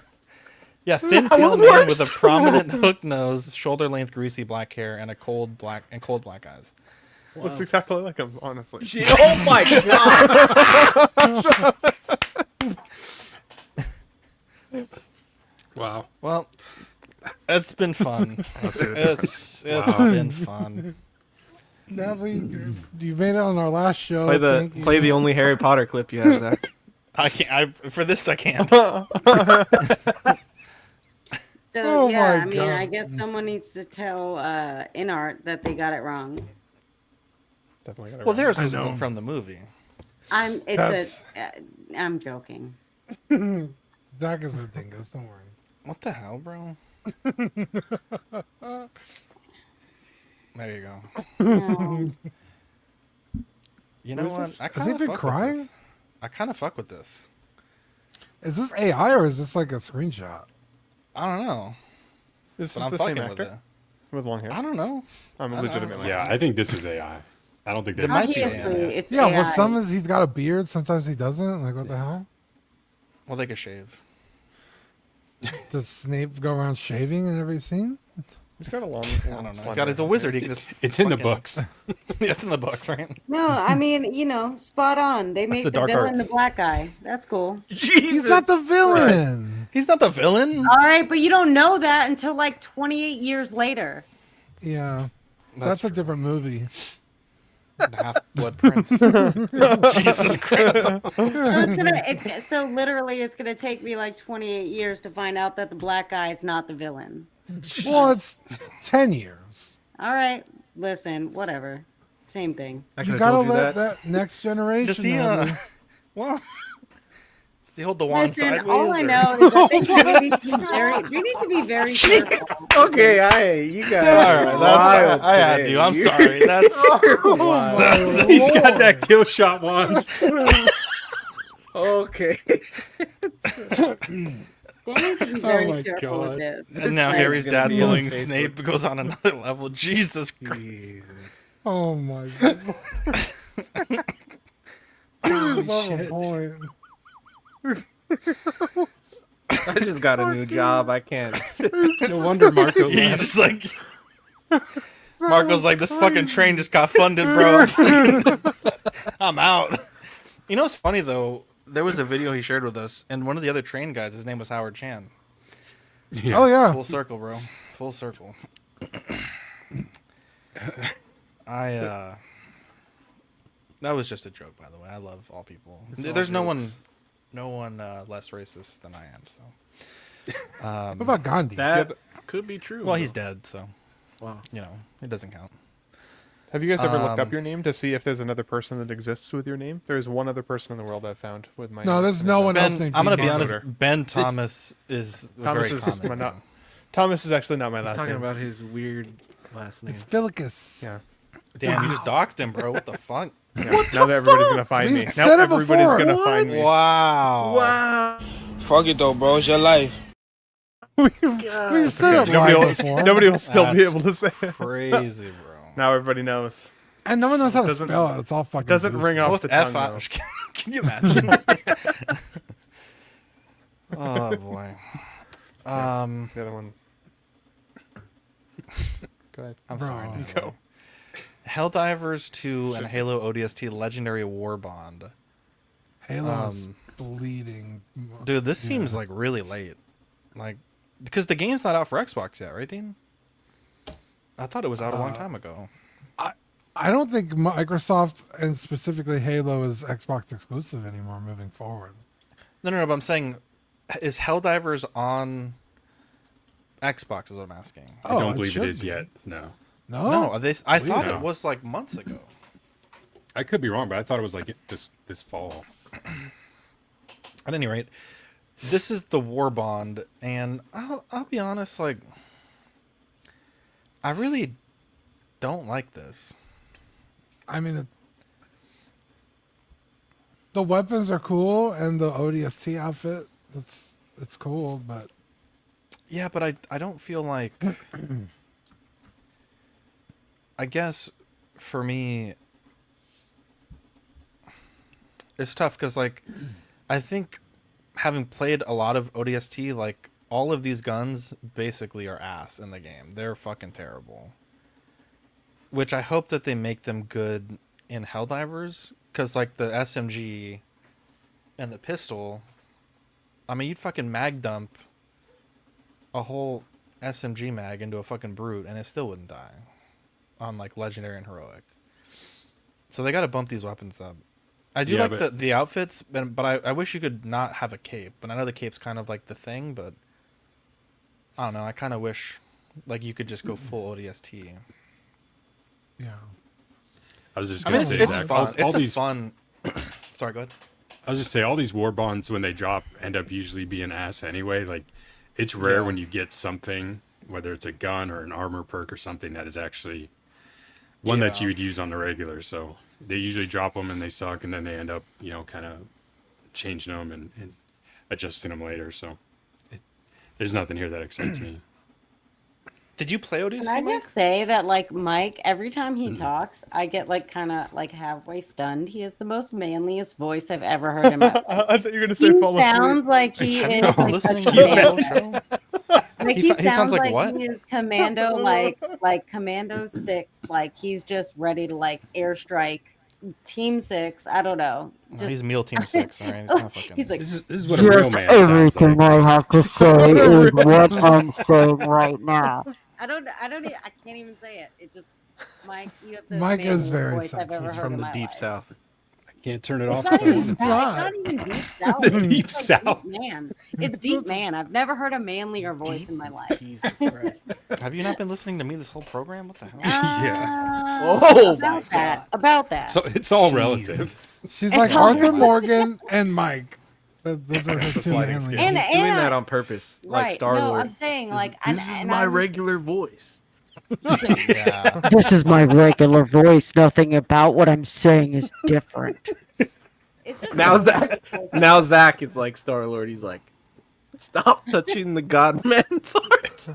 Yeah, thin pale man with a prominent hook nose, shoulder length greasy black hair, and cold black eyes. Looks exactly like him, honestly. Oh my god. Wow. Well, it's been fun. It's Wow. been fun. Natalie, you made it on our last show. Play the only Harry Potter clip you have, Zach. I can't. For this, I can't. So Oh yeah, my I mean, I God. guess someone needs to tell InArt that they got it wrong. Definitely got it Well, wrong. theirs I was know. from the movie. I'm joking. Zach is a dingus. Don't worry. What the hell, bro? There you go. No. You know Who's what? this? I Has he kinda been fuck with crying? this. I kind of fuck with this. Is this AI or is this like a screenshot? I don't know. This But is I'm the same fucking with actor it. with long hair. I don't know. I'm legitimately. Yeah, I think this is AI. I don't think There they might be Obviously, AI. it's Yeah, AI. well, sometimes he's got a beard, sometimes he doesn't. Like, what the hell? Well, they could shave. Does Snape go around shaving in every scene? He's got a long. I don't know. He's a wizard. He can just. It's in the fucking- books. Yeah, it's in the books, right? No, I mean, spot on. They make the the dark villain arts. the black guy. That's cool. He's not the villain. He's not the villain. All right, but you don't know that until like 28 years later. Yeah, that's a different movie. Half Blood Prince. Jesus Christ. So literally, it's gonna take me like 28 years to find out that the black guy is not the villain. Well, it's 10 years. All right, listen, whatever, same thing. You gotta let that next generation. Does he? have the- Well, does he hold the wand Listen, sideways? all I or- know is that they need to be very careful. Okay, you got All right, that's, I had to. I'm sorry. That's. He's got that kill shot wand. Okay. They need to be very my careful with God. this. And now Like, Harry's gonna dad be on bullying Facebook. Snape goes on another level. Jesus Christ. Oh my god. Shit. Point. I just got a new job. I can't. No wonder Marco You left. just like. Marco's like, this fucking train just got funded, bro. I'm out. You know what's funny though? There was a video he shared with us, and one of the other train guys, his name was Howard Chan. Yeah. Oh yeah. Full circle, bro. Full circle. That was just a joke, by the way. I love all people. There's no one less racist than I am. So. What about Gandhi? That could be true. Well, though. he's dead, so Wow. it doesn't count. Have you guys ever looked up your name to see if there's another person that exists with your name? There's one other person in the world I've found with my No, name. there's no one else named I'm gonna Steve be Gandhi. honest. Ben Thomas is Thomas very is common. my Thomas is actually not my He's last talking name. about his weird last name. It's Filicus. Yeah. Damn, you just doxed him, bro. What the fuck? Yeah. Now that everybody's gonna find me. We've Now said it everybody's before. gonna find me. Wow. Wow. Fuck it though, bro. It's your life. We've said it Nobody live will, before. nobody will still be That's able to say it. Crazy, bro. Now everybody knows. And no one knows how to Doesn't- spell it. It's all fucking. Doesn't goofy. ring off What's the F? tongue. though. Can you imagine? Oh boy. The other one. Go ahead. I'm Bro. sorry. You go. Helldivers 2 and Halo ODST Legendary War Bond. Halo's bleeding. Dude, this seems like really late. Like, because the game's not out for Xbox yet, right, Dean? I thought it was out a long time ago. I don't think Microsoft and specifically Halo is Xbox exclusive anymore moving forward. No, but I'm saying, is Helldivers on Xbox is what I'm asking. I don't it believe should it is be. yet. No. No, No, I thought No. it was like months ago. I could be wrong, but I thought it was like this fall. At any rate, this is the War Bond, and I'll be honest, like, I really don't like this. I mean, the weapons are cool and the ODST outfit, it's cool, but Yeah, but I don't feel like. I guess for me, it's tough because, like, I think having played a lot of ODST, like, all of these guns basically are ass in the game. They're fucking terrible. Which I hope that they make them good in Helldivers, because, like, the SMG and the pistol, I mean, you'd fucking mag dump a whole SMG mag into a fucking brute and it still wouldn't die on, like, legendary and heroic. So they got to bump these weapons up. I do Yeah, like but- the outfits, but I wish you could not have a cape. But I know the cape's kind of like the thing, but I don't know. I kind of wish like you could just go full ODST. Yeah. I was just I gonna mean, say it's Zach, fun. all It's these a fun. Sorry, go ahead. I was just say all these war bonds when they drop end up usually being ass anyway. Like it's rare Yeah. when you get something, whether it's a gun or an armor perk or something that is actually one that you would use on the regular. So they usually drop them and they suck, and then they end up, kind of changing them and adjusting them later. So there's nothing here that excites me. Did you play ODST? Can I just say that, like, Mike, every time he talks, I get like kind of like halfway stunned. He has the most manliest voice I've ever heard in my life. I thought you were gonna say He fall asleep. sounds like he Have you is not been like listening such to a the whole commando. show? Like He he sounds like like what? he is Commando, like Commando 6. Like he's just ready to like airstrike Team 6. I don't know. No, he's Meal Team 6, all right? He's not fucking... He's like, This is what a real man sounds everything like. I have to say is what I'm saying right now. I can't even say it. It just, Mike, you have the Mike is manliest very voice I've sexy. ever He's heard From in the my deep life. south. Can't turn it off. It's not. not even deep south. The It's deep just, like, south. Deep man. It's deep man. I've never heard a manlier voice in my life. Jesus Christ. Have you not been listening to me this whole program? What the hell? Oh, About that. About that. So it's all relative. She's It's like all Arthur right. Morgan and Mike. Those are her two sliding manly. scale. And- He's doing that on purpose, like right. Star No, Lord. I'm saying like This is my regular voice. Yeah. This is my regular voice. Nothing about what I'm saying is different. It's just Now Zach is like Star Lord. He's like, stop touching the God Man's heart.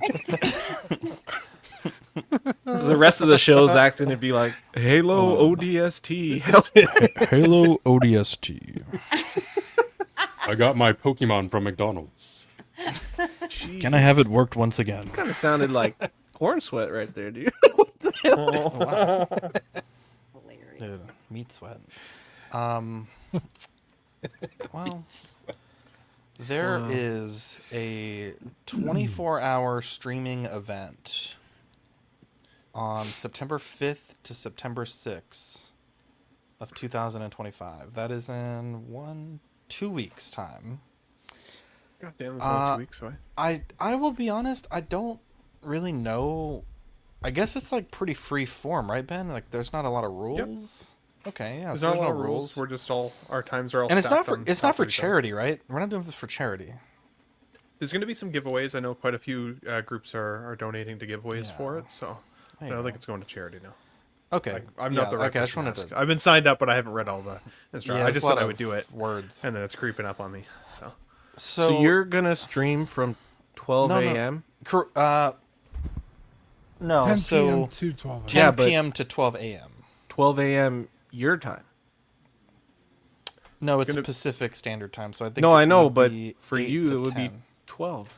The rest of the show, Zach's gonna be like, Halo ODST. Halo ODST. I got my Pokemon from McDonald's. Can I have it worked once again? Kind of sounded like corn sweat right there, dude. Dude, meat sweat. Well, there is a 24-hour streaming event on September 5th to September 6th of 2025. That is in 2 weeks' time. God damn, that's only 2 weeks away. I will be honest, I don't really know. I guess it's like pretty free form, right, Ben? Like there's not a lot of rules. Okay, yeah. There's so not a there's lot no of rules. We're just all our times are all. And it's not stacked for on top for of each other. charity, right? We're not doing this for charity. There's going to be some giveaways. I know quite a few groups are donating to giveaways for it, so I There you don't think go. it's going to charity now. Okay, I'm not the right okay, I just person to wanted ask. to. I've been signed up, but I haven't read all the instructions. Yeah, I there's just a lot thought I of would do it, words. and then it's creeping up on me. So So you're gonna stream from 12 No, a.m. No, 10 so p.m. to 12 a.m. 10 Yeah, but- p.m. to 12 a.m. 12 a.m. your time. No, it's Gonna- Pacific Standard Time, so I think. No, it I know, would but be for 8 you to it would be 10. 12.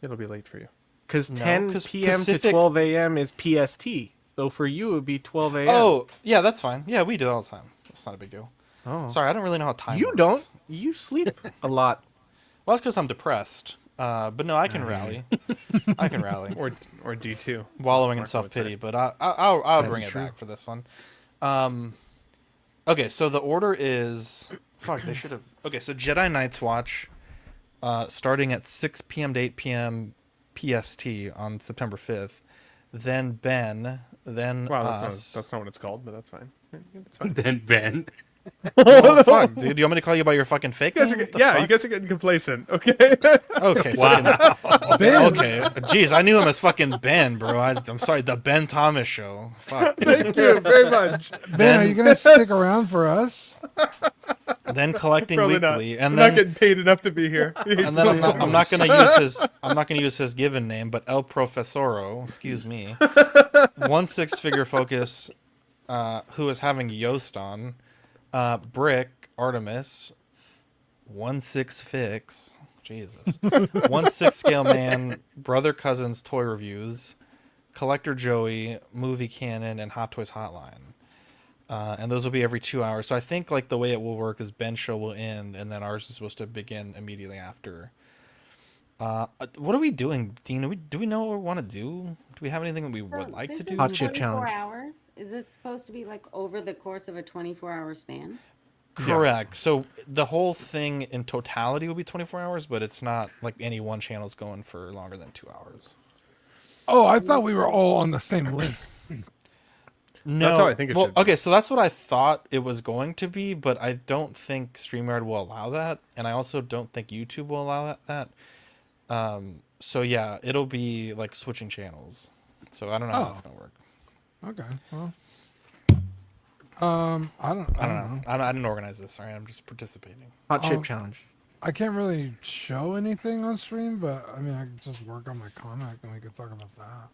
it'll be late for you. Because No, 10 'cause p.m. Pacific- to 12 a.m. is PST. So for you it would be 12 a.m. Oh, yeah, that's fine. Yeah, we do it all the time. It's not a big deal. Oh. Sorry, I don't really know how time. You works. don't. You sleep a lot. Well, that's because I'm depressed. But no, I can rally. I can rally. Or D2. Wallowing in Marco self would say. pity, but I'll That's bring it true. back for this one. Okay, so the order is fuck. They should have. Okay, so Jedi Knights Watch, starting at 6 p.m. to 8 p.m. PST on September 5th. Then Ben. Then Wow, us. that's not what it's called, but that's fine. It's fine. Then Ben. Well, fuck, dude. Do you want me to call you by your fucking fake You guys name? are, What the yeah, you fuck? guys are getting complacent. Okay. Okay. Wow. Fucking, okay. Jeez, I knew him as fucking Ben, bro. I'm sorry. The Ben Thomas Show. Fuck. Thank you very much. Ben, are you gonna stick around for us? Then collecting Probably weekly, not. and I'm then not getting paid enough to be here. and then I'm not gonna use his. I'm not gonna use his given name, but El Profesoro. Excuse me. 1 6-figure focus. Who is having Yost on? Brick Artemis. 1 6 fix. Jesus. 1 6 scale man. Brother cousins toy reviews. Collector Joey. Movie canon and Hot Toys Hotline. And those will be every 2 hours. So I think like the way it will work is Ben's show will end, and then ours is supposed to begin immediately after. What are we doing, Dean? Do we know what we want to do? Do we have anything that we would like to do? Hot chip 24 challenge. hours? Is this supposed to be like over the course of a 24-hour span? Correct. So the whole thing in totality will be 24 hours, but it's not like any one channel's going for longer than 2 hours. Oh, I thought we were all on the same link. No, That's how I think it should be. Okay, so that's what I thought it was going to be, but I don't think StreamYard will allow that, and I also don't think YouTube will allow that. So yeah, it'll be like switching channels. So I don't know how that's gonna work. Okay. Well, I don't know. I didn't organize this. Sorry, I'm just participating. Hot chip challenge. I can't really show anything on stream, but I mean, I can just work on my comic and we could talk about that.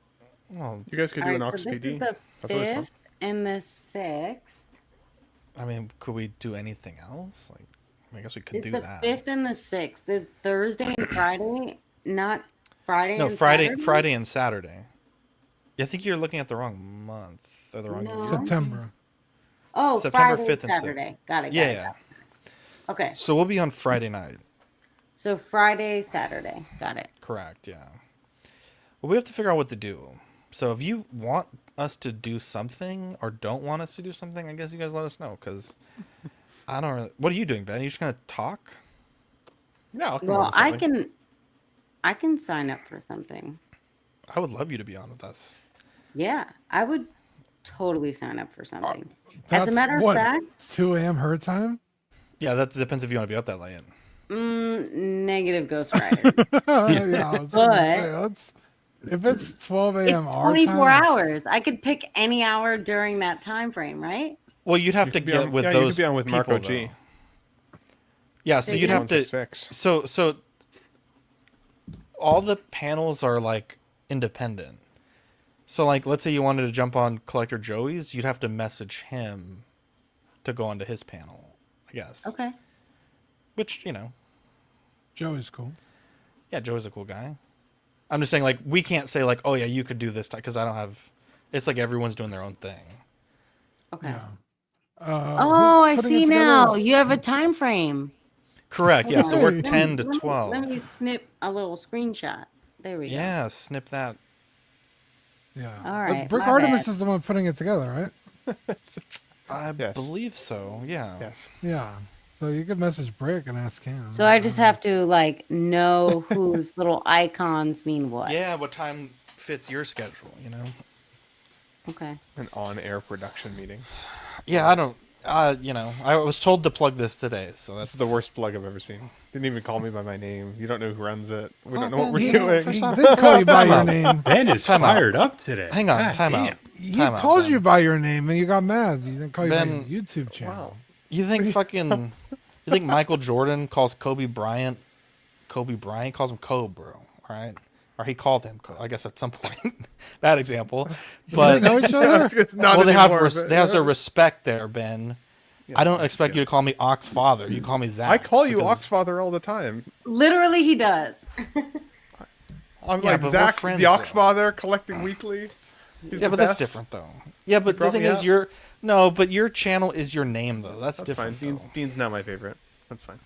Well, you guys could do All an right, Ox so this PD. is the That's always fun. 5th and the 6th. I mean, could we do anything else? Like, I guess we could It's do the that. 5th and the 6th. This Thursday and Friday, not Friday. No, and Friday, Saturday? Friday and Saturday. I think you're looking at the wrong month or the wrong year. September. Oh, September Friday, 5th and Saturday. 6th. Got it. Yeah, got it, yeah. got it. Okay. So we'll be on Friday night. So Friday, Saturday. Got it. Correct, yeah. Well, we have to figure out what to do. So if you want us to do something or don't want us to do something, I guess you guys let us know, because I don't really... What are you doing, Ben? Are you just going to talk? Yeah, I'll come Well, up with I something. can sign up for something. I would love you to be on with us. Yeah, I would totally sign up for something. As That's a matter of what, fact, 2 a.m. her time? Yeah, that depends if you want to be up that late. negative Ghost Rider. Yeah, I was gonna say, if it's 12 a.m. It's our 24 time, hours. I could pick any hour during that time frame, right? Well, you'd have to could be get on- with yeah, you could those be on with Marco people, G. though. Yeah, so Say you'd again? have to... 166. So all the panels are like independent. So like, let's say you wanted to jump on Collector Joey's, you'd have to message him to go onto his panel, I guess. Okay. Which, you know, Joey's cool. yeah, Joey's a cool guy. I'm just saying, like, we can't say like, oh yeah, you could do this because I don't have. It's like everyone's doing their own thing. Okay. Yeah. Oh, I putting it see together now. is- You have a time frame. Correct. Yeah. So we're Hey. 10 to Let me- 12. Let me snip a little screenshot. There we go. Yeah. Snip that. Yeah. All right, Brick my Artemis bad. is the one putting it together, right? I Yes. believe so. Yeah. Yes. Yeah. So you could message Brick and ask him. So I just have to like know whose little icons mean what. Yeah. What time fits your schedule? You know. Okay. An on-air production meeting. Yeah. I don't. You know, I was told to plug this today, so That's that's the worst plug I've ever seen. Didn't even call me by my name. You don't know who runs it. We don't know Ben, what we're he, doing. he did call you by your name. Ben is Time out. fired up today. Hang on. God Time damn. out. He Time out, called Ben. you by your name and you got mad. He didn't call you by Ben- your YouTube channel. Wow. You think fucking? You think Michael Jordan calls Kobe Bryant calls him Kobe, bro? All right, or he called him. I guess at some point. Bad example, Do but they know each other? It's not well, they have anymore, but, they have yeah. a respect there, Ben. I don't expect you to call me Ox Father. You call me Zach. I call you because- Oxfather all the time. Literally, he does. I'm Yeah, like but we're Zach, friends, the though. Oxfather, collecting weekly. He's Yeah, the but that's best. different though. Yeah, but the brought thing me is, up. but your channel is your name though. That's That's different. fine. though. Dean's now my favorite. That's fine.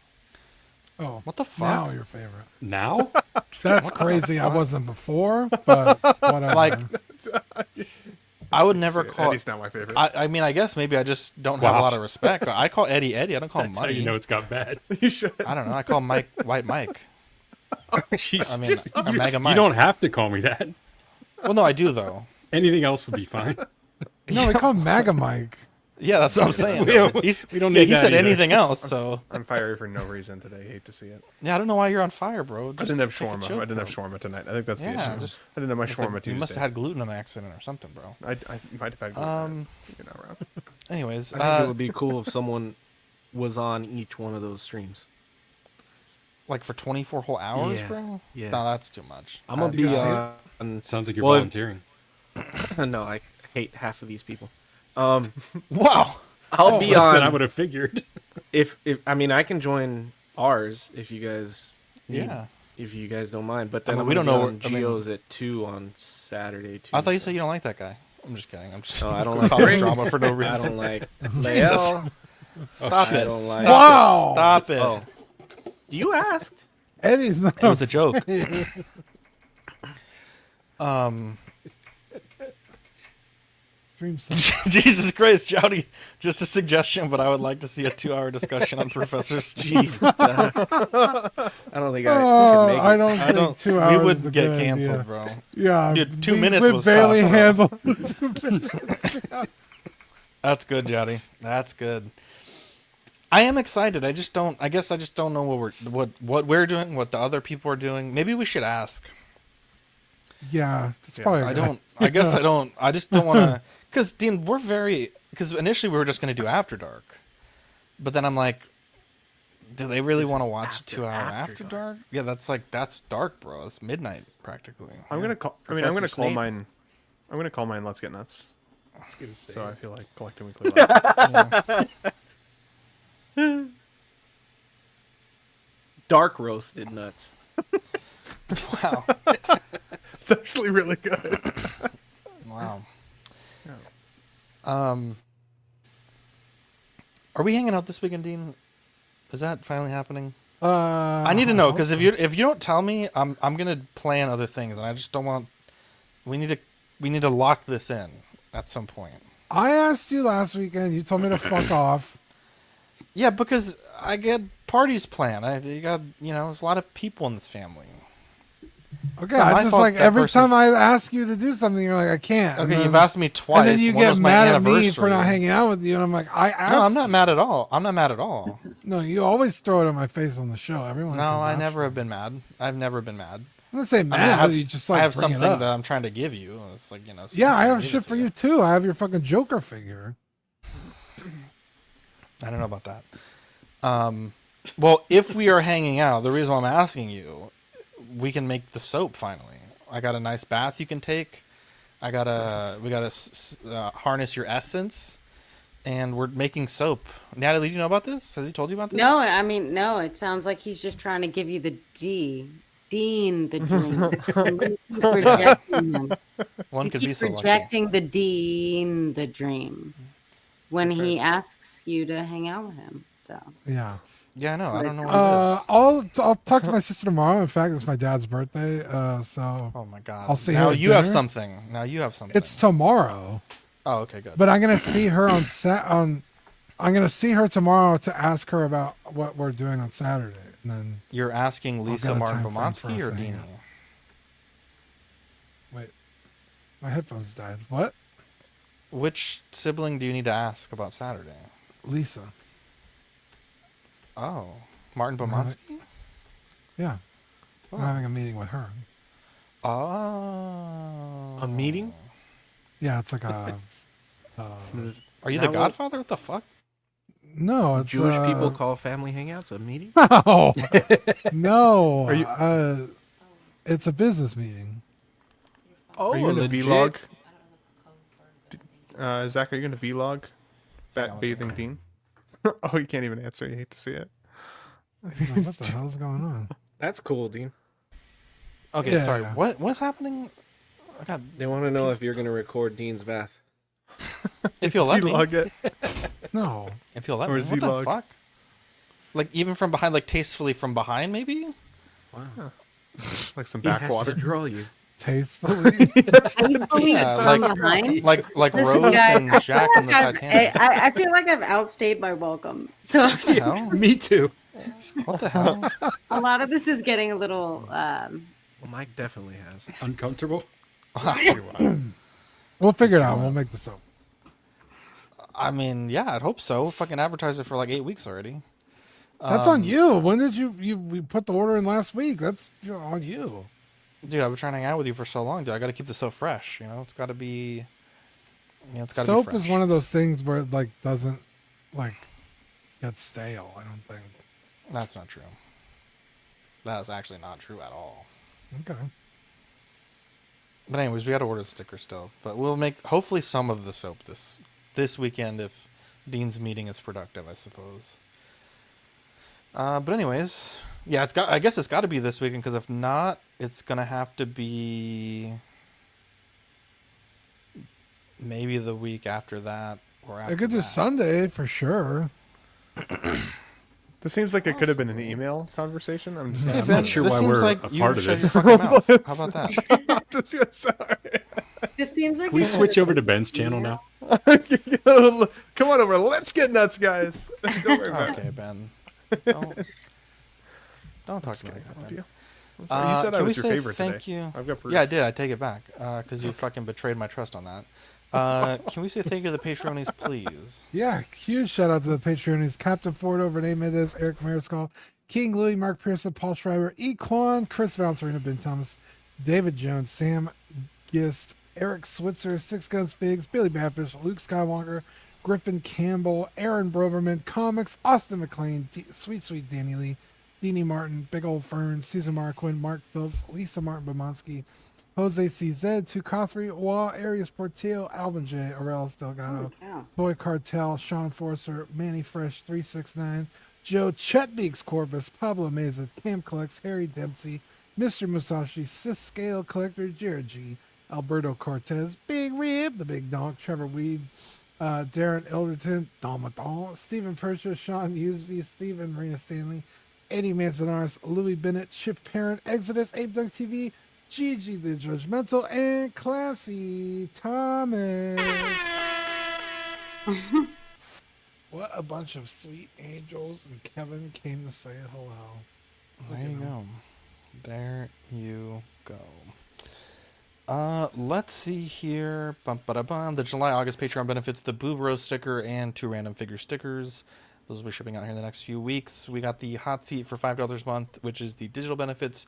Oh, What the now fuck? your favorite. Now? That's crazy. I wasn't before, but whatever. Like, I would never Say it. call. Eddie's now my favorite. I mean, I guess maybe I just don't have a Wow. lot of respect. I call Eddie Eddie. I don't call him That's how Money. you know it's got bad. You should. I don't know. I call Mike White Mike. Jesus. I mean, or Mega Mike. You don't have to call me that. Well, no, I do though. Anything else would be fine. no, we call him Maga Mike. Yeah, that's what I'm saying. We don't- He's- we don't yeah, need he that said either. anything else, so I'm fiery for no reason today. Hate to see it. yeah, I don't know why you're on fire, bro. I Just didn't have take a shawarma. chill I didn't have pill. shawarma tonight. I think that's the Yeah, issue. just I didn't have my it's shawarma like, Tuesday. you must have had gluten on accident or something, bro. I might have had gluten. You're not wrong. Anyways, I think it would be cool if someone was on each one of those streams. like for 24 whole hours, Yeah, bro. yeah. No, that's too much. I'm gonna You be see it? on. Sounds like you're Well, if- volunteering. No, I hate half of these people. Wow. I'll be Less on. than I would have figured. If I mean, I can join ours if you guys. Need, Yeah. If you guys don't mind, but then mean, I'm we gonna don't be know on where- I mean- Geo's at 2 on Saturday too. I thought you said you don't like that guy. I'm just kidding. I'm just. No, I don't like causing Ring. drama for no reason. I don't like Jesus. Lael. Stop I it. don't like. Wow. Stop it. Oh. You asked. Eddie's not. It was a joke. Dream stuff. Jesus Christ, Jowdy. Just a suggestion, but I would like to see a 2-hour discussion on Professor Steve. I don't think I could make it. I don't think 2 hours We would is a get good canceled, idea. bro. Yeah, Dude, 2 we- minutes we was barely tough, handled the 2 minutes. That's good, Jowdy. That's good. I am excited. I guess I just don't know what we're doing, what the other people are doing. Maybe we should ask. Yeah, it's probably. I good. don't. I guess I don't. I just don't want to. Because Dean, because initially we were just going to do After Dark, but then I'm like, do they really want to watch a 2-hour After Dark? Yeah, that's dark, bro. It's midnight practically. I'm gonna call. I mean, I'm gonna call mine. I'm gonna call mine. Let's Get Nuts. So I feel like Collecting Weekly Live. Dark roasted nuts. Wow. It's actually really good. Wow. Are we hanging out this weekend, Dean? Is that finally happening? I need to know, because if you don't tell me, I'm gonna plan other things, and I just don't want. We need to lock this in at some point. I asked you last weekend. You told me to fuck off. Yeah, because I get parties planned. You got there's a lot of people in this family. Okay, I just like every time I ask you to do something, you're like, I can't. Okay, you've asked me twice. And then you One get was my mad at me for anniversary. not hanging out with you, and I'm like, I asked. No, I'm not mad at all. I'm not mad at all. No, you always throw it in my face on the show. Everyone. No, I can vouch never for have been mad. I've never been mad. I'm gonna say I mean, mad. You just like I have bring it something up. that I'm trying to give you. It's like Yeah, I have give shit it for to you too. I have your fucking Joker figure. I don't know about that. Well, if we are hanging out, the reason why I'm asking we can make the soap finally. I got a nice bath you can take. We gotta harness your essence, and we're making soap. Natalie, do you know about this? Has he told you about this? No, I mean, no. It sounds like he's just trying to give you the Dean, the dream. And you keep rejecting him. One You could keep be so lucky. rejecting the Dean, the dream, when he asks you to hang out with him. So Yeah. Yeah, I know. I don't know what it is. I'll talk to my sister tomorrow. In fact, it's my dad's birthday. So. Oh my god. I'll see now her. At you have dinner. something. Now you have something. It's tomorrow. Oh, okay, good. But I'm gonna see her I'm gonna see her tomorrow to ask her about what we're doing on Saturday, and then. You're asking Lisa Martin Bomansky or Deanie? Wait, my headphones died. What? Which sibling do you need to ask about Saturday? Lisa. Oh, Martin Bomansky? Yeah. I'm having a meeting with her. Oh. A meeting? Yeah, it's like a. Are you the Godfather? What the fuck? No, it's Jewish people call family hangouts a meeting? No, no. Are you- it's a business meeting. Oh, Are you in a legit? vlog? Zach, are you going to vlog that bathing Dean? Oh, you can't even answer. You hate to see it. He's like, what the hell's going on? That's cool, Dean. Okay, Yeah. sorry. What's happening? I got. They want to know if you're going to record Dean's bath. If you'll let me. Vlog it. No. If you'll let Or me. What the Z-log. fuck? Like even from behind, like tastefully from behind, maybe. Wow. Like some He has backwater. to draw you. Tastefully. Tastefully, Yeah, it's like- from behind. Like Listen, Rose guys, and I Jack feel in the like Titanic. I feel like I've outstayed my welcome. So I'm just, No? Me too. What the hell? a lot of this is getting a little. Well, Mike definitely has. Uncomfortable. We'll figure it out. We'll make this up. I mean, yeah, I'd hope so. Fucking advertised it for like 8 weeks already. That's on you. When did we put the order in last week? That's on you. Dude, I've been trying to hang out with you for so long, dude. I got to keep this so fresh. It's got to be. It's got to be Soap fresh. is one of those things where it like doesn't like get stale. I don't think. That's not true. That's actually not true at all. Okay. But anyways, we got to order the sticker still. But we'll make hopefully some of the soap this weekend if Dean's meeting is productive, I suppose. But anyways, yeah, I guess it's got to be this weekend because if not, it's gonna have to be maybe the week after that or after. I could do that. Sunday for sure. This seems like it could have been an email conversation. I'm just Hey, I'm Ben, not sure this why seems we're like a you part of shut this. your fucking mouth. How about that? I'm just sorry. this seems like Can we it's switch over to Ben's channel now? Come on over. Let's get nuts, guys. Don't worry about Okay, it. Ben. Don't talk to me like that, Ben. You said I Can we was your say favorite thank today. you? I've got proof. Yeah, I did. I take it back because you fucking betrayed my trust on that. Can we say thank you to the Patreonies, please? Yeah, huge shout out to the Patreonies. Captain Ford over Nate Mendez, Eric Mariscal, King Louis, Mark Pearson, Paul Schreiber, Equan, Chris Valencerino, Ben Thomas, David Jones, Sam Gist, Eric Switzer, Six Guns Figs, Billy Badfish, Luke Skywalker, Griffin Campbell, Aaron Broverman, Comics, Austin McLean, Sweet Danny Lee, Deanie Martin, Big Old Fern, Cesar Marquin, Mark Phillips, Lisa Martin Bomonsky, Jose CZ, Tukathri, Wa, Arias Portillo, Alvin J, Arelis Delgado, Toy Cartel, Sean Forcer, Manny Fresh 369, Joe Chetbeeks Corpus, Pablo Meza, Cam Collects, Harry Dempsey, Mr. Musashi, Sith Scale Collector, Jared G, Alberto Cortez, Big Rib, The Big Donk, Trevor Weed, Darren Elderton, Domadon, Stephen Purchase, Sean Usby, Stephen Marina Stanley, Eddie Manzanares, Louis Bennett, Chip Parent, Exodus, Ape Dunk TV, Gigi the Judgmental, and Classy Thomas. What a bunch of sweet angels, and Kevin came to say hello. There you go. There you go. Let's see here. The July-August Patreon benefits, the Boob Rose sticker and 2 random figure stickers. Those will be shipping out here in the next few weeks. We got the Hot Seat for $5 a month, which is the digital benefits.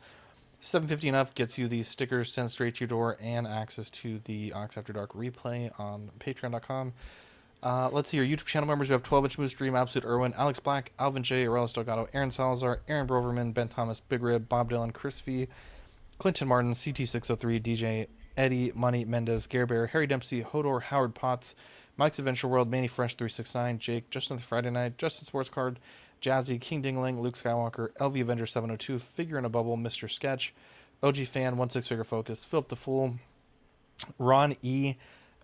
$7.50 and up gets you these stickers sent straight to your door and access to the Ox After Dark replay on patreon.com. Let's see, your YouTube channel members. We have 12-inch Moose Dream, Absolute Irwin, Alex Black, Alvin J, Arelis Delgado, Aaron Salazar, Aaron Broverman, Ben Thomas, Big Rib, Bob Dylan, Chris V, Clinton Martin, CT603, DJ Eddie, Money, Mendez, Gare Bear, Harry Dempsey, Hodor, Howard Potts, Mike's Adventure World, Manny Fresh 369, Jake, Justin the Friday Night, Justin Sports Card, Jazzy, King Dingling, Luke Skywalker, LV Avenger 702, Figure in a Bubble, Mr. Sketch, OG Fan, 16 Figure Focus, Philip the Fool, Ron E,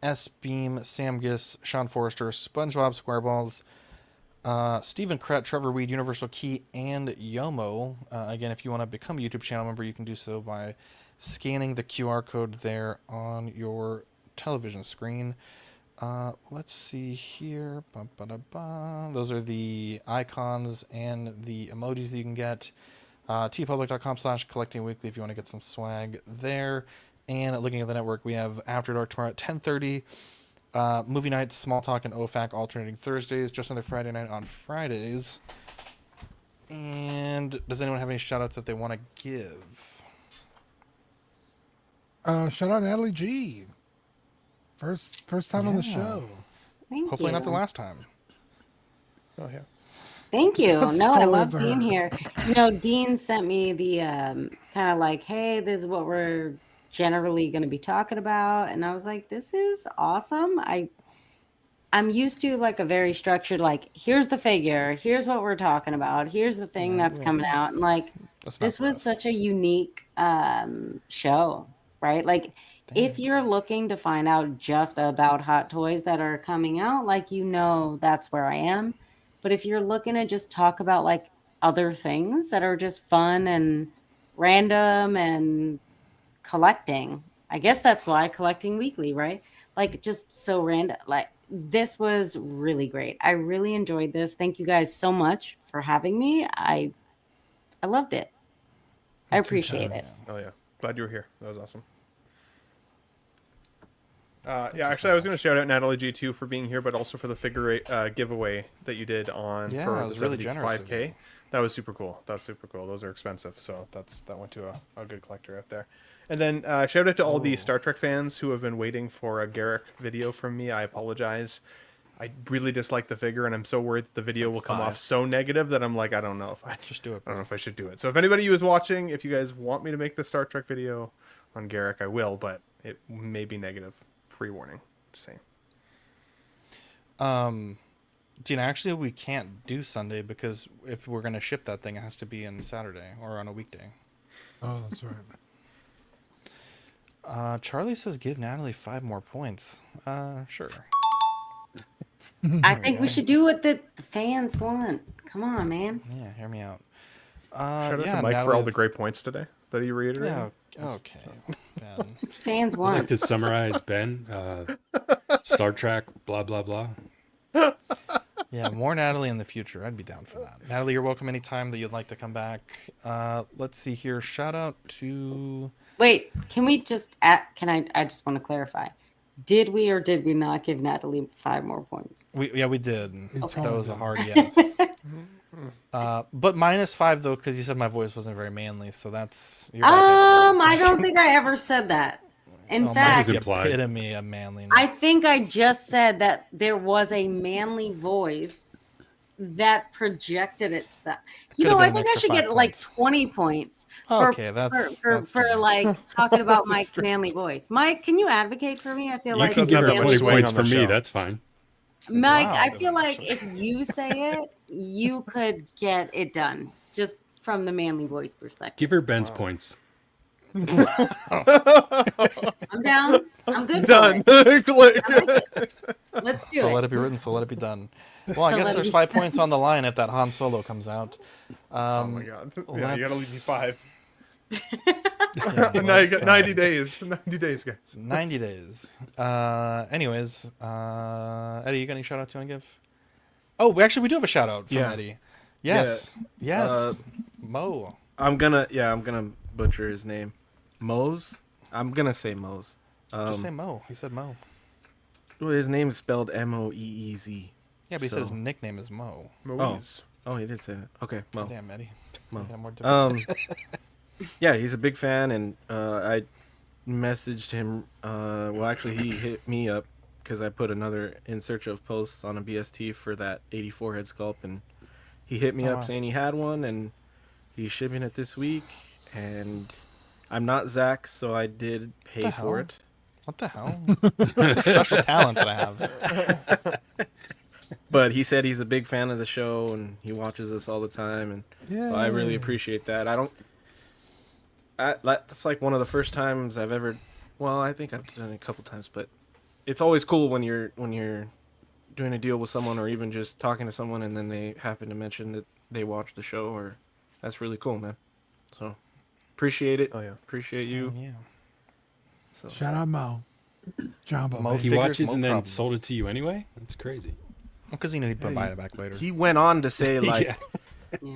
S Beam, Sam Giss, Sean Forrester, SpongeBob SquareBalls, Stephen Krett, Trevor Weed, Universal Key, and Yomo. Again, if you want to become a YouTube channel member, you can do so by scanning the QR code there on your television screen. Let's see here. Those are the icons and the emojis that you can get. tpublic.com/collectingweekly if you want to get some swag there. And looking at the network, we have After Dark tomorrow at 10:30. Movie nights, Small Talk, and OFAC alternating Thursdays. Just another Friday night on Fridays. And does anyone have any shout-outs that they want to give? Shout out Natalie G. First time on the show. Thank Hopefully you. not the last time. Oh, yeah. Thank you. That's No, I totally love up to being her. here. You know, Dean sent me the kind of like, hey, this is what we're generally going to be talking about. And I was like, this is awesome. I'm used to like a very structured, like, here's the figure, here's what we're talking about, here's the thing that's coming out. And like, this was such a unique show, right? Like, if you're looking to find out just about hot toys that are coming out, like, you know, that's where I am. But if you're looking to just talk about like other things that are just fun and random and collecting, I guess that's why Collecting Weekly, right? Like, just so random. Like, this was really great. I really enjoyed this. Thank you guys so much for having me. I loved it. I appreciate it. Oh yeah, glad you were here. That was awesome. Yeah, actually, I was going to shout out Natalie G too for being here, but also for the figure giveaway that you did on Yeah, for it the was really generous of 75K. That was super cool. That was super cool. Those are expensive, so that went to a good collector out there. And then shout out to all the Star Trek fans who have been waiting for a Garrick video from me. I apologize. I really dislike the figure, and I'm so worried that the video will come off so negative that I'm like, I don't know if I just do it. I don't know if I should do it. So if anybody who is watching, if you guys want me to make the Star Trek video on Garrick, I will, but it may be negative. Pre-warning. Just saying. Dean, actually, we can't do Sunday because if we're going to ship that thing, it has to be on Saturday or on a weekday. Oh, that's right. Charlie says give Natalie 5 more points. Sure. I think we should do what the fans want. Come on, man. Yeah, hear me out. Shout out yeah, to Mike for Natalie, all the great points today. that he reiterated? Yeah, okay. Ben. Fans I'd want. like to summarize Ben. Star Trek, blah, blah, blah. Yeah, more Natalie in the future. I'd be down for that. Natalie, you're welcome anytime that you'd like to come back. Let's see here. Shout out to... Wait, can we just I just want to clarify. Did we or did we not give Natalie 5 more points? we did. Okay. That was a hard yes. But -5 though, because you said my voice wasn't very manly, so that's... You're I don't think I ever said that. In fact, the epitome of manliness. I think I just said that there was a manly voice that projected itself. I think I should get like 20 points for like talking about Mike's manly voice. Mike, can you advocate for me? I feel like you can give her 20 points for me. show. That's fine. Mike, I feel like if you say it, you could get it done just from the manly voice perspective. Give her Ben's points. I'm down. I'm good. Done. Let's do So it. let it be written, so let it be done. Well, I So guess let it there's be 5 done. points on the line if that Han Solo comes out. Oh my god. Yeah, you gotta leave me 5. Yeah, Now you got 90 days. 90 days, guys. 90 days. Anyways, Eddie, you got any shout outs you want to give? Oh, we do have a shout out from Eddie. Yes. Yeah. Yes. Mo. I'm gonna butcher his name. Mose? I'm gonna say Mose. Just say Mo. He said Mo. Well, his name is spelled Moeez. Yeah, but he said his nickname is Mo. Oh, he did say that. Okay, Mo. Damn, Eddie. Mo. Yeah, more difficult. Yeah, he's a big fan, and I messaged him. Well, actually, he hit me up because I put another In Search of posts on a BST for that 84 head sculpt, and he hit me up saying he had one, and he's shipping it this week. And I'm not Zach, so I did pay for it. What the hell? That's a special talent that I have. But he said he's a big fan of the show, and he watches us all the time, and so I really appreciate that. That's like one of the first times I've ever. Well, I think I've done it a couple times, but it's always cool when you're doing a deal with someone, or even just talking to someone, and then they happen to mention that they watch the show. Or that's really cool, man. So appreciate it. Oh yeah, appreciate you. Yeah. So shout out Mo. Jumbo. Mo He figures, watches Mo and then problems. sold it to you anyway. That's crazy. Because he knew he'd buy it back later. He went on to say, like, Yeah.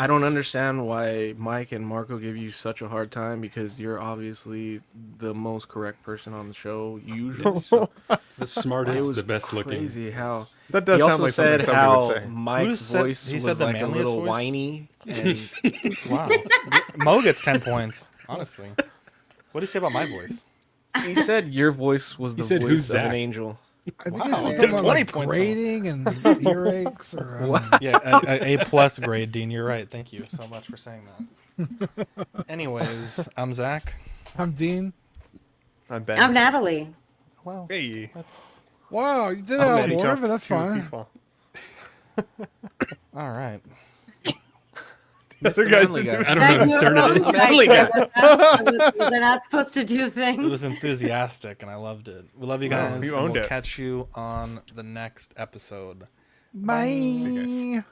I don't understand why Mike and Marco give you such a hard time, because you're obviously the most correct person on the show usually. So The smartest, the best looking. crazy how That does he sound also like something said somebody how would say. Mike's voice he was said the like a manliest little voice? whiny. And Wow. Mo gets 10 points, honestly. What do you say about my voice? he said your voice was the said, voice "Who's of an Zach?" angel. I think Wow. I said Did something about 20 like points grading and earaches or. Yeah, A+ grade, Dean. You're right. Thank you so much for saying that. Anyways, I'm Zach. I'm Dean. I'm Ben. I'm Natalie. Well, Hey. Wow, you did it I'm out of Eddie. order, Jump but that's to fine. people. all right. Other Mr. guys Manly didn't guy. I don't know whose turn it is. Manly guy. Was I not supposed to do It things? was enthusiastic, and I loved it. We love you guys. you and owned we'll it. catch you on the next episode. Bye. See you guys.